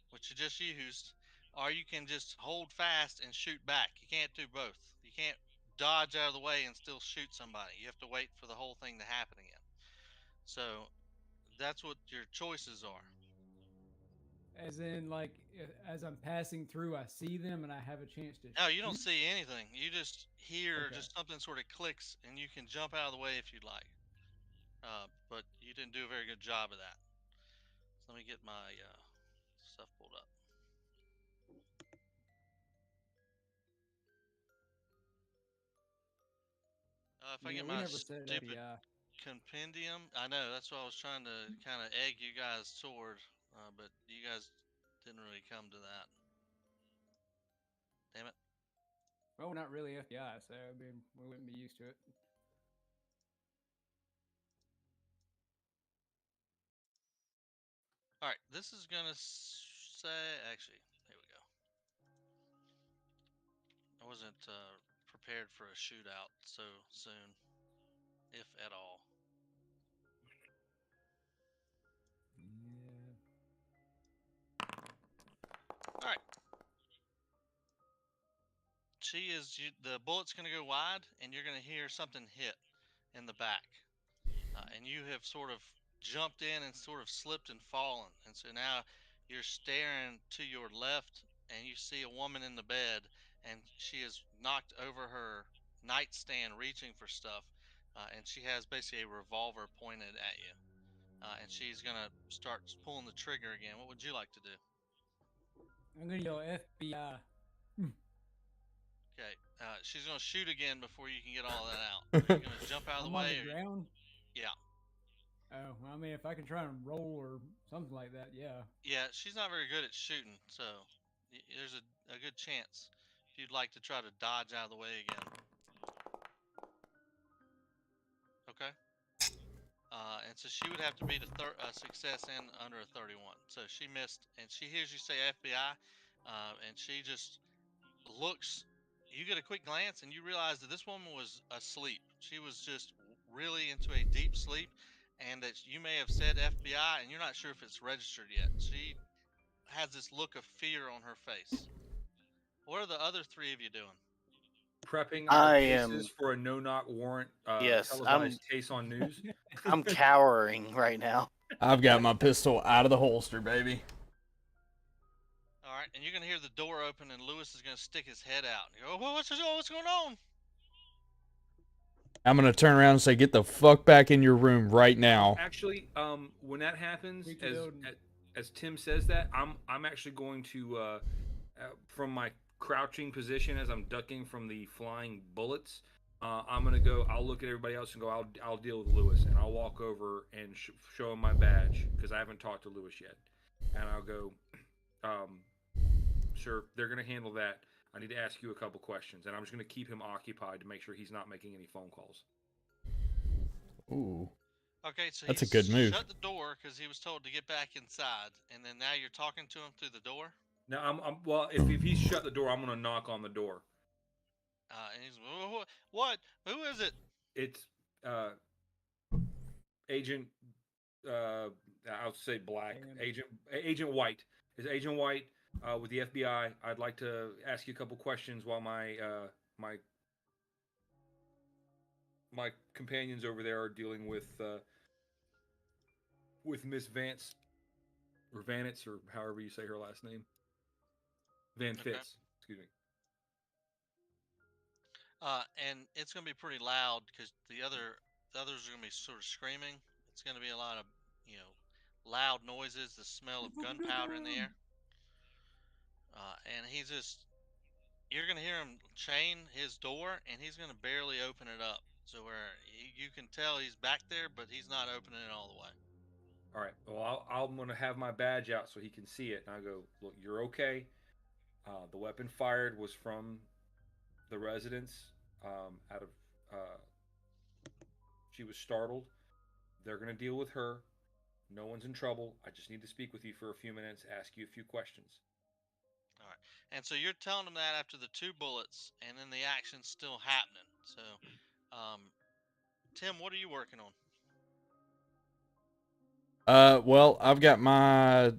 which you just used, or you can just hold fast and shoot back. You can't do both. You can't dodge out of the way and still shoot somebody. You have to wait for the whole thing to happen again. So that's what your choices are. As in, like, as I'm passing through, I see them and I have a chance to. No, you don't shoot? see anything. You just hear Okay. just something sort of clicks, and you can jump out of the way if you'd like. But you didn't do a very good job of that. So let me get my stuff pulled up. If I get We my never said stupid FBI. compendium, I know that's what I was trying to kind of egg you guys toward, but you guys didn't really come to that. Damn it. Well, we're not really FBI, so I mean, we wouldn't be used to it. All right, this is gonna say. Actually, here we go. I wasn't prepared for a shootout so soon, if at all. Yeah. All right. The bullet's gonna go wide, and you're gonna hear something hit in the back, and you have sort of jumped in and sort of slipped and fallen, and so now you're staring to your left, and you see a woman in the bed, and she is knocked over her nightstand reaching for stuff, and she has basically a revolver pointed at you, and she's gonna start pulling the trigger again. What would you like to do? I'm gonna yell FBI. Okay, she's gonna shoot again before you can get all that out. Are you gonna jump out of the I'm on way? the ground. Yeah. Oh, I mean, if I can try and roll or something like that, yeah. Yeah, she's not very good at shooting, so there's a good chance if you'd like to try to dodge out of the way again. Okay. And so she would have to beat a success and under a 31. So she missed, and she hears you say FBI, and she just looks. You get a quick glance, and you realize that this woman was asleep. She was just really into a deep sleep, and that you may have said FBI, and you're not sure if it's registered yet. She has this look of fear on her face. What are the other three of you doing? Prepping our I cases am- for a no-knock warrant Yes, televised case on news. I'm cowering right now. I've got my pistol out of the holster, baby. All right. right, and you're gonna hear the door open, and Lewis is gonna stick his head out. And go, what's going on? I'm gonna turn around and say, "Get the fuck back in your room right now." Actually, when that happens, Reach the building. as Tim says that, I'm actually going to from my crouching position as I'm ducking from the flying bullets. I'm gonna go. I'll look at everybody else and go. I'll deal with Lewis, and I'll walk over and show him my badge because I haven't talked to Lewis yet, and I'll go. Sir, they're gonna handle that. I need to ask you a couple questions, and I'm just gonna keep him occupied to make sure he's not making any phone calls. Ooh. Okay, so That's a he good move. shut the door because he was told to get back inside, and then now you're talking to him through the door. Now, well. If he's shut the door, I'm gonna knock on the door. And he's what? Who is it? It's Agent. I'll say Black. Agent White. Is Agent White with the FBI? I'd like to ask you a couple questions while my my companions over there are dealing with Miss Vance or Vanitz or however you say her last name. Van Fitz. Okay. Excuse me. And it's gonna be pretty loud because the others are gonna be sort of screaming. It's gonna be a lot of loud noises, the smell of gunpowder in the air. And you're gonna hear him chain his door, and he's gonna barely open it up, so where you can tell he's back there, but he's not opening it all the way. All right. Well, I'm going to have my badge out so he can see it. And I go, look, you're okay. The weapon fired was from the residence. She was startled. They're going to deal with her. No one's in trouble. I just need to speak with you for a few minutes, ask you a few questions. All right. And so you're telling him that after the 2 bullets, and then the action's still happening. So, Tim, what are you working on? Well, I've got my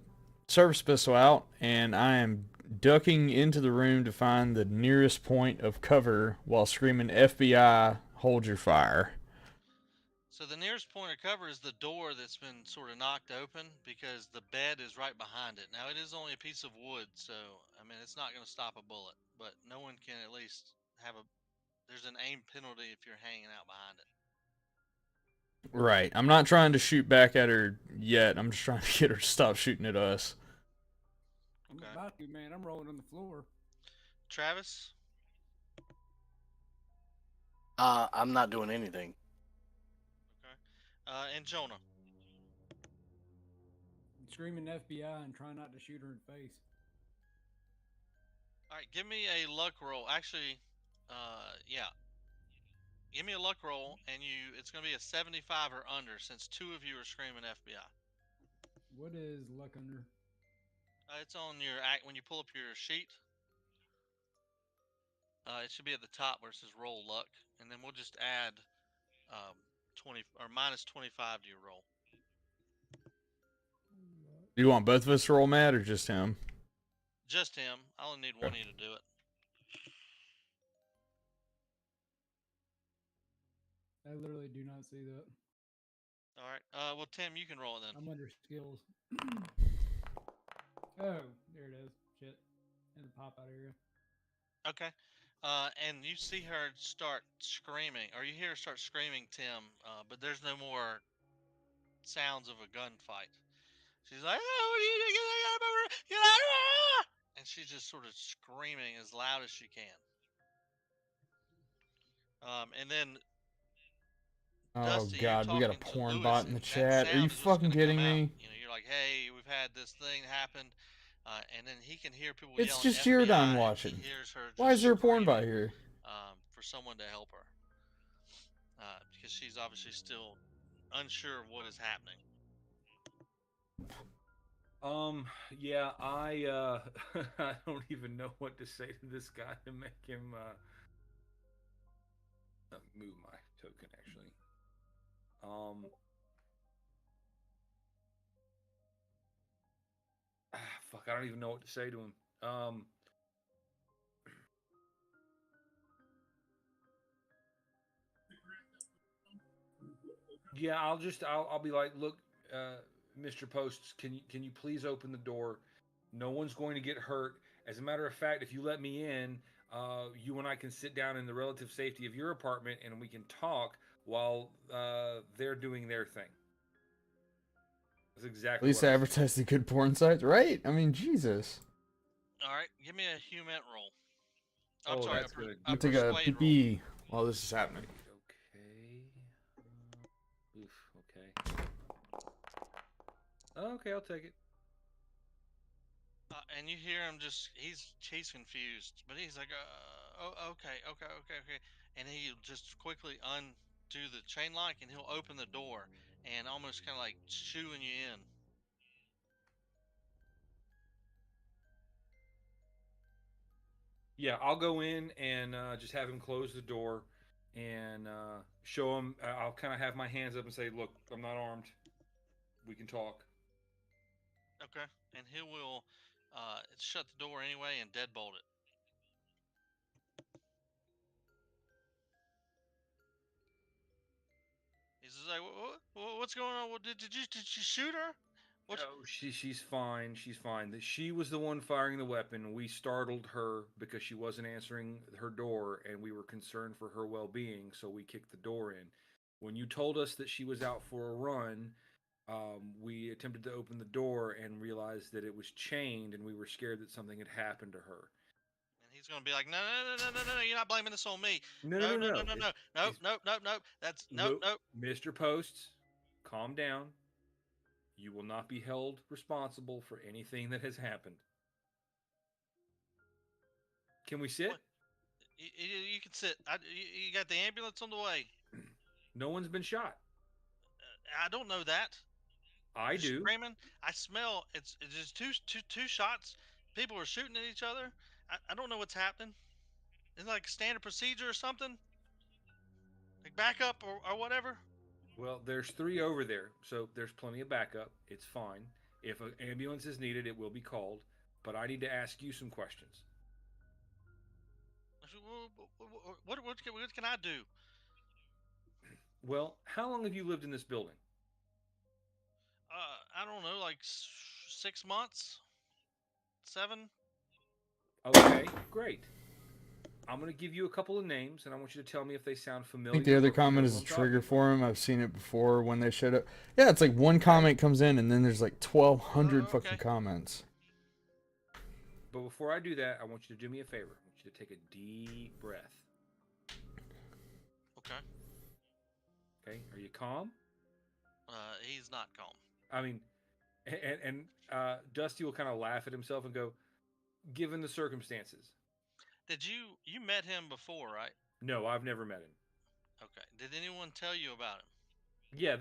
service pistol out, and I am ducking into the room to find the nearest point of cover while screaming, "FBI, hold your fire." So the nearest point of cover is the door that's been sort of knocked open because the bed is right behind it. Now, it is only a piece of wood, so, I mean, it's not going to stop a bullet, but no one can at least there's an aim penalty if you're hanging out behind it. Right. I'm not trying to shoot back at her yet. I'm just trying to get her to stop shooting at us. I'm about to, man. I'm rolling on the floor. Travis? I'm not doing anything. Okay. And Jonah? I'm screaming FBI and trying not to shoot her in the face. All right, give me a luck roll. Actually, yeah. Give me a luck roll, and it's going to be a 75 or under since 2 of you are screaming FBI. What is luck under? It's on your when you pull up your sheet. It should be at the top where it says roll luck, and then we'll just add 20 or minus 25 to your roll. Do you want both of us to roll, Matt, or just him? Just him. I only need one of you to do it. I literally do not see that. All right. Well, Tim, you can roll it then. I'm under skills. Oh, there it is. Shit. In the pop-out area. Okay. And you see her start screaming, or you hear her start screaming, Tim, but there's no more sounds of a gunfight. She's like, "Oh, what are you doing? Get out of here!" And she's just sort of screaming as loud as she can. And then Oh Dusty, God, we got a talking to porn Lewis, bot in the and that chat. Are sound you is what's fucking gonna kidding come out. me? You know, you're like, "Hey, we've had this thing happen," and then he can hear people It's yelling just FBI, Girodon and watching. he hears her Why is just there a porn bot screaming, here? for someone to help her, because she's obviously still unsure of what is happening. Yeah, I I don't even know what to say to this guy to make him move my token actually. Fuck, I don't even know what to say to him. Yeah, I'll be like, look, Mr. Posts, can you please open the door? No one's going to get hurt. As a matter of fact, if you let me in, you and I can sit down in the relative safety of your apartment and we can talk while they're doing their thing. That's At exactly least what I said. advertise the good porn sites, right? I mean, Jesus. All right, give me a human roll. I'm Oh, sorry, that's good. I'm a gonna take a persuade roll. pee while this is happening. Okay. Oof. Okay. Okay, I'll take it. And you hear him he's confused, but he's like, oh, okay. And he'll just quickly undo the chain lock and he'll open the door and almost kind of like shooing you in. Yeah, I'll go in and just have him close the door and show him. I'll kind of have my hands up and say, "Look, I'm not armed. We can talk." Okay. And he will shut the door anyway and deadbolt it. He's just like, what's going on? Did you shoot her? What? Oh, she's fine. She's fine. She was the one firing the weapon. We startled her because she wasn't answering her door, and we were concerned for her well-being, so we kicked the door in. When you told us that she was out for a run, we attempted to open the door and realized that it was chained, and we were scared that something had happened to her. And he's gonna be like, no, you're not blaming this on me. No. No. That's nope. Mr. Posts, calm down. You will not be held responsible for anything that has happened. Can we sit? What? You can sit. You got the ambulance on the way. No one's been shot. I don't know that. I do. Screaming. I smell. It's just two shots. People are shooting at each other. I don't know what's happening. Is it like standard procedure or something? Like backup or whatever? Well, there's 3 over there, so there's plenty of backup. It's fine. If an ambulance is needed, it will be called. But I need to ask you some questions. What can I do? Well, how long have you lived in this building? I don't know, like 6 months, 7. Okay, great. I'm going to give you a couple of names, and I want you to tell me if they sound I familiar. think the other or if you know comment who is a I'm trigger talking for him. I've seen it before when they showed up. Yeah, it's like one comment comes in and then there's like 1,200 fucking Okay. comments. But before I do that, I want you to do me a favor. I want you to take a deep breath. Okay. Okay, are you calm? He's not calm. I mean, and Dusty will kind of laugh at himself and go, given the circumstances. Did you met him before, right? No, I've never met him. Okay. Did anyone tell you about him? Yeah,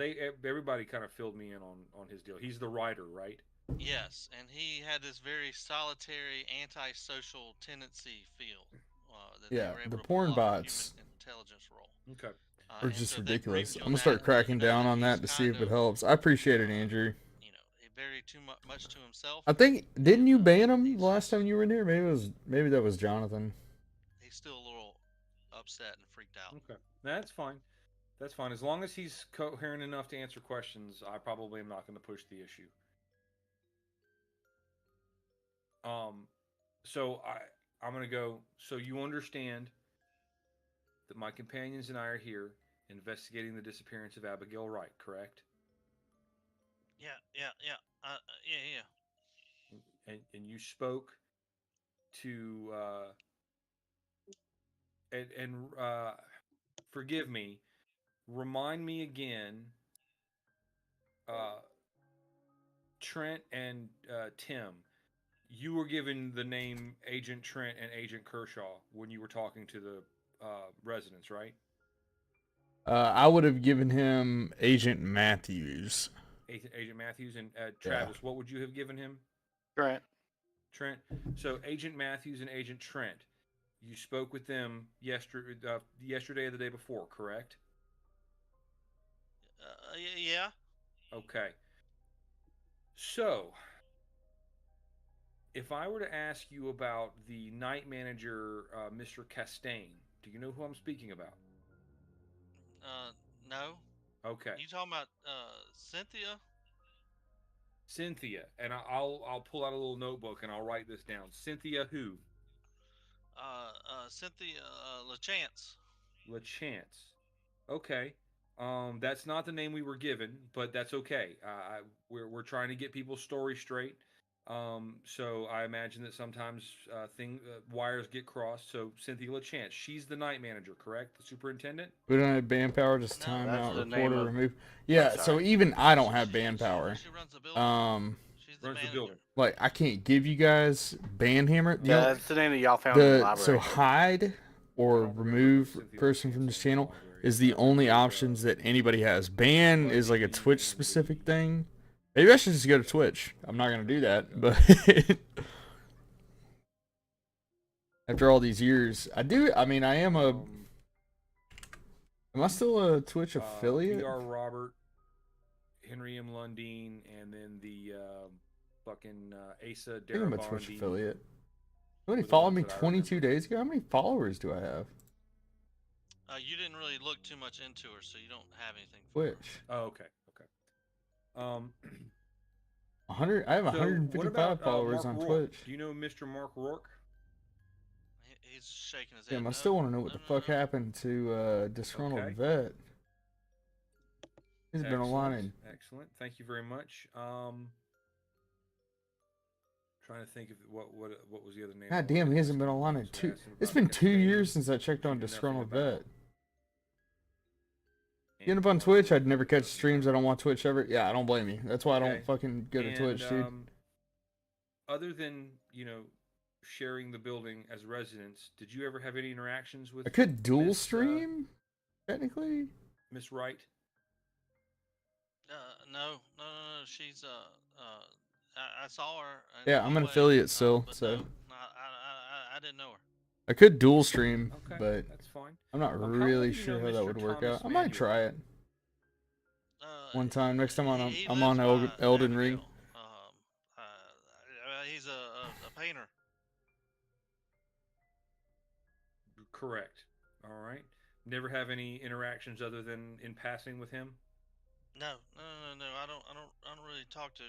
everybody kind of filled me in on his deal. He's the writer, right? Yes, and he had this very solitary, antisocial tendency feel that they Yeah, were able the to pull porn off bots a human intelligence roll. Okay. are And just so if they ridiculous. briefed you I'm on gonna start that, cracking you know down that on he's that to see kind if it of, helps. I appreciate it, Andrew. you know, very much to himself. I think didn't you ban him He's the last time you were in here? Maybe that was Jonathan. He's still a little upset and freaked out. Okay. That's fine. That's fine. As long as he's coherent enough to answer questions, I probably am not going to push the issue. So I'm going to go. So you understand that my companions and I are here investigating the disappearance of Abigail Wright, correct? Yeah. And you spoke to and forgive me. Remind me again. Trent and Tim, you were given the name Agent Trent and Agent Kershaw when you were talking to the residents, right? I would have given him Agent Matthews. Agent Matthews and Travis, what would you have given him? Trent. So Agent Matthews and Agent Trent, you spoke with them yesterday or the day before, correct? Yeah. Okay. So, if I were to ask you about the night manager, Mr. Castaigne, do you know who I'm speaking about? No. Okay. You talking about Cynthia? Cynthia, and I'll pull out a little notebook and I'll write this down. Cynthia who? Cynthia LaChance. LaChance. Okay. That's not the name we were given, but that's okay. We're trying to get people's story straight. So I imagine that sometimes wires get crossed. So Cynthia LaChance, she's the night manager, correct? The superintendent. We don't have band power, just No. time That's out, the report, name or of- remove. Yeah, so sorry. even I don't have band power. She runs the building. She's the Runs the manager. building. Like I can't give you guys band hammer. Yeah, that's the name that y'all found in the library. So hide or I don't remember remove Cynthia person LaChance from this in the channel library. is the only options that anybody has. Ban is like a Twitch specific thing. Maybe I should just go to Twitch. I'm not gonna do that, but after all these years, I do. I mean, I am a. Am I still a Twitch affiliate? VR Robert, Henry M. Lundeen, and then the fucking Asa I think I'm a Twitch Darabandi. affiliate. Somebody were the followed ones me that I 22 remember. days ago. How many followers do I have? You didn't really look too much into her, so you don't have anything. For her. Twitch. Oh, okay. 100. I have So what 155 about followers Mark on Rourke? Twitch. Do you know Mr. Mark Rourke? He's shaking his head. Damn, I no, still want to know what no, the no, fuck no. happened to disgruntled Okay. vet. He's been online. Excellent. Thank you very much. Trying to think of what was the other name. God I damn, wanted he to hasn't ask been him. online in So I two. asked him It's about been like a 2 thing years since I checked he on knew nothing disgruntled about. vet. Getting up on Twitch, I'd never catch streams. I don't want Twitch ever. Yeah, I don't blame you. That's why I Okay. don't fucking go to Twitch, dude. Other than sharing the building as residents, did you ever have any interactions with I could dual Miss, stream, technically. Miss Wright? No. She's I saw her. in Yeah, the I'm an hallway, affiliate still, but so no, I didn't know her. I could dual stream, Okay, but that's fine. I'm not How well really do you sure know how that Mr. would work Thomas out. I might Manuel? try it one time. Next time He I'm lives on by Elden Ring. Abigail. He's a painter. Correct. All right. Never have any interactions other than in passing with him? No. I don't really talk to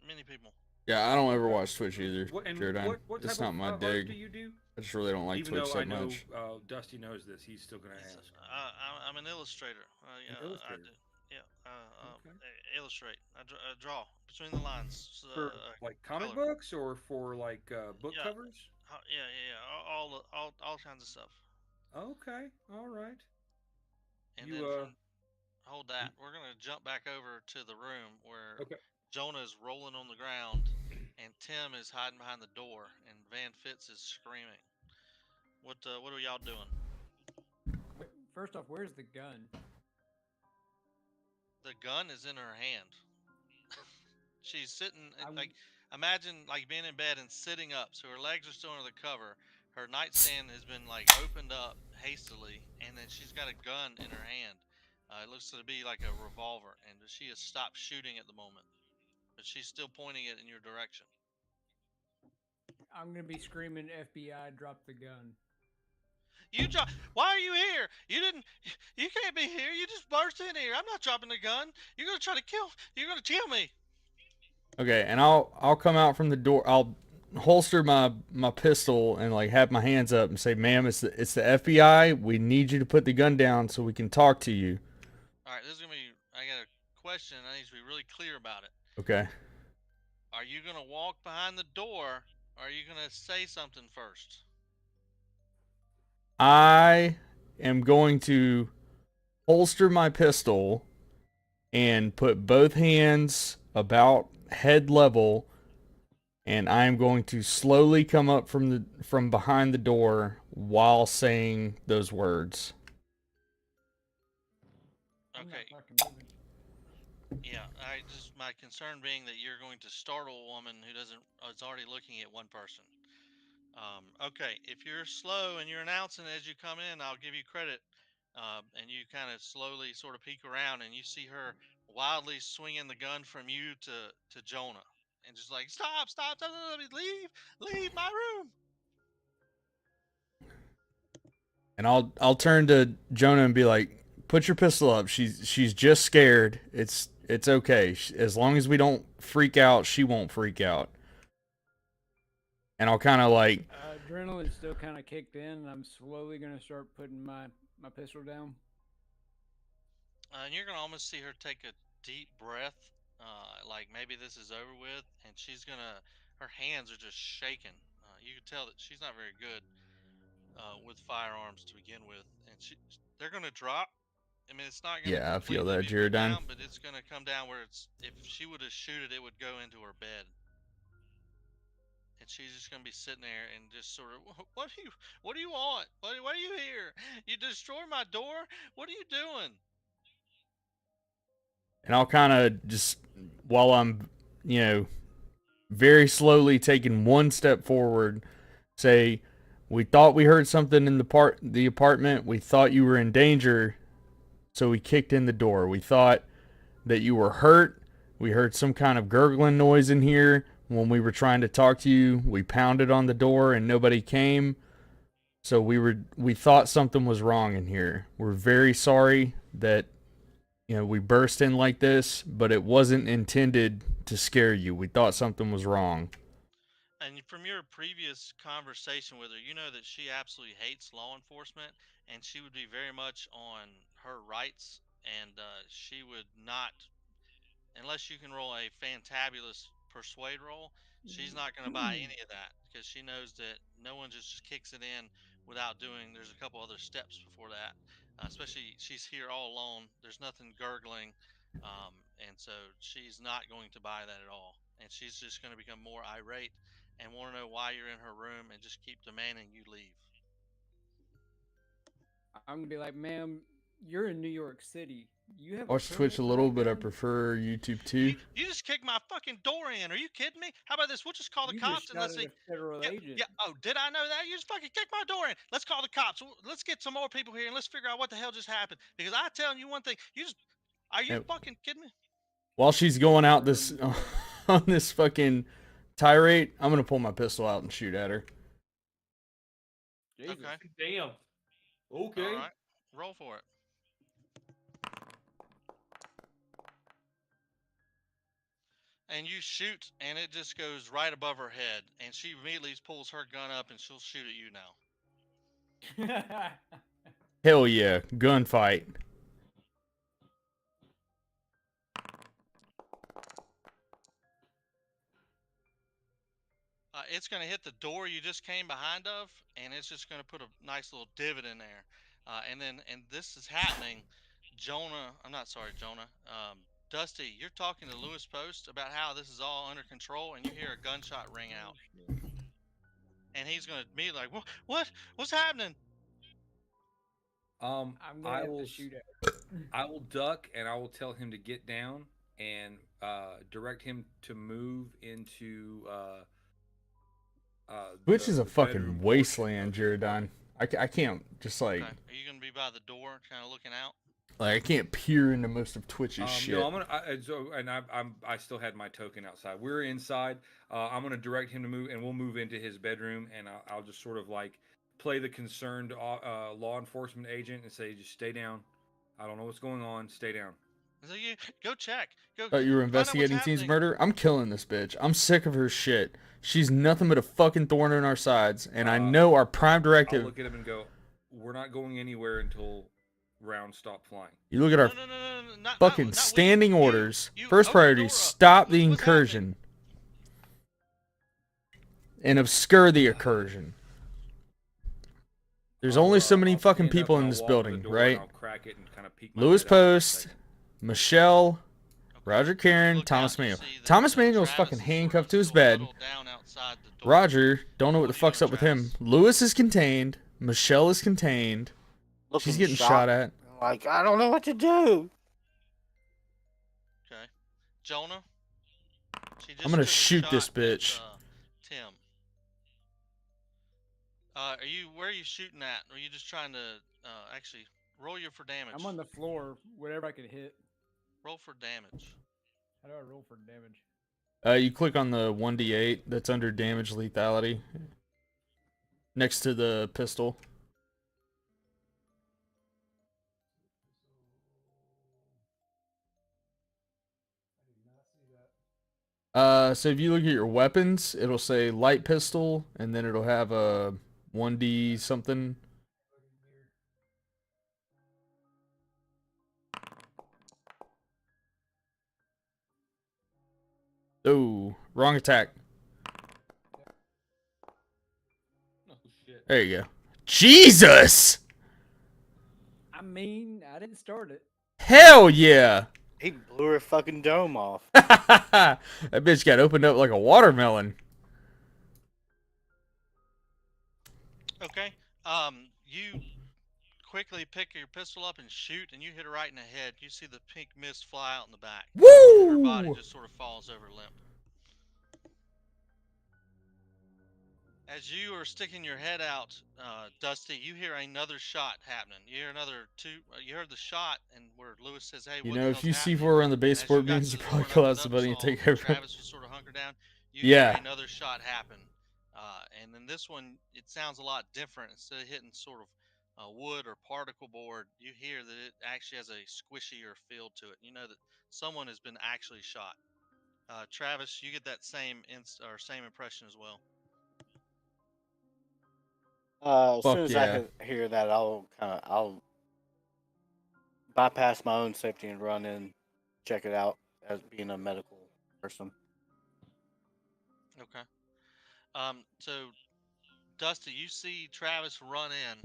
many people. Yeah, I don't ever watch Twitch either, What Jordan. type It's not of my art dig. do you do? I just really don't like Even Twitch though I that know much. Dusty knows this, he's still gonna It's- ask. I'm an illustrator. Yeah, I illustrator. do. Yeah, Okay. illustrate. I draw between the lines. For like comic color. books or for like book Yeah. covers? Yeah. All kinds of stuff. Okay. All right. And You, then hold that. We're gonna jump back over to the room where Okay. Jonah is rolling on the ground, and Tim is hiding behind the door, and Van Fitz is screaming. What are y'all doing? First off, where's the gun? The gun is in her hand. She's sitting I w- like imagine like being in bed and sitting up, so her legs are still under the cover. Her nightstand has been like opened up hastily, and then she's got a gun in her hand. It looks to be like a revolver, and she has stopped shooting at the moment, but she's still pointing it in your direction. I'm gonna be screaming, "FBI, drop the gun!" Why are you here? You can't be here. You just burst in here. I'm not dropping the gun. You're gonna try to kill. You're gonna kill me. Okay, and I'll come out from the door. I'll holster my pistol and like have my hands up and say, "Ma'am, it's the FBI. We need you to put the gun down so we can talk to you." All right, this is gonna be. I got a question. I need to be really clear about it. Okay. Are you gonna walk behind the door? Or are you gonna say something first? I am going to holster my pistol and put both hands about head level, and I am going to slowly come up from behind the door while saying those words. I'm not Okay. fucking moving. Yeah. My concern being that you're going to startle a woman who is already looking at one person. Okay. If you're slow and you're announcing as you come in, I'll give you credit. And you kind of slowly sort of peek around, and you see her wildly swinging the gun from you to Jonah, and just like stop, leave my room. And I'll turn to Jonah and be like, "Put your pistol up. She's just scared. It's It's okay. As long as we don't freak out, she won't freak out. And I'll kind of like, Adrenaline's still kind of kicked in, and I'm slowly gonna start putting my pistol down. And you're gonna almost see her take a deep breath, like maybe this is over with, and her hands are just shaking. You can tell that she's not very good with firearms to begin with, and they're gonna drop. I mean, it's not gonna yeah, I feel completely that, be put Jaredine. down, but it's gonna come down where if she would have shoot it, it would go into her bed. And she's just gonna be sitting there and just sort of, what do you want? What are you here? You destroyed my door. What are you doing? And I'll kind of just, while I'm, very slowly taking one step forward, say, we thought we heard something in the apartment. We thought you were in danger, so we kicked in the door. We thought that you were hurt. We heard some kind of gurgling noise in here. When we were trying to talk to you, we pounded on the door and nobody came. So we thought something was wrong in here. We're very sorry that we burst in like this, but it wasn't intended to scare you. We thought something was wrong. And from your previous conversation with her, you know that she absolutely hates law enforcement, and she would be very much on her rights, and she would not, unless you can roll a fantabulous persuade roll, she's not going to buy any of that because she knows that no one just kicks it in without doing. There's a couple other steps before that, especially she's here all alone. There's nothing gurgling, and so she's not going to buy that at all. And she's just going to become more irate and want to know why you're in her room and just keep demanding you leave. I'm gonna be like, ma'am, you're in New York City. You have Watch a Twitch a criminal little, but I background? prefer YouTube too. You just kicked my fucking door in. Are you kidding me? How about this? We'll just call the You cops just and shot let's at see. a federal agent. Yeah. Oh, did I know that? You just fucking kicked my door in. Let's call the cops. Let's get some more people here and let's figure out what the hell just happened. Because I'm telling you one thing. Are you fucking kidding me? While she's going out this on this fucking tirade, I'm gonna pull my pistol out and shoot at her. Jesus. Okay. Damn. Okay. All right. Roll for it. And you shoot, and it just goes right above her head, and she immediately pulls her gun up, and she'll shoot at you now. Hell yeah, gunfight. It's going to hit the door you just came behind of, and it's just going to put a nice little divot in there. And this is happening. Jonah. Dusty, you're talking to Lewis Post about how this is all under control, and you hear a gunshot ring out. And he's going to be like, what's happening? I'm gonna have to shoot at her. I will duck and I will tell him to get down and direct him to move into Twitch is a fucking bedroom wasteland, portion of the Jaredine. I can't just like Okay. Are you going to be by the door, kind of looking out? I can't peer into most of Twitch's shit. No, I still had my token outside. We're inside. I'm gonna direct him to move, and we'll move into his bedroom, and I'll just sort of like play the concerned law enforcement agent and say, just stay down. I don't know what's going on. Stay down. So you go check. Go. Thought you were find out what's investigating Teen's happening. murder? I'm killing this bitch. I'm sick of her shit. She's nothing but a fucking thorn in our sides, and I know our prime I'll directive. look at him and go, we're not going anywhere until rounds stop flying. You look at our No, not fucking not standing orders. you First open the priority, door up. stop the What's incursion. And obscure the incursion. There's only so many I'll fucking stand up people and in I'll this walk to the building, door right? and I'll crack it and kind of peek my Lewis head out for a Post, second. Michelle, Roger You Karen, look Thomas out, you Manuel. see that, Thomas Manuel's Travis fucking is sort handcuffed of to his still bed. huddled down outside the door. Roger, don't know what the What are you fuck's doing, up with him. Travis? Lewis is contained. Michelle is contained. She's getting shot at. Like, I don't know what to do. Okay. Jonah. She just I'm gonna took a shoot this shot bitch. At, Tim. Where are you shooting at? Or are you just trying to actually roll you for damage? I'm on the floor. Whatever I could hit. Roll for damage. How do I roll for damage? You click on the 1d8 that's under damage lethality. Next to the pistol. So if you look at your weapons, it'll say light pistol, and then it'll have a 1D something. Oh, wrong attack. Oh shit. There you go. Jesus! I mean, I didn't start it. Hell yeah! He blew her fucking dome off. That bitch got opened up like a watermelon. Okay. You quickly pick your pistol up and shoot, and you hit her right in the head. You see the pink mist fly out in the back. And her body Woo! just sort of falls over limp. As you are sticking your head out, Dusty, you hear another shot happening. You hear another two. You heard the shot, and where Lewis says, "Hey, You what know, the if hell's you happening?" C4 around the And base as you board got means to you the probably door and collapse the opened up, buddy and saw take where over. Travis was sort of hunkered down. You Yeah. hear another shot happen, and then this one, it sounds a lot different. Instead of hitting sort of wood or particle board, you hear that it actually has a squishier feel to it. You know that someone has been actually shot. Travis, you get that same same impression as well. As Fuck soon as yeah. I hear that, I'll bypass my own safety and run in, check it out as being a medical person. Okay. So Dusty, you see Travis run in,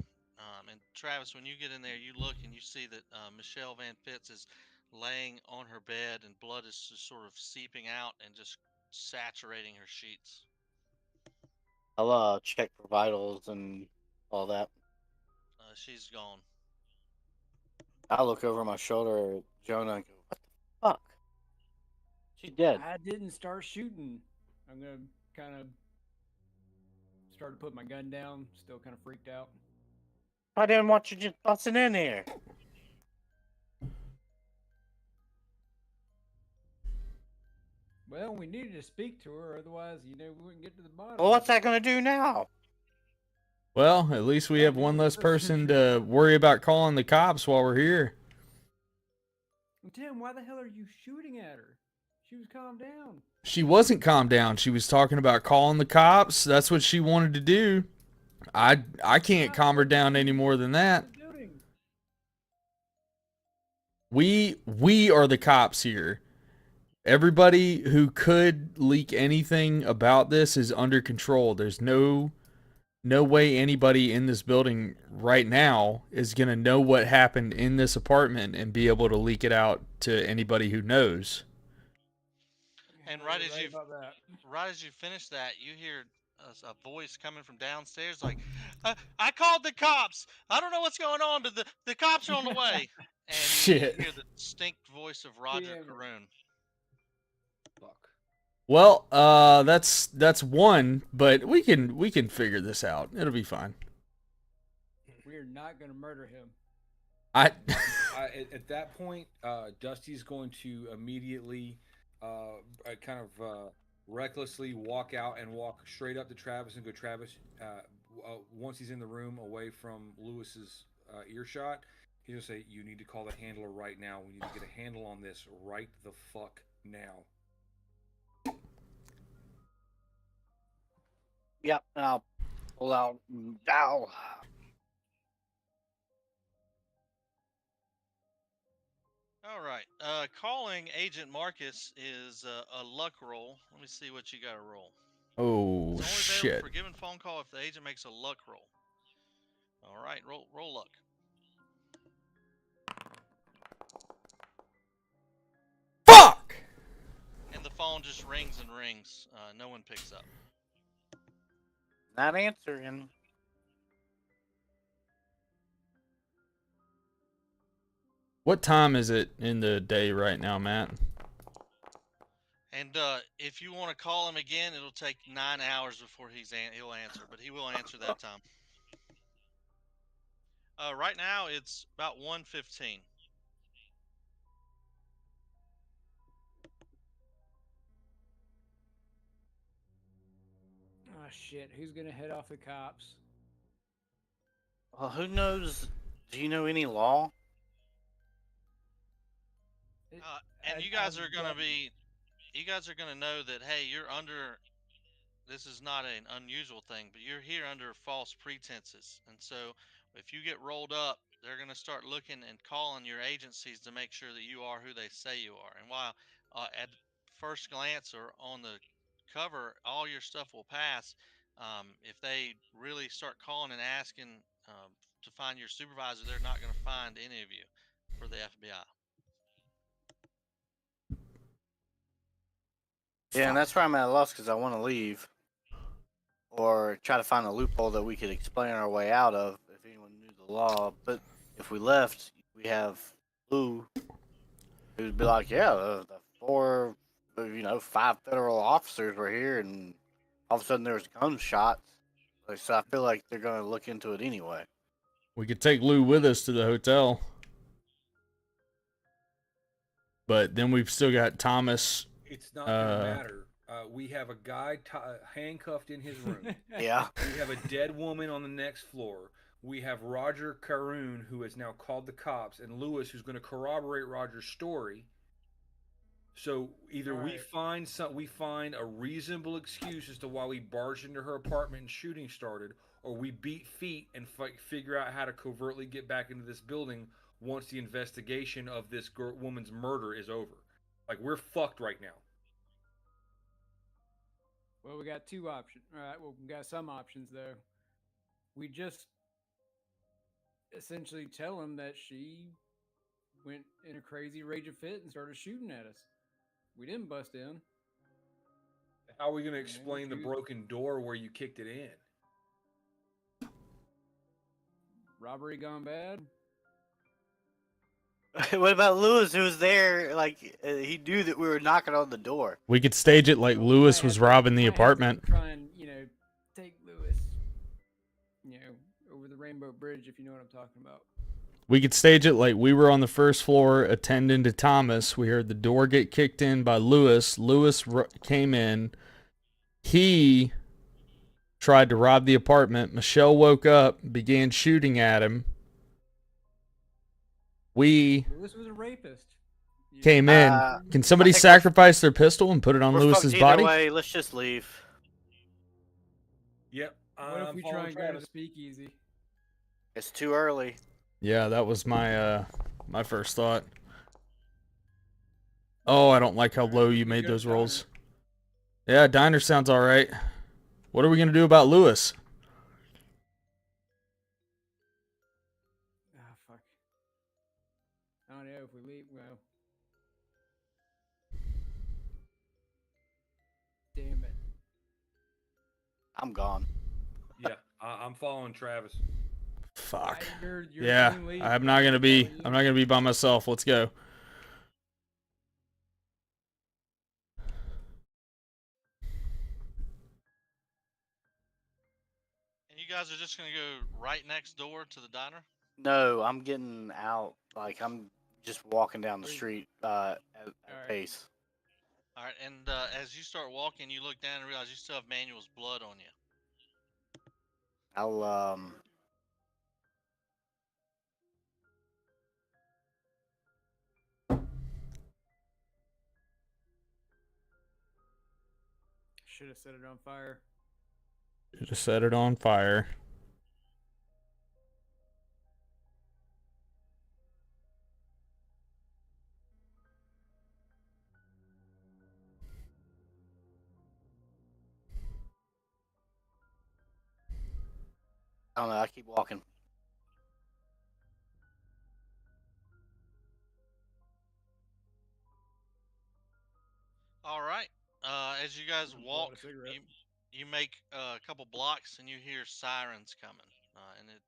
and Travis, when you get in there, you look and you see that Michelle Van Fitz is laying on her bed, and blood is just sort of seeping out and just saturating her sheets. I'll check for vitals and all that. She's gone. I look over my shoulder at Jonah and go, "What the fuck? She's dead." I didn't start shooting. I'm gonna kind of start to put my gun down. Still kind of freaked out. I didn't want you just busting in here. Well, we needed to speak to her, otherwise, we wouldn't get to the bottom. Well, what's that gonna do now? Well, at least we have one less person to worry about calling the cops while we're here. Tim, why the hell are you shooting at her? She was calmed down. She wasn't calmed down. She was talking about calling the cops. That's what she wanted to do. I can't calm her down any more than that. We are the cops here. Everybody who could leak anything about this is under control. There's no way anybody in this building right now is going to know what happened in this apartment and be able to leak it out to anybody who knows. And right as you finish that, you hear a voice coming from downstairs, like, "I called the cops. I don't know what's going on, but the cops are on the way." And Shit. you hear the distinct voice of Roger Caroon. Fuck. Well, that's one, but we can figure this out. It'll be fine. We're not gonna murder him. At that point, Dusty's going to immediately, kind of recklessly walk out and walk straight up to Travis and go, "Travis, once he's in the room away from Lewis's earshot, he's gonna say, 'You need to call the handler right now. We need to get a handle on this right the fuck now.'" Yep, and I'll pull out. Ow. All right. Calling Agent Marcus is a luck roll. Let me see what you got to roll. Oh It's only shit. available for given phone call if the agent makes a luck roll. All right, roll luck. Fuck! And the phone just rings and rings. No one picks up. Not answering. What time is it in the day right now, Matt? And if you want to call him again, it'll take 9 hours before he'll answer, but he will answer that time. Right now, it's about 1:15. Oh shit! Who's gonna head off the cops? Well, who knows? Do you know any law? And you guys are going to be you guys are going to know that, hey, you're under, this is not an unusual thing, but you're here under false pretenses. And so if you get rolled up, they're going to start looking and calling your agencies to make sure that you are who they say you are. And while at first glance or on the cover, all your stuff will pass, if they really start calling and asking to find your supervisor, they're not going to find any of you for the FBI. Yeah, and that's where I'm at a loss because I want to leave or try to find a loophole that we could explain our way out of if anyone knew the law. But if we left, we have Lou, who'd be like, yeah, the 5 federal officers were here, and all of a sudden there was gunshots. So I feel like they're going to look into it anyway. We could take Lou with us to the hotel. But then we've still got Thomas. It's not going to matter. We have a guy handcuffed in his room. Yeah. We have a dead woman on the next floor. We have Roger Caroon, who has now called the cops, and Lewis, who's going to corroborate Roger's story. So either we find a reasonable excuse as to why we barged into her apartment and shooting started, or we beat feet and figure out how to covertly get back into this building once the investigation of this woman's murder is over. Like, we're fucked right now. Well, we got 2 options. All right. Well, we got some options though. We just essentially tell him that she went in a crazy rage of fit and started shooting at us. We didn't bust in. How are we going to explain the broken door where you kicked it in? Robbery gone bad. What about Lewis, who was there? Like, he knew that we were knocking on the door. We could stage it like Lewis was robbing the apartment. Try and, take Lewis, over the Rainbow Bridge, if you know what I'm talking about. We could stage it like we were on the first floor attending to Thomas. We heard the door get kicked in by Lewis. Lewis came in. He tried to rob the apartment. Michelle woke up, began shooting at him. Lewis was a rapist. Came in. Can somebody sacrifice their pistol and put it on Lewis's body? Either way, let's just leave. Yep. What if we try and go to speakeasy? It's too early. Yeah, that was my my first thought. Oh, I don't like how low you made those rolls. Yeah, diner sounds all right. What are we gonna do about Lewis? Ah, fuck. I don't know if we leave. Well, damn it. I'm gone. Yeah, I'm following Travis. Fuck. You're Yeah, I'm not gonna be by myself. Let's go. And you guys are just going to go right next door to the diner? No, I'm getting out. Like, I'm just walking down the street at pace. All right, and as you start walking, you look down and realize you still have Manuel's blood on you. I'll should have set it on fire. Should have set it on fire. I don't know. I keep walking. All right. As you guys walk, you make a couple blocks and you hear sirens coming. And it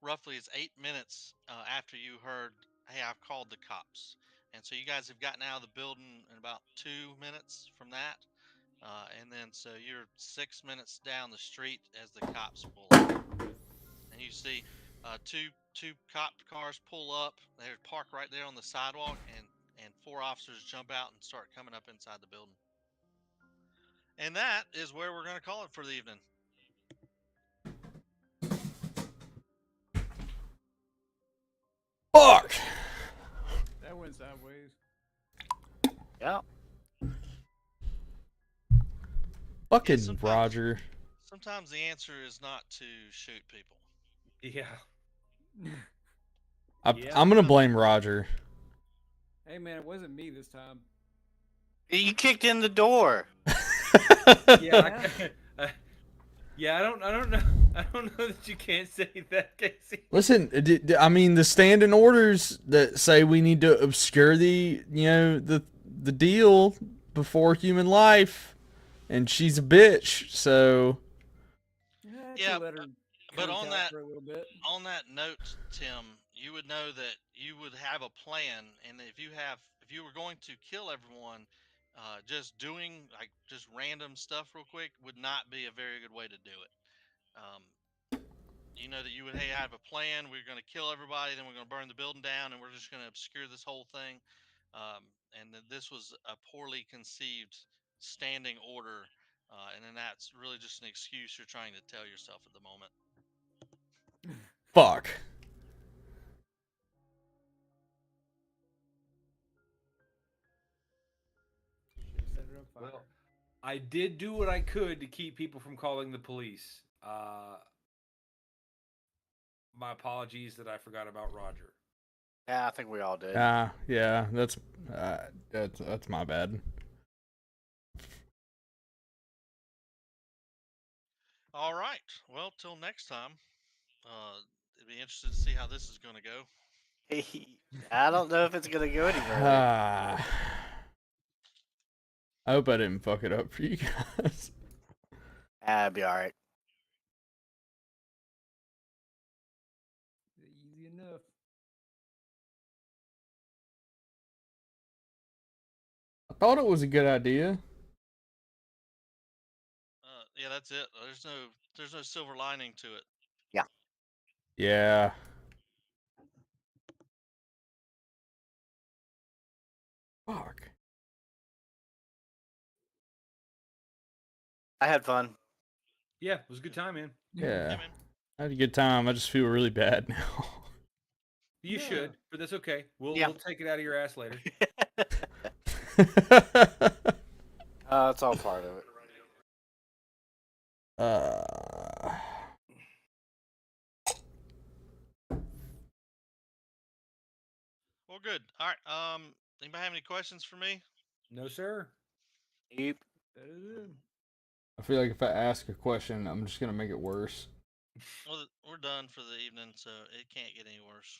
roughly is 8 minutes after you heard, hey, I've called the cops. And so you guys have gotten out of the building in about 2 minutes from that. And then so you're 6 minutes down the street as the cops pull up. And you see two cop cars pull up. They're parked right there on the sidewalk, and 4 officers jump out and start coming up inside the building. And that is where we're going to call it for the evening. Fuck! That went sideways. Yeah. Fucking sometimes- Roger. Sometimes the answer is not to shoot people. Yeah. Yeah. I'm gonna blame Roger. Hey man, it wasn't me this time. You kicked in the door. Yeah. Yeah, I don't know. I don't know that you can't say that, Casey. Listen, I mean the standing orders that say we need to obscure the deal before human life, and she's a bitch. So Yeah, let her but cunt on out that for a little bit. on that note, Tim, you would know that you would have a plan, and if you were going to kill everyone, just doing like just random stuff real quick would not be a very good way to do it. You know that you would have a plan. We're going to kill everybody, then we're going to burn the building down, and we're just going to obscure this whole thing. And that this was a poorly conceived standing order, and then that's really just an excuse you're trying to tell yourself at the moment. fuck. Should've set it on fire. Well, I did do what I could to keep people from calling the police. My apologies that I forgot about Roger. Yeah, I think we all did. Yeah, that's my bad. All right. Well, till next time. It'd be interested to see how this is going to go. I don't know if it's gonna go any further. I hope I didn't fuck it up for you guys. It'll be all right. Easy enough. I thought it was a good idea. Yeah, that's it. There's no silver lining to it. Yeah. Fuck. I had fun. Yeah, it was a good time, man. Yeah. Yeah, man. I had a good time. I just feel really bad now. You Yeah. should, but that's okay. We'll take it out of your ass later. It's all part of it. Well, good. All right. Anybody have any questions for me? No, sir. Yep. That is it. I feel like if I ask a question, I'm just gonna make it worse. Well, we're done for the evening, so it can't get any worse.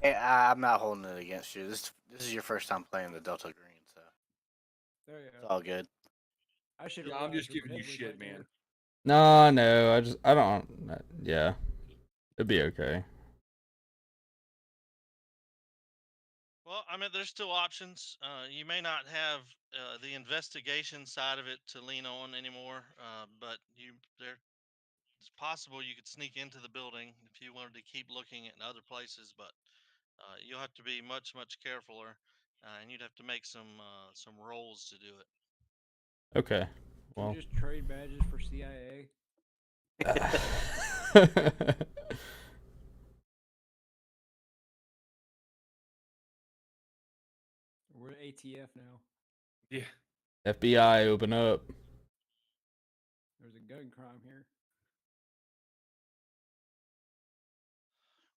Hey, I'm not holding it against you. This is your first time playing the Delta Green, so There you it's go. all good. I should. Yeah, I'm just giving you shit, man. No, I don't. Yeah, it'd be okay. Well, I mean, there's still options. You may not have the investigation side of it to lean on anymore, but it's possible you could sneak into the building if you wanted to keep looking at other places. But you'll have to be much carefuler, and you'd have to make some rolls to do it. Okay. Can Well. we just trade badges for CIA? We're ATF now. Yeah. FBI, open up. There's a gun crime here.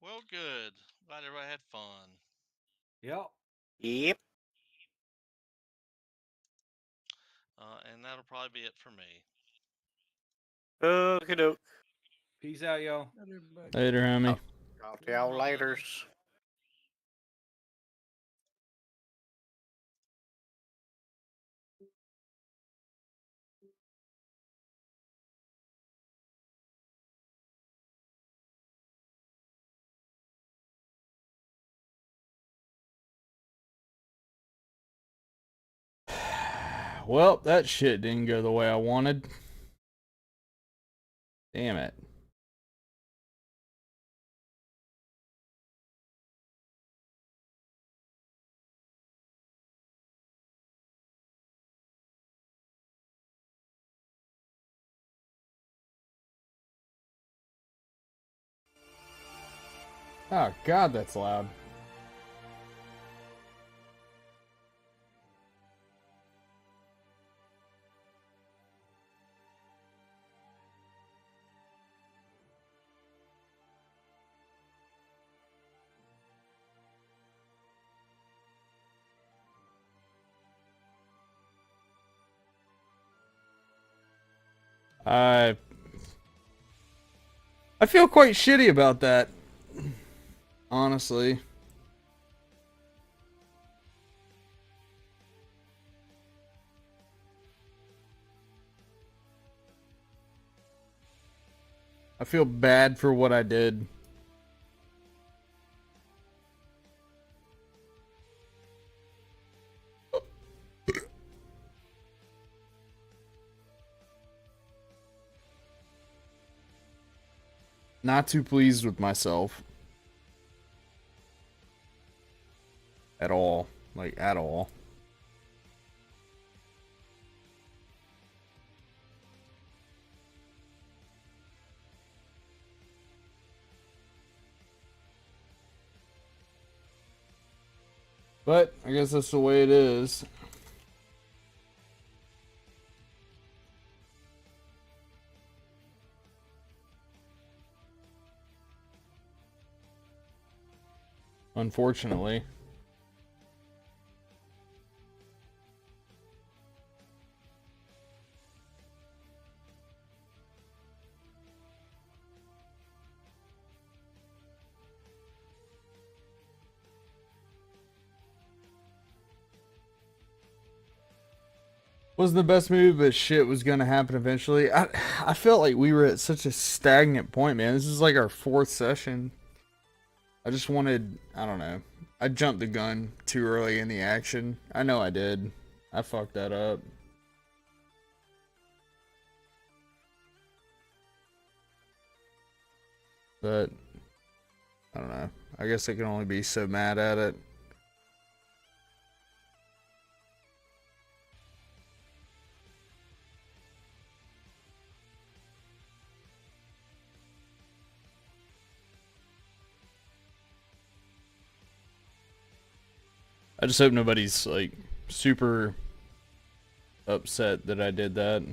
Well, good. Glad everybody had fun. Yep. Yep. And that'll probably be it for me. Okie doke. Peace out, y'all. Not everybody. Later, homie. Talk to y'all laters. Well, that shit didn't go the way I wanted. Damn it. Oh, God, that's loud. I feel quite shitty about that, honestly. I feel bad for what I did. Not too pleased with myself. At all. Like, at all. But I guess that's the way it is. Unfortunately. Wasn't the best move, but shit was gonna happen eventually. I felt like we were at such a stagnant point, man. This is like our 4th session. I just wanted, I don't know. I jumped the gun too early in the action. I know I did. I fucked that up. But, I don't know. I guess I can only be so mad at it. I just hope nobody's, like, super upset that I did that.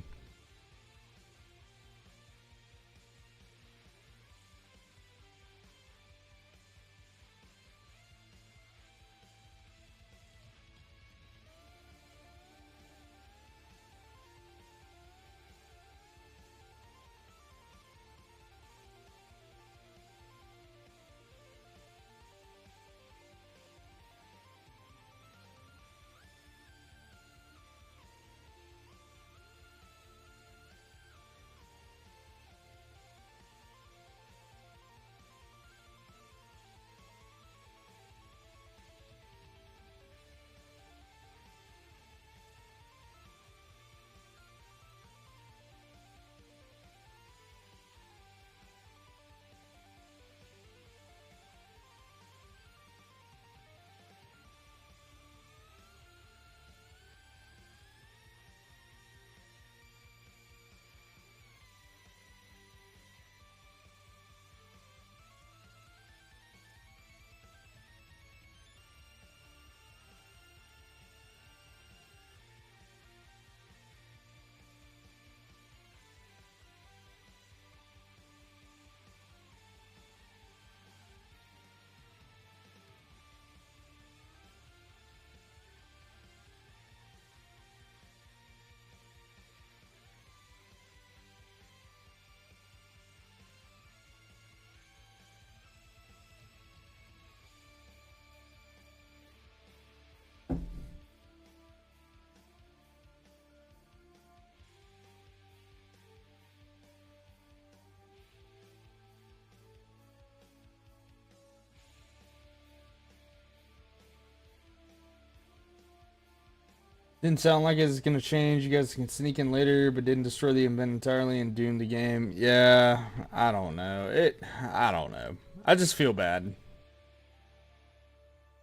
Didn't sound like it's gonna change. You guys can sneak in later, but didn't destroy the event entirely and doom the game. Yeah, I don't know. I don't know. I just feel bad.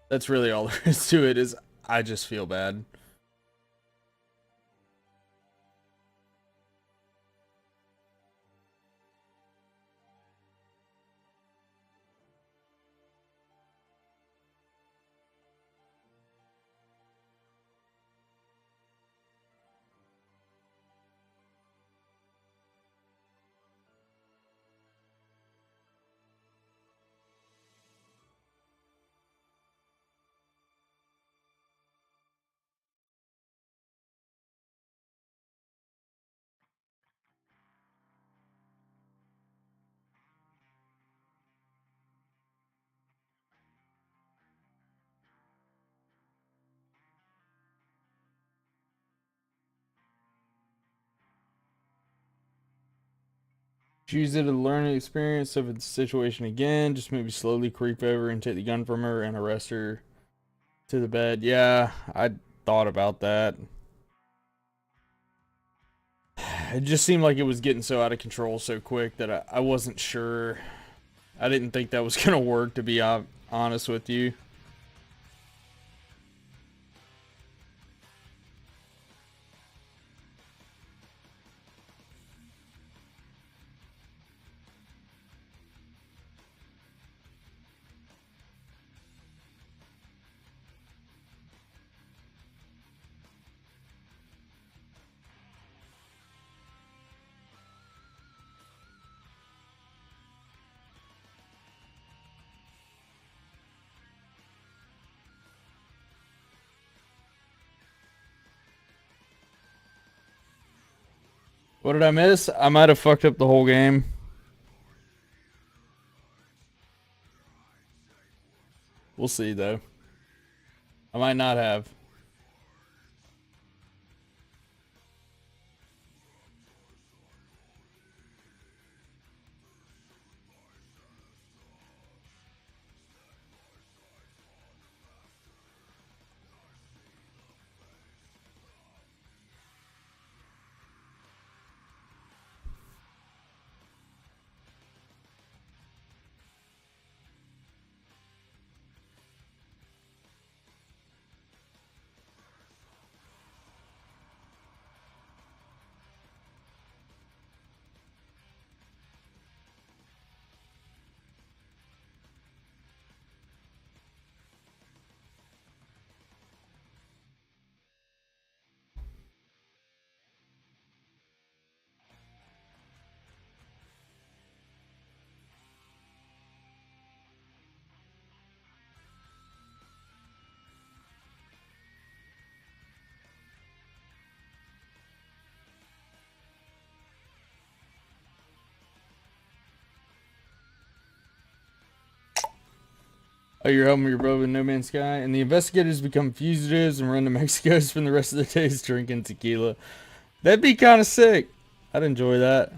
That's really all there is to it, is I just feel bad. Choose it a learning experience of the situation again. Just maybe slowly creep over and take the gun from her and arrest her to the bed. Yeah, I thought about that. It just seemed like it was getting so out of control so quick that I wasn't sure. I didn't think that was going to work, to be honest with you. What did I miss? I might have fucked up the whole game. We'll see, though. I might not have. Oh, you're helping your brother in No Man's Sky? And the investigators become fugitives and run to Mexico, spend the rest of their days drinking tequila. That'd be kind of sick. I'd enjoy that.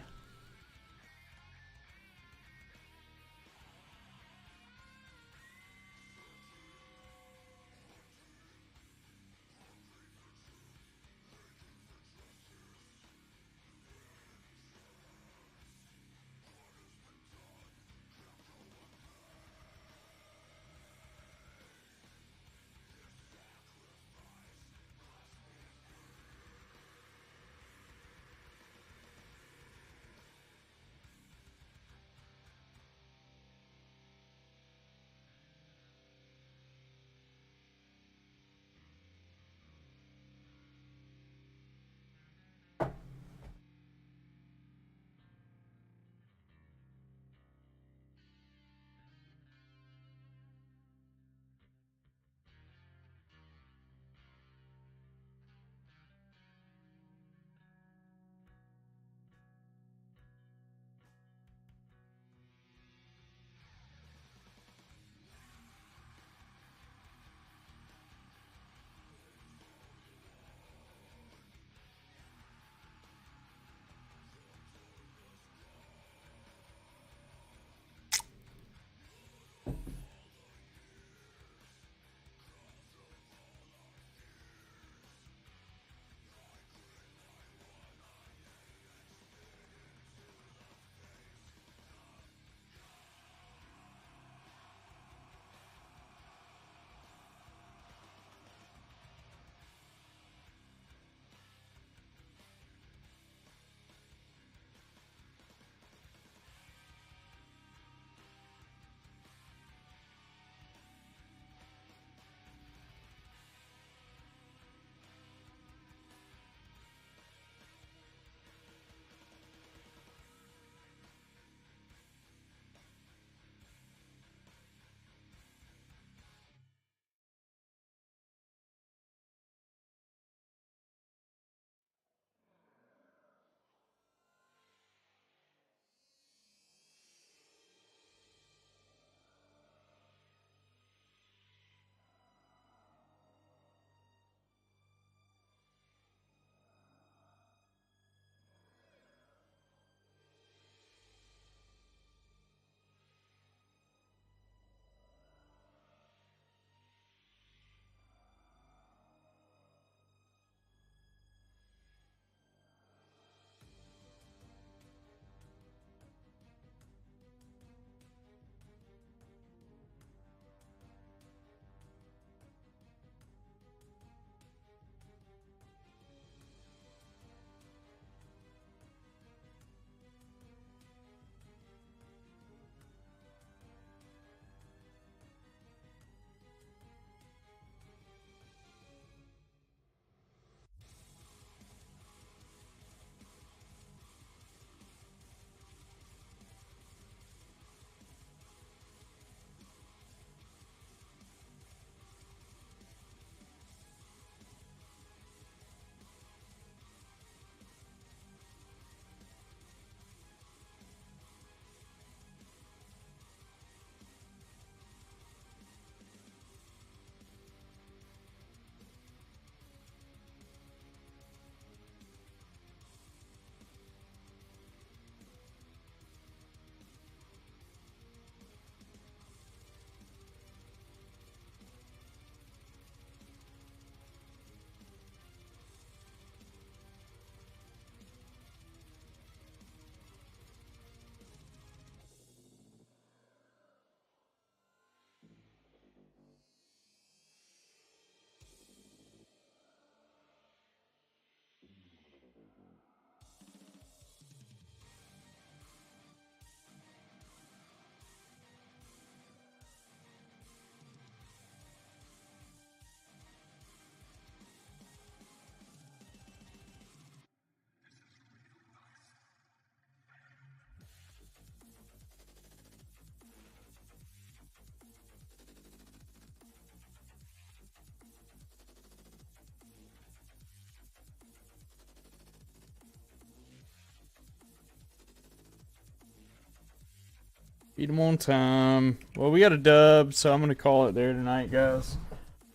Eat them on time. Well, we got a dub, so I'm gonna call it there tonight, guys.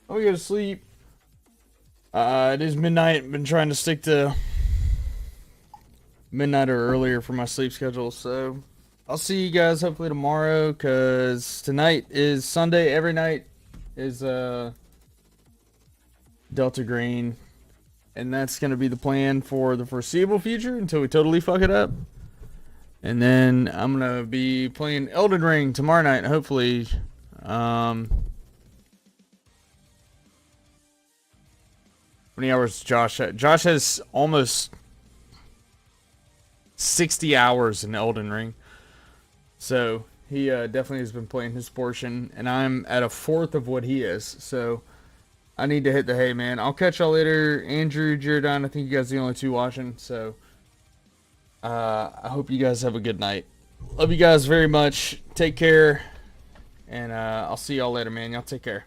I'm gonna go to sleep. It is midnight. Been trying to stick to midnight or earlier for my sleep schedule, so I'll see you guys hopefully tomorrow, cause tonight is Sunday. Every night is Delta Green, and that's gonna be the plan for the foreseeable future until we totally fuck it up. And then I'm gonna be playing Elden Ring tomorrow night, hopefully. How many hours Josh had? Josh has almost 60 hours in Elden Ring. So he definitely has been playing his portion, and I'm at a fourth of what he is. So I need to hit the hay, man. I'll catch y'all later. Andrew, Jordan, I think you guys are the only two watching. So I hope you guys have a good night. Love you guys very much. Take care. And I'll see y'all later, man. Y'all take care.